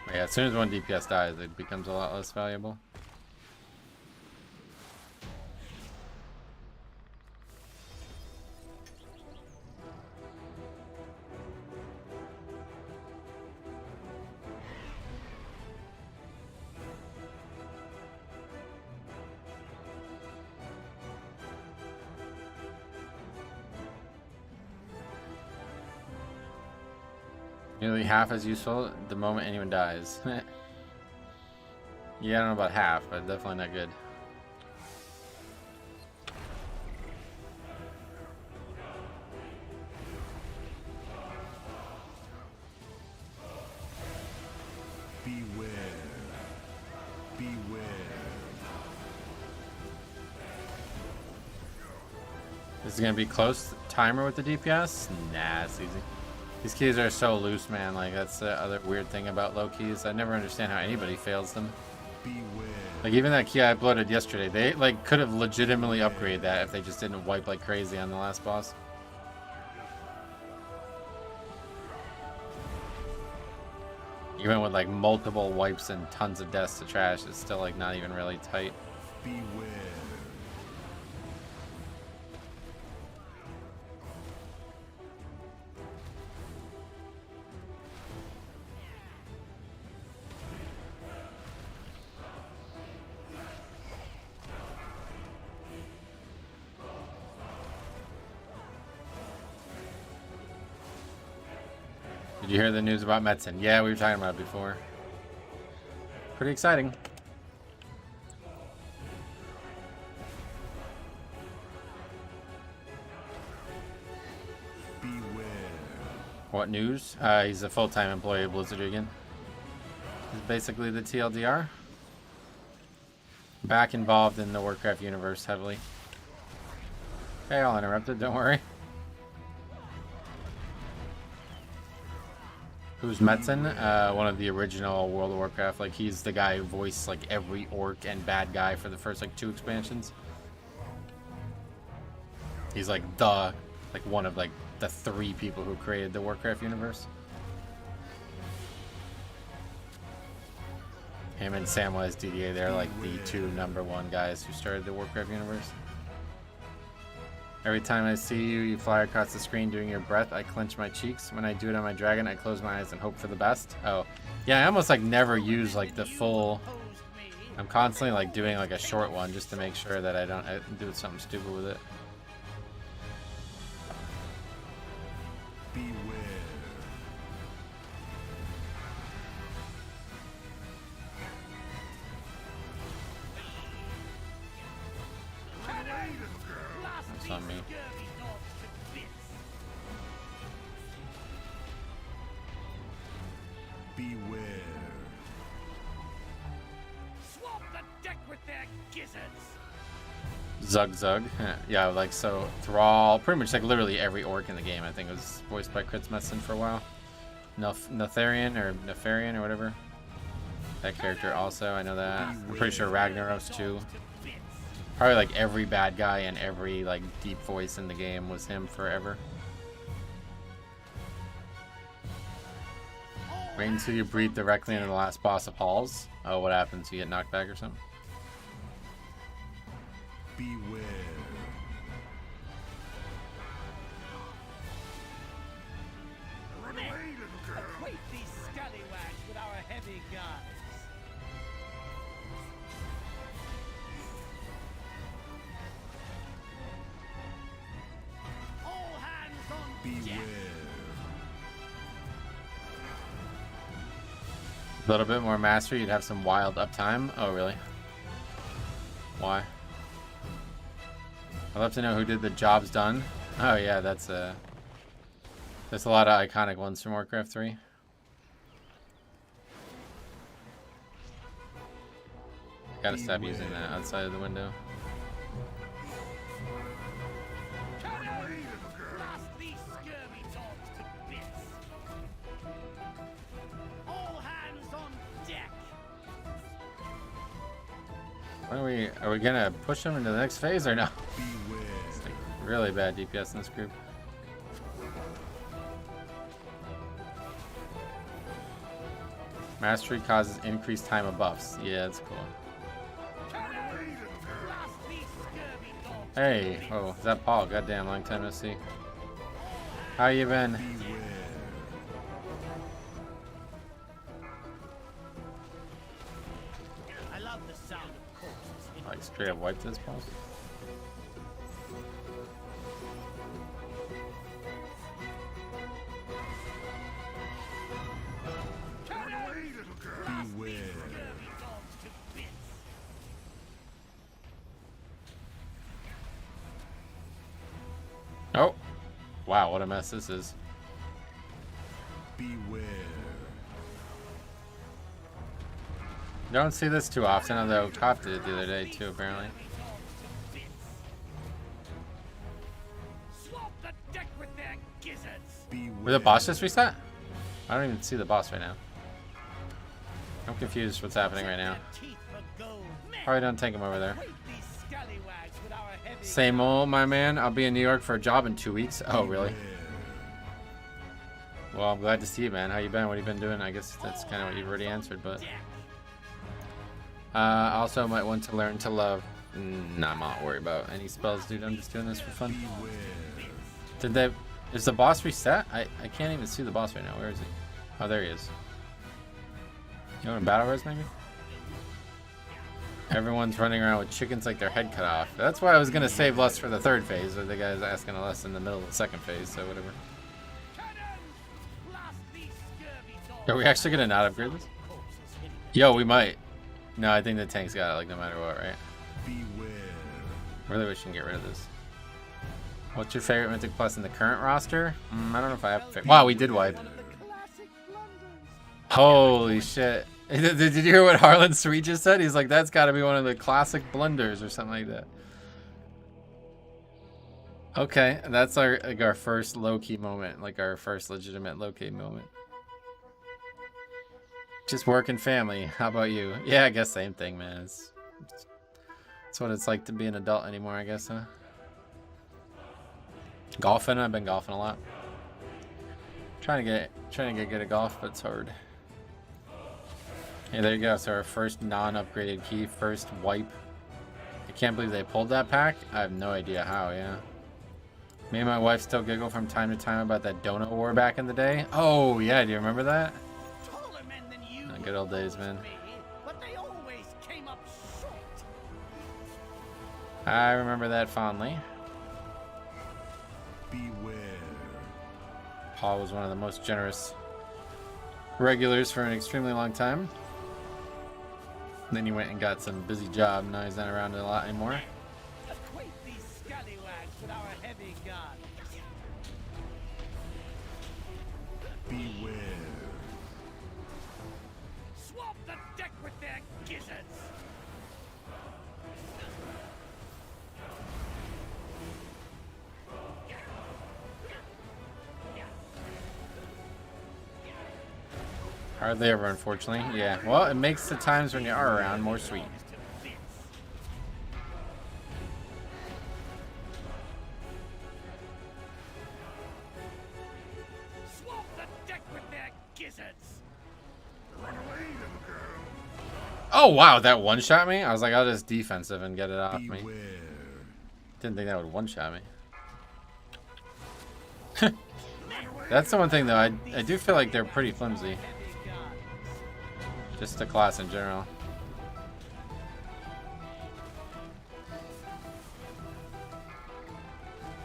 But yeah, as soon as one DPS dies, it becomes a lot less valuable. Nearly half as useful the moment anyone dies. Yeah, I don't know about half, but definitely not good. Beware. Beware. This is gonna be close timer with the DPS? Nah, it's easy. These keys are so loose, man. Like, that's the other weird thing about low keys. I never understand how anybody fails them. Beware. Like, even that key I uploaded yesterday, they like could have legitimately upgraded that if they just didn't wipe like crazy on the last boss. Even with like multiple wipes and tons of deaths to trash, it's still like not even really tight. Beware. Did you hear the news about Metzen? Yeah, we were talking about it before. Pretty exciting. Beware. What news? He's a full-time employee of Blizzard again. He's basically the TLDR. Back involved in the Warcraft universe heavily. Okay, I'll interrupt it, don't worry. Who's Metzen? One of the original World of Warcraft. Like, he's the guy who voiced like every orc and bad guy for the first like 2 expansions. He's like one of like the 3 people who created the Warcraft universe. Him and Samwise DDA, they're like the 2 #1 guys who started the Warcraft universe. Every time I see you, you fly across the screen doing your breath. I clench my cheeks. When I do it on my dragon, I close my eyes and hope for the best. Oh, yeah, I almost like never use like the full. I'm constantly like doing like a short one just to make sure that I don't do something stupid with it. Beware. That's on me. Beware. Swamp the deck with their gizzards. Zug Zug. Yeah, like so Thrall, pretty much like literally every orc in the game I think was voiced by Chris Messon for a while. Nefarian or whatever. That character also, I know that. I'm pretty sure Ragnaros too. Probably like every bad guy and every like deep voice in the game was him forever. Wait until you breathe directly into the last boss of Halls. Oh, what happens? You get knocked back or something? Beware. Acquaint these scallywags with our heavy guns. All hands on deck. Beware. A little bit more mastery, you'd have some wild uptime. Oh, really? Why? I'd love to know who did the jobs done. Oh, yeah, that's there's a lot of iconic ones from Warcraft 3. Gotta stop using that outside of the window. Blast these scurvy dogs to bits. All hands on deck. What are we gonna push them into the next phase or no? Beware. It's like really bad DPS in this group. Mastery causes increased time of buffs. Yeah, that's cool. Hey, oh, is that Paul? Goddamn, long time no see. How you been? I love the sound of corpses. Like straight up wiped this boss? Beware. Oh! Wow, what a mess this is. Beware. Don't see this too often, although Cop did it the other day too, apparently. Swamp the deck with their gizzards. Beware. Will the boss just reset? I don't even see the boss right now. I'm confused what's happening right now. Teeth for gold. Probably don't take him over there. Acquaint these scallywags with our heavy Same old, my man. I'll be in New York for a job in 2 weeks. Oh, really? Well, I'm glad to see you, man. How you been? What have you been doing? I guess that's kind of what you've already answered, but... also might want to learn to love... Nah, I'm not worried about any spells, dude. I'm just doing this for fun. Did they... Is the boss reset? I can't even see the boss right now. Where is he? Oh, there he is. You want a battle res, maybe? Everyone's running around with chickens like their head cut off. That's why I was going to save lust for the third phase, but the guy's asking a lust in the middle of the second phase, so whatever. Are we actually going to not upgrade this? Yo, we might. No, I think the tank's got it, like, no matter what, right? Beware. Really wish we can get rid of this. What's your favorite Mythic Plus in the current roster? I don't know if I have... Wow, we did wipe. Holy shit. Did you hear what Harlan Sweet just said? He's like, that's got to be one of the classic blunders or something like that. Okay, that's our first low-key moment. Like our first legitimate low-key moment. Just work and family. How about you? Yeah, I guess same thing, man. It's what it's like to be an adult anymore, I guess, huh? Golfing? I've been golfing a lot. Trying to get good at golf, but it's hard. Yeah, there you go. So our first non-upgraded key, first wipe. I can't believe they pulled that pack. I have no idea how, yeah. Me and my wife still giggle from time to time about that donut war back in the day. Oh yeah, do you remember that? Taller men than you Good old days, man. me, but they always came up short. I remember that fondly. Beware. Paul was one of the most generous regulars for an extremely long time. Then he went and got some busy job. Now he's not around a lot anymore. Acquaint these scallywags with our heavy guns. Beware. Swamp the deck with their gizzards. Hardly ever, unfortunately. Yeah. Well, it makes the times when you are around more sweet. Swamp the deck with their gizzards. Run away, little girl. Oh wow, that one shot me. I was like, I'll just defensive and get it off me. Beware. Didn't think that would one shot me. That's the one thing though. I do feel like they're pretty flimsy. Just the class in general.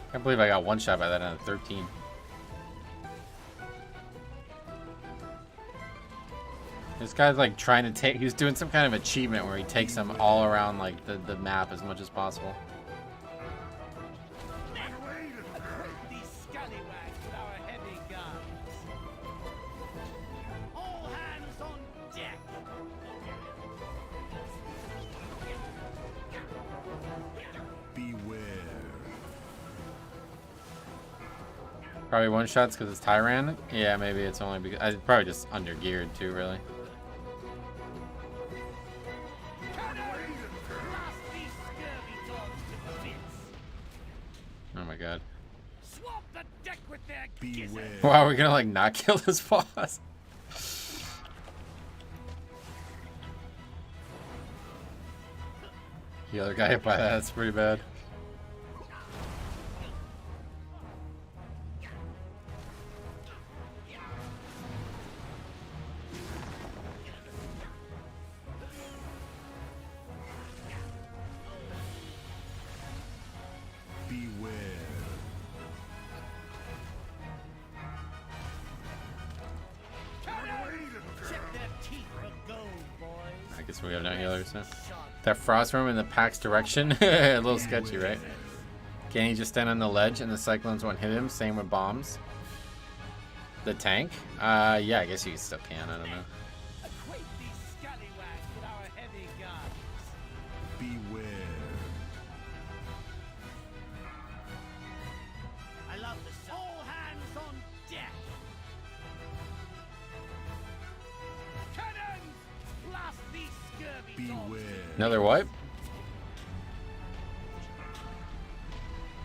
I can't believe I got one shot by that on a 13. This guy's like trying to take, he's doing some kind of achievement where he takes them all around like the map as much as possible. These scallywags with our heavy guns. All hands on deck. Beware. Probably one shots because it's Tyran. Yeah, maybe it's only because I probably just under geared too, really. Oh my god. Swamp the deck with their Beware. Wow, we're gonna like not kill this boss. The other guy hit by that, that's pretty bad. Beware. Check their teeth for gold, boys. I guess we have no healers, huh? That frost room in the pack's direction? A little sketchy, right? Can he just stand on the ledge and the cyclones won't hit him? Same with bombs. The tank? Yeah, I guess you still can. I don't know. Acquaint these scallywags with our heavy guns. Beware. I love this. All hands on deck. Cannons! Blast these scurvy dogs. Beware. Another wipe?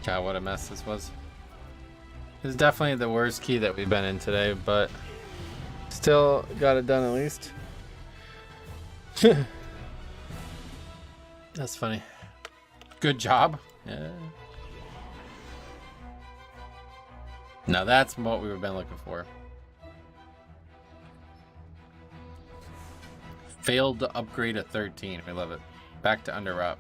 God, what a mess this was. This is definitely the worst key that we've been in today, but still got it done at least. That's funny. Good job. Yeah. Now that's what we've been looking for. Failed to upgrade a 13. We love it. Back to Underrot.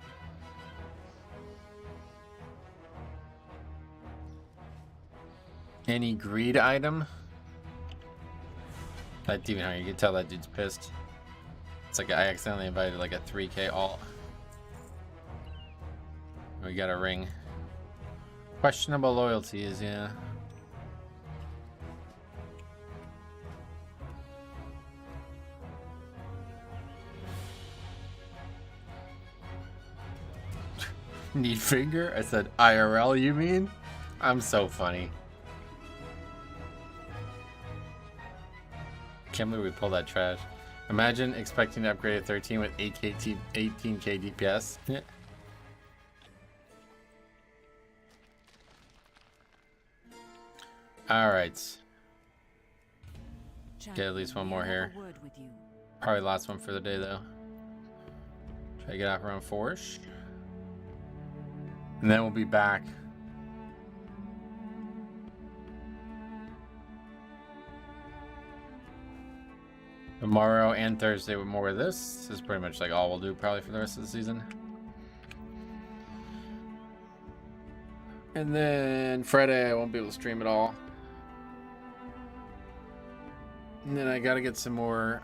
Any greed item? That demon hunter, you can tell that dude's pissed. It's like I accidentally invited like a 3k alt. We got a ring. Questionable loyalties, yeah. Need finger? I said IRL, you mean? I'm so funny. Can't believe we pulled that trash. Imagine expecting to upgrade a 13 with 18k DPS. Alright. Get at least one more here. Probably last one for the day though. Try to get off around 4ish. And then we'll be back Tomorrow and Thursday with more of this. This is pretty much like all we'll do probably for the rest of the season. And then Friday I won't be able to stream at all. And then I gotta get some more.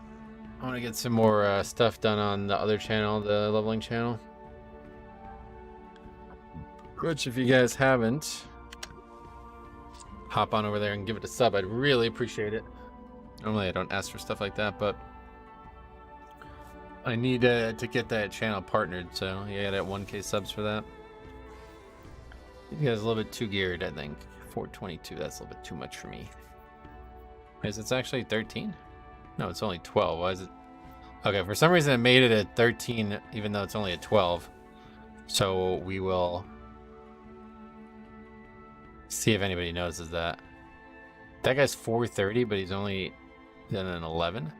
I want to get some more stuff done on the other channel, the leveling channel. Which, if you guys haven't, hop on over there and give it a sub. I'd really appreciate it. Normally I don't ask for stuff like that, but I need to get that channel partnered, so you gotta have 1K subs for that. You guys a little bit too geared, I think. 422, that's a little bit too much for me. Is it's actually 13? No, it's only 12. Why is it? Okay, for some reason it made it at 13, even though it's only at 12. So we will see if anybody notices that. That guy's 430, but he's only done an 11.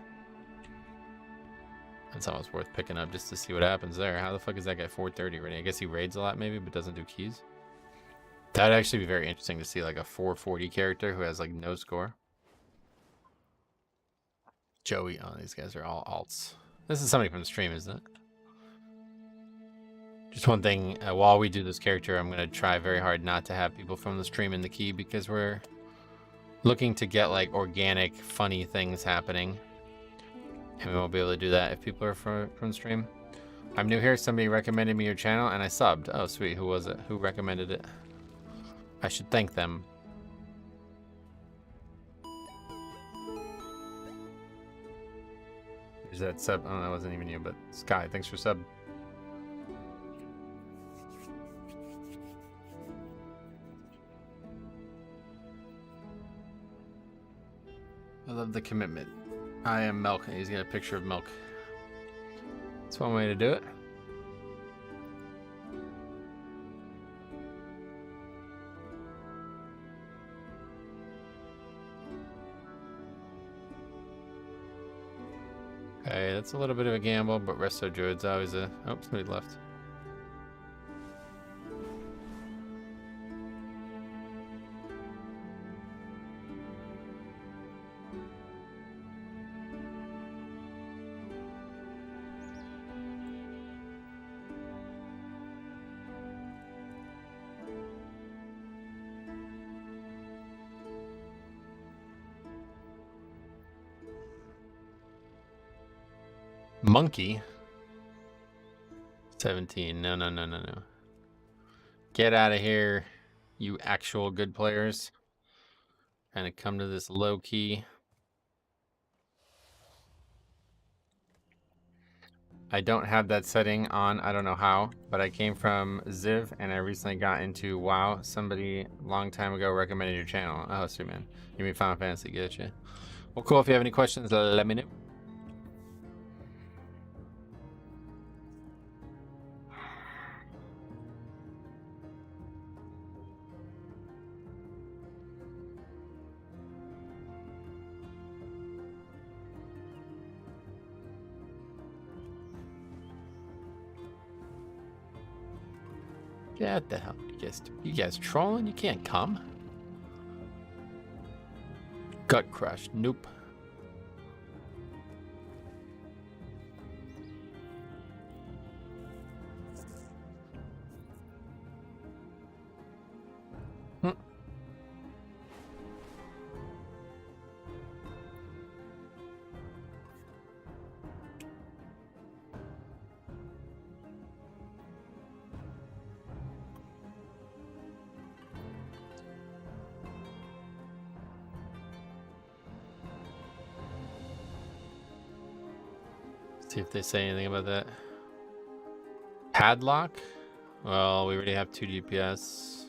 That's almost worth picking up just to see what happens there. How the fuck is that guy 430 already? I guess he raids a lot maybe, but doesn't do keys. That'd actually be very interesting to see like a 440 character who has like no score. Joey, oh, these guys are all alts. This is somebody from the stream, isn't it? Just one thing, while we do this character, I'm going to try very hard not to have people from the stream in the key because we're looking to get like organic, funny things happening. And we won't be able to do that if people are from the stream. I'm new here. Somebody recommended me your channel and I subbed. Oh, sweet. Who was it? Who recommended it? I should thank them. Is that sub? Oh, that wasn't even you, but Sky, thanks for sub. I love the commitment. I am Milk. He's got a picture of Milk. That's one way to do it. Okay, that's a little bit of a gamble, but Resto Druid's always a... Oh, somebody left. Monkey 17. No. Get out of here, you actual good players. Kind of come to this low key. I don't have that setting on. I don't know how, but I came from Ziv and I recently got into WoW. Somebody a long time ago recommended your channel. Oh, sweet man. You mean Final Fantasy? Get you. Well, cool. If you have any questions, let me know. What the hell? You guys trolling? You can't come. Gut crush. Nope. See if they say anything about that. Padlock? Well, we already have 2 DPS.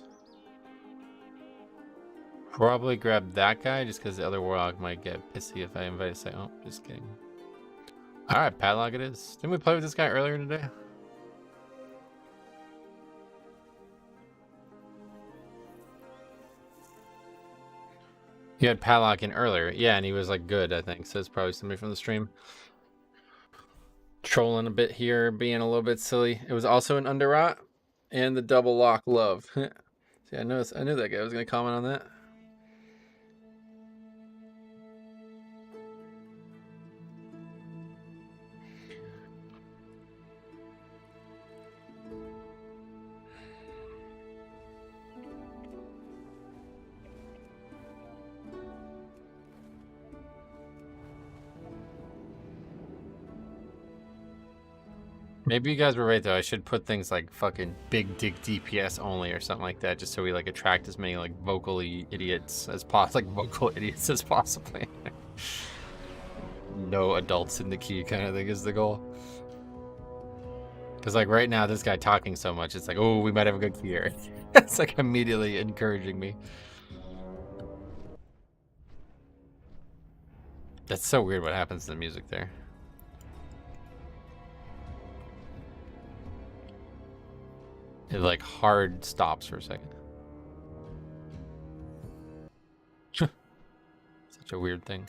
Probably grab that guy just because the other warlock might get pissy if I invite a second. Oh, just kidding. Alright, Padlock it is. Didn't we play with this guy earlier today? You had Padlock in earlier. Yeah, and he was like good, I think. So it's probably somebody from the stream. Trolling a bit here, being a little bit silly. It was also an Underrot and the double lock love. See, I knew that guy was gonna comment on that. Maybe you guys were right though. I should put things like fucking big dick DPS only or something like that, just so we like attract as many like vocally idiots as possible, like vocal idiots as possibly. No adults in the key kind of thing is the goal. Because like right now, this guy talking so much, it's like, oh, we might have a good key here. It's like immediately encouraging me. That's so weird what happens to the music there. It like hard stops for a second. Such a weird thing.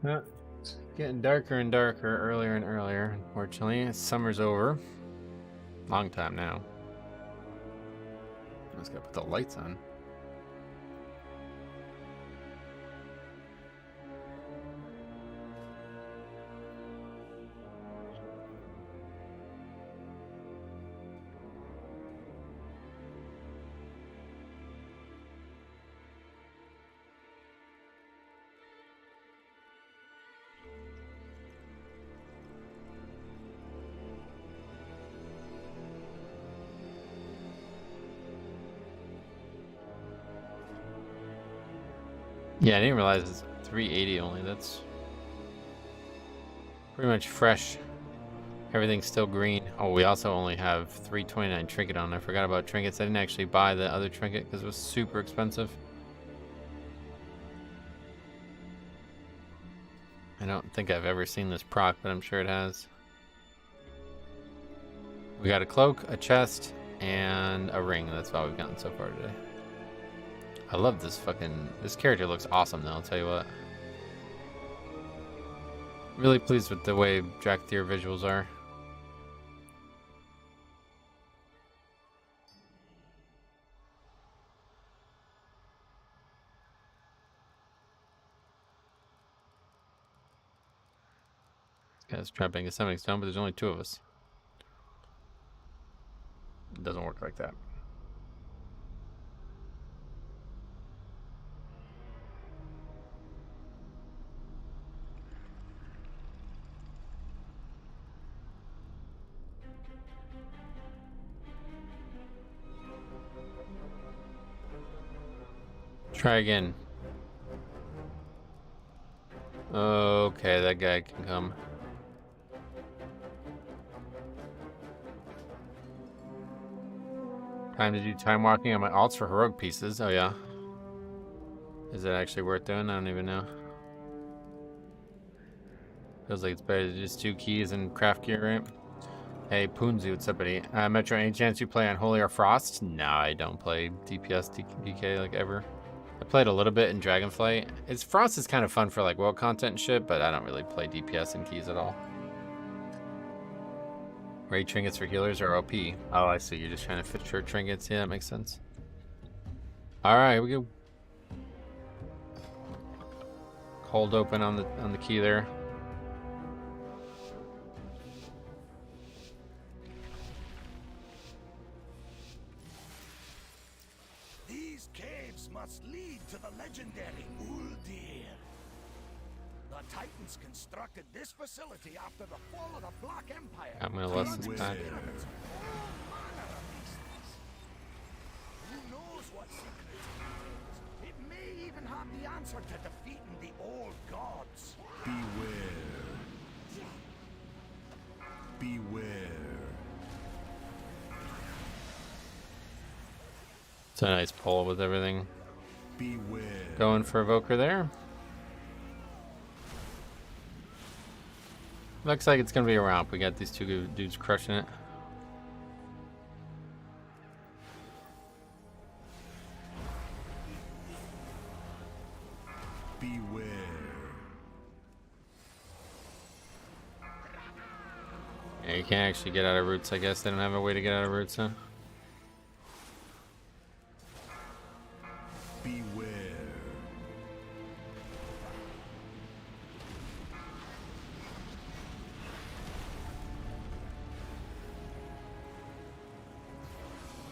It's getting darker and darker, earlier and earlier, unfortunately. Summer's over. Long time now. I just gotta put the lights on. Yeah, I didn't realize it's 380 only. That's pretty much fresh. Everything's still green. Oh, we also only have 329 trinket on. I forgot about trinkets. I didn't actually buy the other trinket because it was super expensive. I don't think I've ever seen this proc, but I'm sure it has. We got a cloak, a chest, and a ring. That's all we've gotten so far today. I love this this character looks awesome though, I'll tell you what. Really pleased with the way Drakthir visuals are. This guy's trapping a summoning stone, but there's only 2 of us. It doesn't work like that. Try again. Okay, that guy can come. Time to do time walking on my alts for heroic pieces. Oh yeah. Is it actually worth doing? I don't even know. Feels like it's better to just 2 keys and craft gear, right? Hey, Poonzi, what's up, buddy? Metro, any chance you play on Holy or Frost? No, I don't play DPS DK like ever. I played a little bit in Dragonflight. Frost is kind of fun for like world content and shit, but I don't really play DPS and keys at all. Ray trinkets for healers are OP. Oh, I see. You're just trying to fit short trinkets. Yeah, that makes sense. All right, here we go. Hold open on the key there. Must lead to the legendary Uldir. The Titans constructed this facility after the fall of the Black Empire. I'm gonna listen to that. Who knows what secret it is? It may even have the answer to defeating the old gods. Beware. Beware. It's a nice pull with everything. Beware. Going for Evoker there. Looks like it's gonna be a romp. We got these 2 dudes crushing it. Beware. Yeah, you can't actually get out of roots, I guess. They don't have a way to get out of roots, huh? Beware.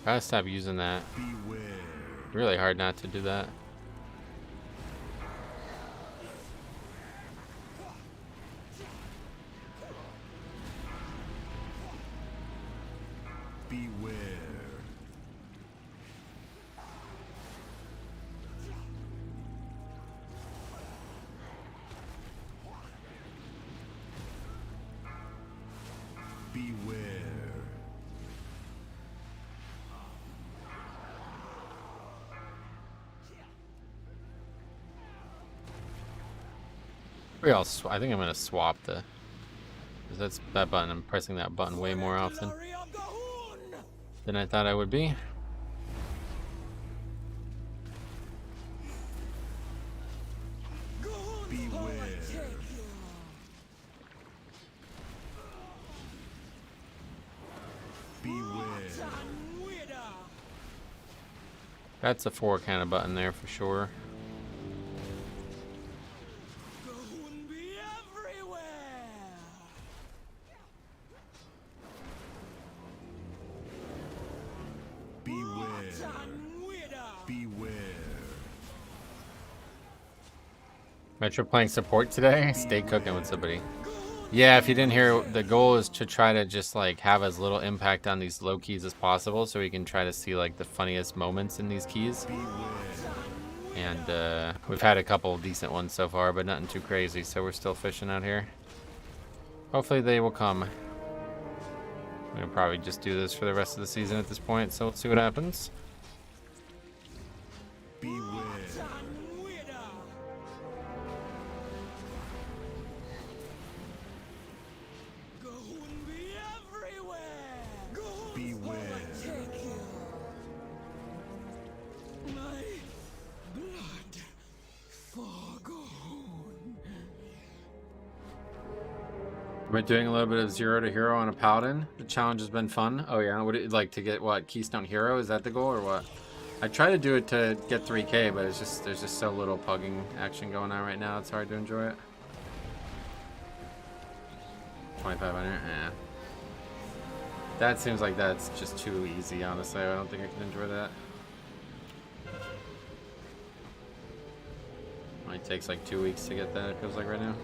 Gotta stop using that. Beware. Really hard not to do that. Beware. Beware. Maybe I think I'm gonna swap the. 'Cause that's that button. I'm pressing that button way more often than I thought I would be. Beware. Beware. That's a 4 kind of button there for sure. Metro playing support today? Stay cooking with somebody. Yeah, if you didn't hear, the goal is to try to just like have as little impact on these low keys as possible so we can try to see like the funniest moments in these keys. And we've had a couple decent ones so far, but nothing too crazy, so we're still fishing out here. Hopefully they will come. I'm gonna probably just do this for the rest of the season at this point, so let's see what happens. Beware. We're doing a little bit of 0 to hero on a paladin. The challenge has been fun. Oh yeah, would it like to get what, Keystone Hero? Is that the goal or what? I try to do it to get 3k, but it's just there's just so little pugging action going on right now. It's hard to enjoy it. 2500, yeah. That seems like that's just too easy, honestly. I don't think I can enjoy that. Only takes like 2 weeks to get that, it feels like right now.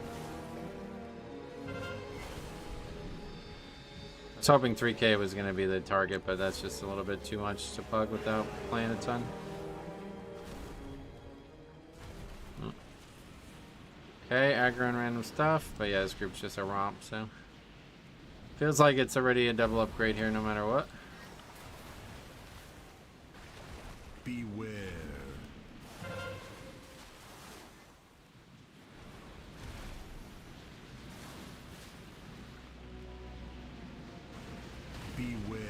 I was hoping 3k was going to be the target, but that's just a little bit too much to pug without playing a ton. Okay, aggro and random stuff, but yeah, this group's just a romp, so. Feels like it's already a double upgrade here no matter what. Beware. Beware.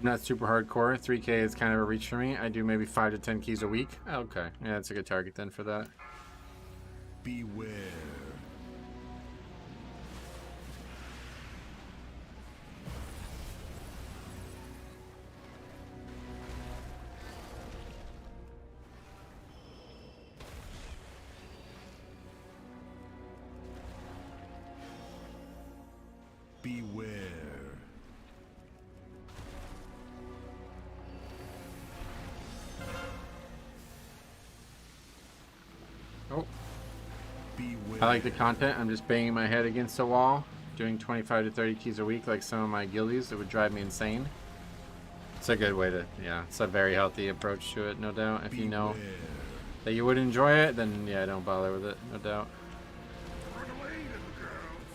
Not super hardcore. 3k is kind of a reach for me. I do maybe 5 to 10 keys a week. Okay, yeah, that's a good target then for that. Beware. Beware. Oh. Beware. I like the content. I'm just banging my head against a wall, doing 25 to 30 keys a week like some of my guildies. It would drive me insane. It's a good way to, yeah, it's a very healthy approach to it, no doubt. If you know that you would enjoy it, then yeah, don't bother with it, no doubt.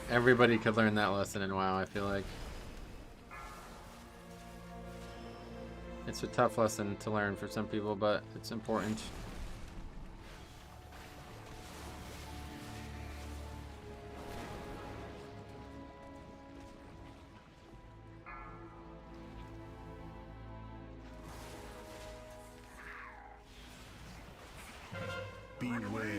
Everybody could learn that lesson in WoW, I feel like. It's a tough lesson to learn for some people, but it's important. Beware.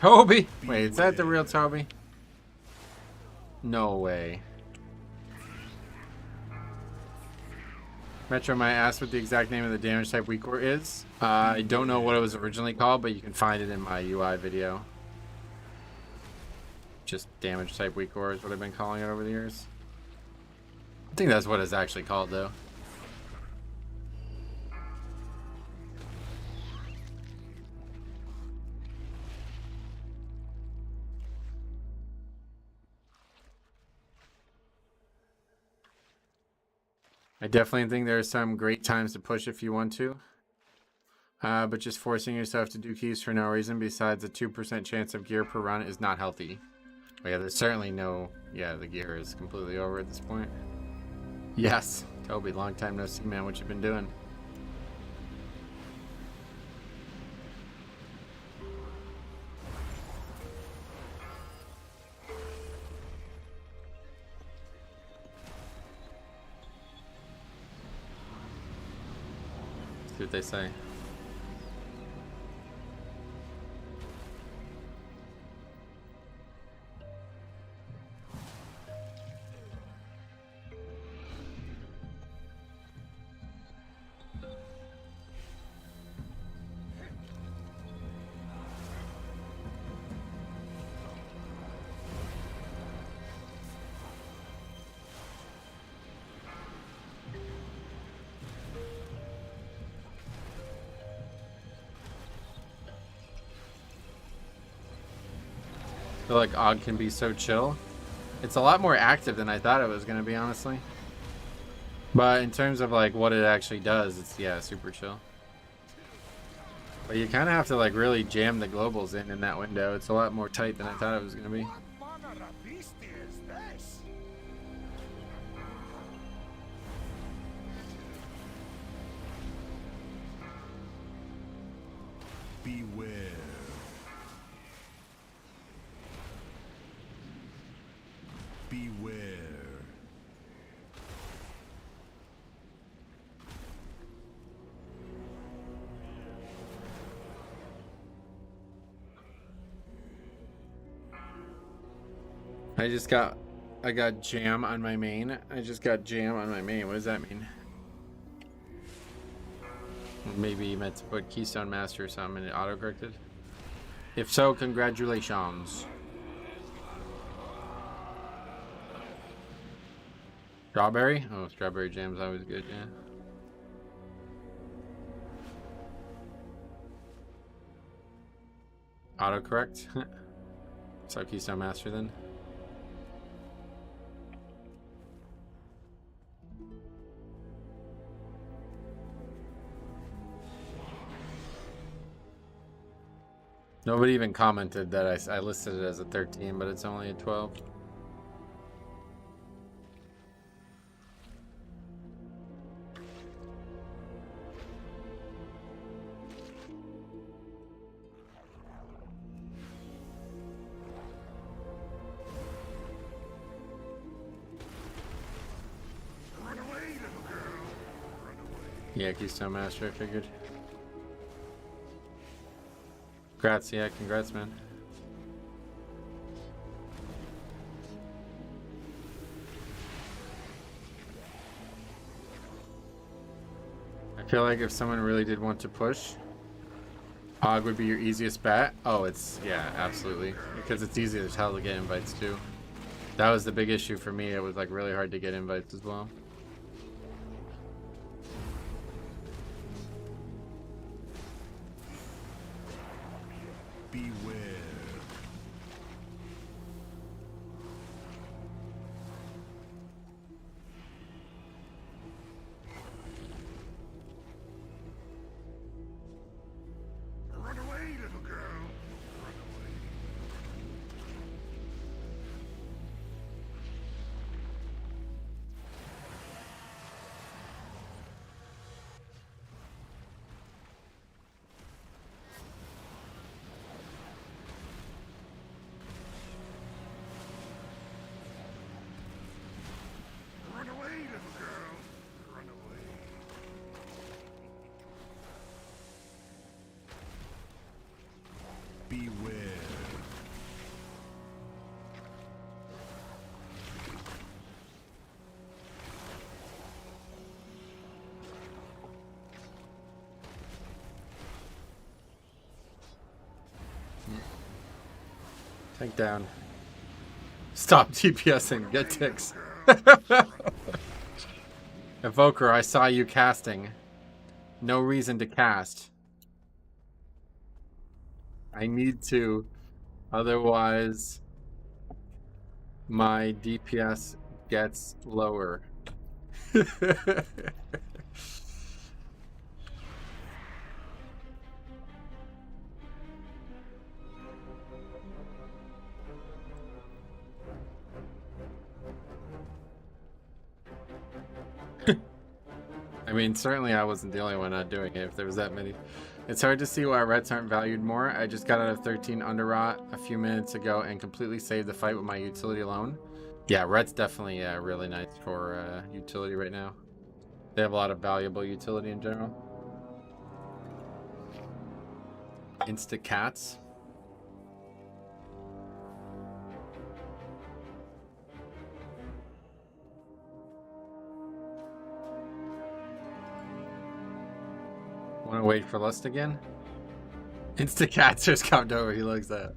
Toby! Wait, is that the real Toby? No way. Metro might ask what the exact name of the damage type weak core is. I don't know what it was originally called, but you can find it in my UI video. Just damage type weak core is what I've been calling it over the years. I think that's what it's actually called, though. I definitely think there are some great times to push if you want to. But just forcing yourself to do keys for no reason besides a 2% chance of gear per run is not healthy. But yeah, there's certainly no... Yeah, the gear is completely over at this point. Yes, Toby, long time no see, man. What you been doing? See what they say. I feel like Aug can be so chill. It's a lot more active than I thought it was going to be, honestly. But in terms of like what it actually does, it's, yeah, super chill. But you kind of have to like really jam the globals in that window. It's a lot more tight than I thought it was going to be. Beware. Beware. I got jam on my main. I just got jam on my main. What does that mean? Maybe you meant to put Keystone Master or something and it auto-corrected? If so, congratulations. Strawberry? Oh, strawberry jam's always good, yeah. Autocorrect? So Keystone Master then. Nobody even commented that I listed it as a 13, but it's only a 12. Yeah, Keystone Master, I figured. Congrats, yeah, congrats, man. I feel like if someone really did want to push, Hog would be your easiest bet. Oh, it's, yeah, absolutely. Because it's easy as hell to get invites too. That was the big issue for me. It was like really hard to get invites as well. Beware. Run away, little girl. Run away. Run away, little girl. Run away. Beware. Tank down. Stop DPSing. Get ticks. Evoker, I saw you casting. No reason to cast. I need to. Otherwise, my DPS gets lower. I mean, certainly I wasn't the only one not doing it if there was that many. It's hard to see why rets aren't valued more. I just got out of 13 Underrot a few minutes ago and completely saved the fight with my utility alone. Yeah, ret's definitely really nice for utility right now. They have a lot of valuable utility in general. Insta cats. Want to wait for Lust again? Insta cats just come over. He likes that.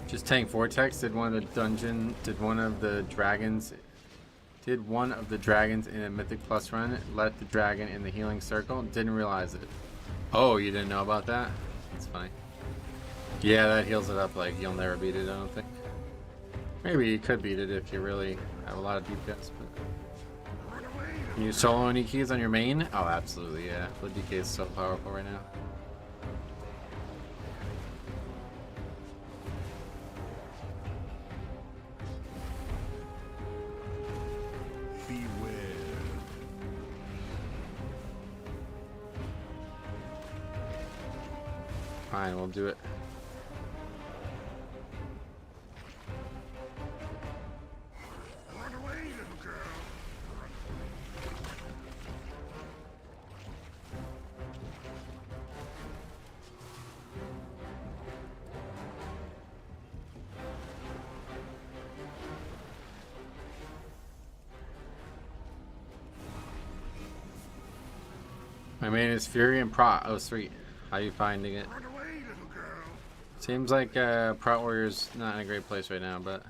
Just tank Vortex. Did one of the dragons in a Mythic Plus run let the dragon in the healing circle? Didn't realize it. Oh, you didn't know about that? That's funny. Yeah, that heals it up like you'll never beat it, I don't think. Maybe you could beat it if you really have a lot of DPS, but... Can you solo any keys on your main? Oh, absolutely, yeah. Blood DK is so powerful right now. Fine, we'll do it. Run away, little girl. My main is Fury and Prot. Oh, sweet. How you finding it? Run away, little girl. Seems like Prot Warrior's not in a great place right now, but...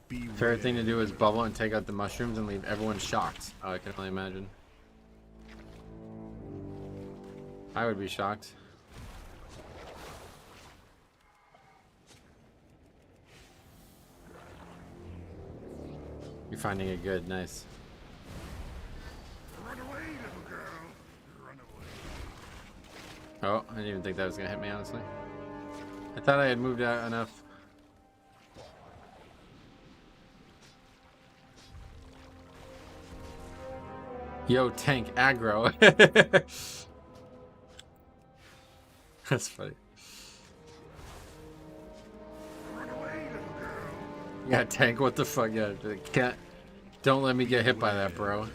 Favorite thing to do is bubble and take out the mushrooms and leave everyone shocked. Oh, I can only imagine. I would be shocked. You're finding it good, nice. Run away, little girl. Run away. Oh, I didn't even think that was gonna hit me, honestly. I thought I had moved out enough. Yo, tank aggro. That's funny. Run away, little girl. Yeah, tank, what the fuck? Yeah, can't. Don't let me get hit by that, bro.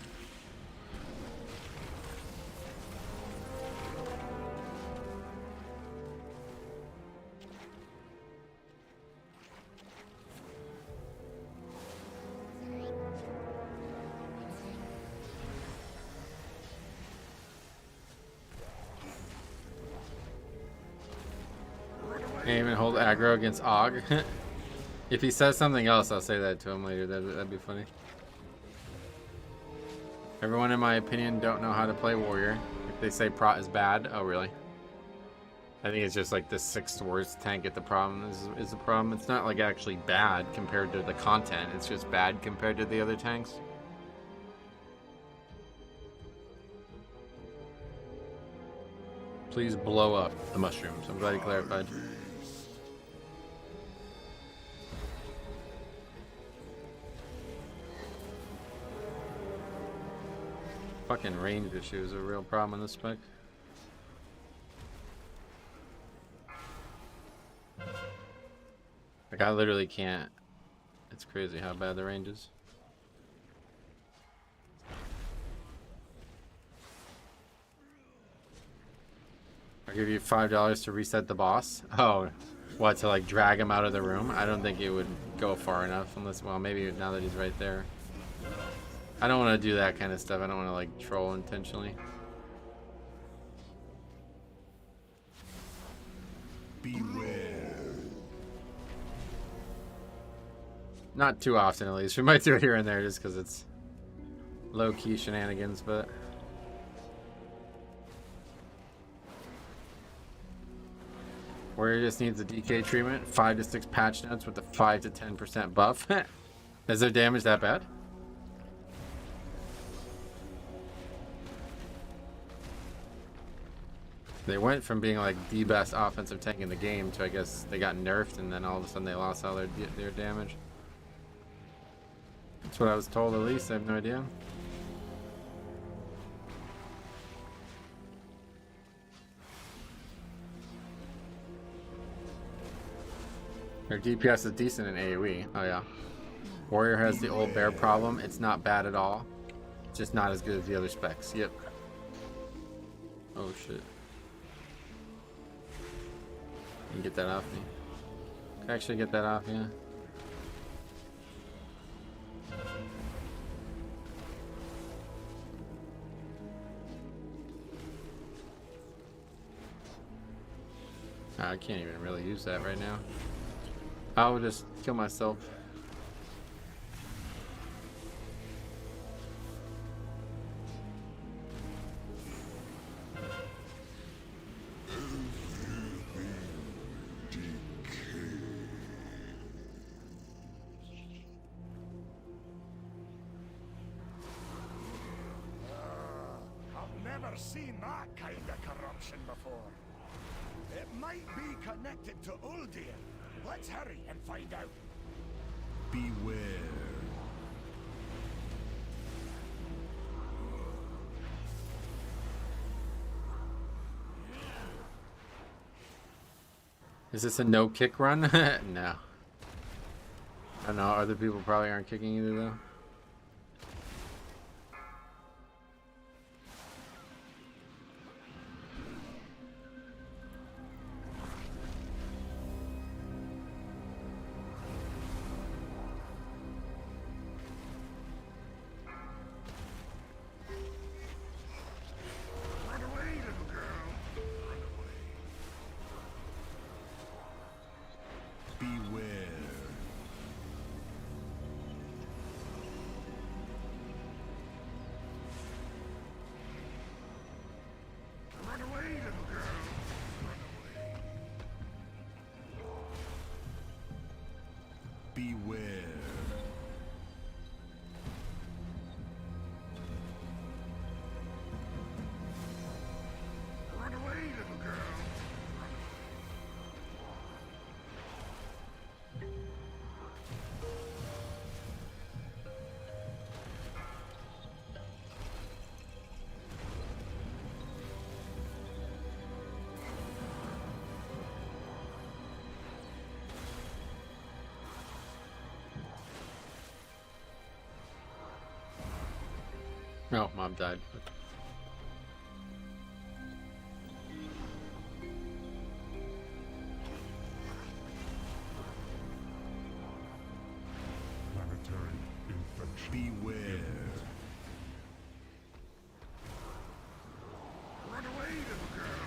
Aim and hold aggro against Aug. If he says something else, I'll say that to him later. That'd be funny. Everyone, in my opinion, don't know how to play warrior. If they say Prot is bad, oh really? I think it's just like the 6th worst tank at the problem is the problem. It's not like actually bad compared to the content. It's just bad compared to the other tanks. Please blow up the mushrooms. I'm glad you clarified. Fucking range issue is a real problem in this spec. Like, I literally can't. It's crazy how bad the range is. I'll give you $5 to reset the boss. Oh, What, to like drag him out of the room? I don't think it would go far enough unless, well, maybe now that he's right there. I don't want to do that kind of stuff. I don't want to like troll intentionally. Beware. Not too often, at least. We might do it here and there just because it's low-key shenanigans, but... Warrior just needs a DK treatment, 5 to 6 patch notes with a 5 to 10% buff. Is their damage that bad? They went from being like the best offensive tank in the game to, I guess, they got nerfed and then all of a sudden they lost all their damage. That's what I was told, at least. I have no idea. Their DPS is decent in AoE. Oh yeah. Warrior has the old bear problem. It's not bad at all. It's just not as good as the other specs. Yep. Oh shit. You can get that off me. Can I actually get that off, yeah. I can't even really use that right now. I'll just kill myself. I've never seen that kind of corruption before. It might be connected to Uldir. Let's hurry and find out. Beware. Is this a no kick run? No. I don't know. Other people probably aren't kicking either though. No, mom died. Planetary infection. Beware. Run away, little girl.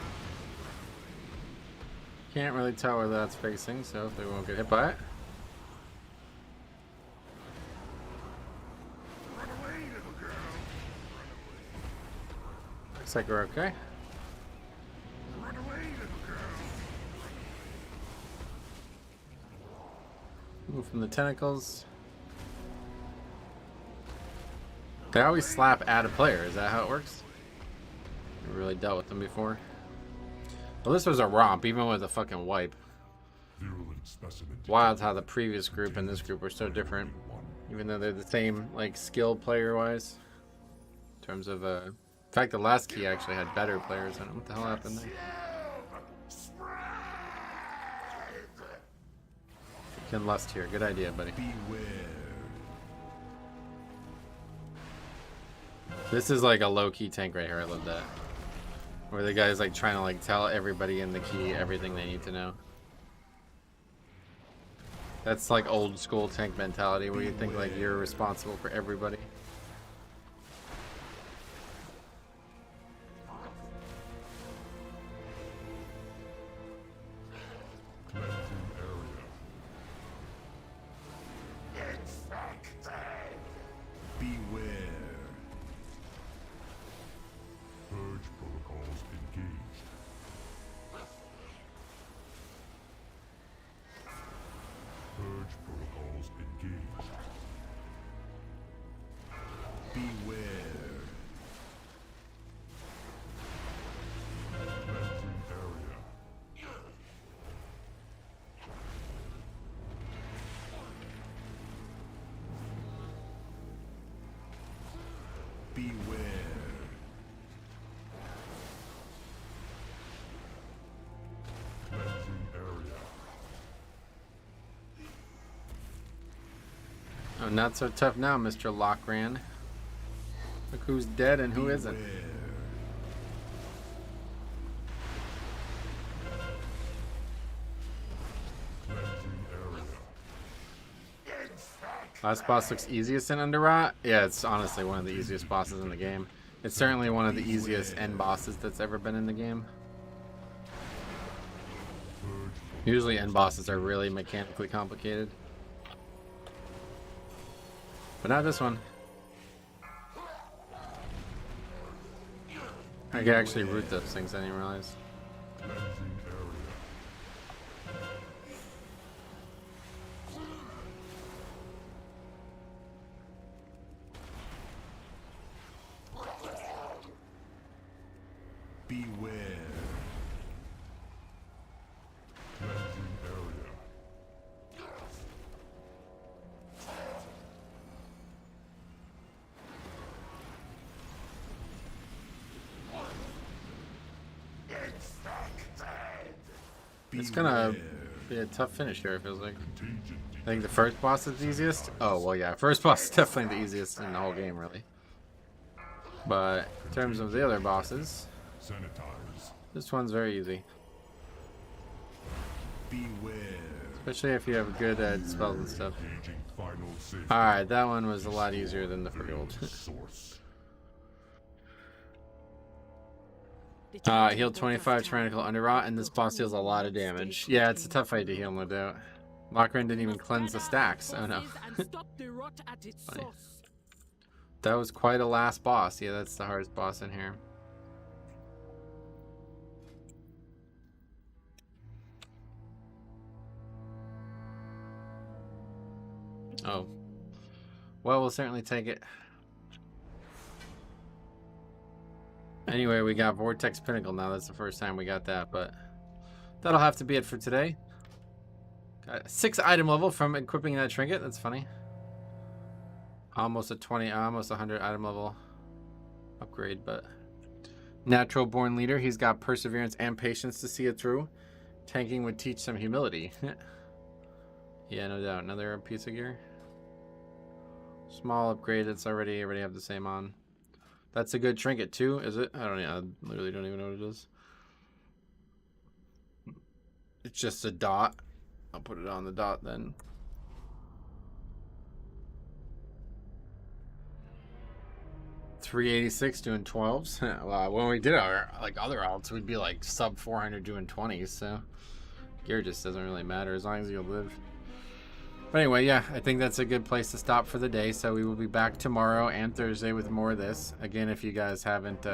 Can't really tell where that's facing, so they won't get hit by it. Looks like we're okay. Run away, little girl. Move from the tentacles. They always slap at a player. Is that how it works? Never really dealt with them before. Well, this was a romp, even with a fucking wipe. Wild how the previous group and this group were so different, even though they're the same, like, skill player-wise. In terms of, in fact, the last key actually had better players. I don't know what the hell happened there. Freaking lust here. Good idea, buddy. This is like a low-key tank right here. I love that. Where the guy's like trying to like tell everybody in the key everything they need to know. That's like old school tank mentality where you think like you're responsible for everybody. Oh, not so tough now, Mr. Lockran. Look who's dead and who isn't. Last boss looks easiest in Underrot. Yeah, it's honestly one of the easiest bosses in the game. It's certainly one of the easiest end bosses that's ever been in the game. Usually end bosses are really mechanically complicated. But not this one. I can actually root those things, I didn't realize. Beware. It's gonna be a tough finish here, it feels like. I think the first boss is the easiest. Oh, well, yeah, first boss is definitely the easiest in the whole game, really. But in terms of the other bosses, this one's very easy. Especially if you have good spells and stuff. Alright, that one was a lot easier than the first. Heal 25 tyrannical Underrot, and this boss deals a lot of damage. Yeah, it's a tough fight to heal, no doubt. Lockran didn't even cleanse the stacks. Oh no. Funny. That was quite a last boss. Yeah, that's the hardest boss in here. Oh. Well, we'll certainly take it. Anyway, we got Vortex Pinnacle now. That's the first time we got that, but that'll have to be it for today. Got a 6 item level from equipping that trinket. That's funny. Almost a 100 item level upgrade, but natural born leader. He's got perseverance and patience to see it through. Tanking would teach some humility. Yeah, no doubt. Another piece of gear. Small upgrade. That's already have the same on. That's a good trinket too, is it? I literally don't even know what it is. It's just a dot. I'll put it on the dot then. $386 doing 12s. Well, when we did our like other alts, we'd be like sub 400 doing 20s. So gear just doesn't really matter as long as you live. But anyway, yeah, I think that's a good place to stop for the day. So we will be back tomorrow and Thursday with more of this. Again, if you guys haven't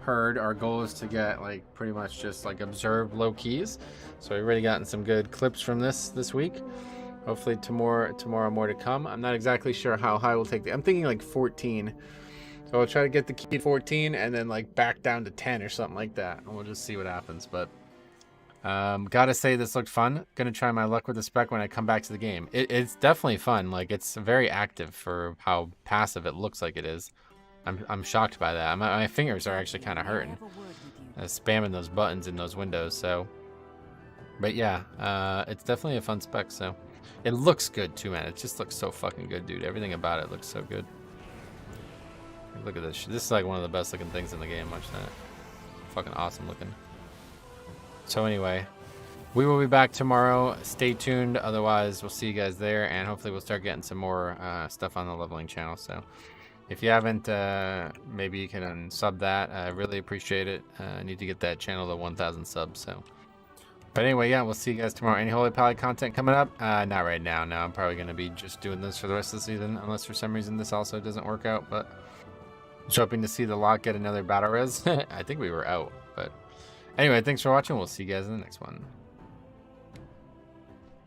heard, our goal is to get like pretty much just like observed low keys. So we've already gotten some good clips from this week. Hopefully tomorrow more to come. I'm not exactly sure how high we'll take the. I'm thinking like 14. So we'll try to get the key to 14 and then like back down to 10 or something like that. And we'll just see what happens. But gotta say this looked fun. Gonna try my luck with the spec when I come back to the game. It's definitely fun. Like it's very active for how passive it looks like it is. I'm shocked by that. My fingers are actually kind of hurting spamming those buttons in those windows. So, but yeah, it's definitely a fun spec. So it looks good too, man. It just looks so fucking good, dude. Everything about it looks so good. Look at this. This is like one of the best looking things in the game. Watch that. Fucking awesome looking. So anyway, We will be back tomorrow. Stay tuned. Otherwise, we'll see you guys there, and hopefully we'll start getting some more stuff on the leveling channel. So if you haven't, maybe you can sub that. I really appreciate it. I need to get that channel to 1,000 subs. So, but anyway, yeah, we'll see you guys tomorrow. Any Holy Pally content coming up? Not right now. No, I'm probably going to be just doing this for the rest of the season, unless for some reason this also doesn't work out. But just hoping to see the lot get another battle res. I think we were out, but anyway, thanks for watching. We'll see you guys in the next one.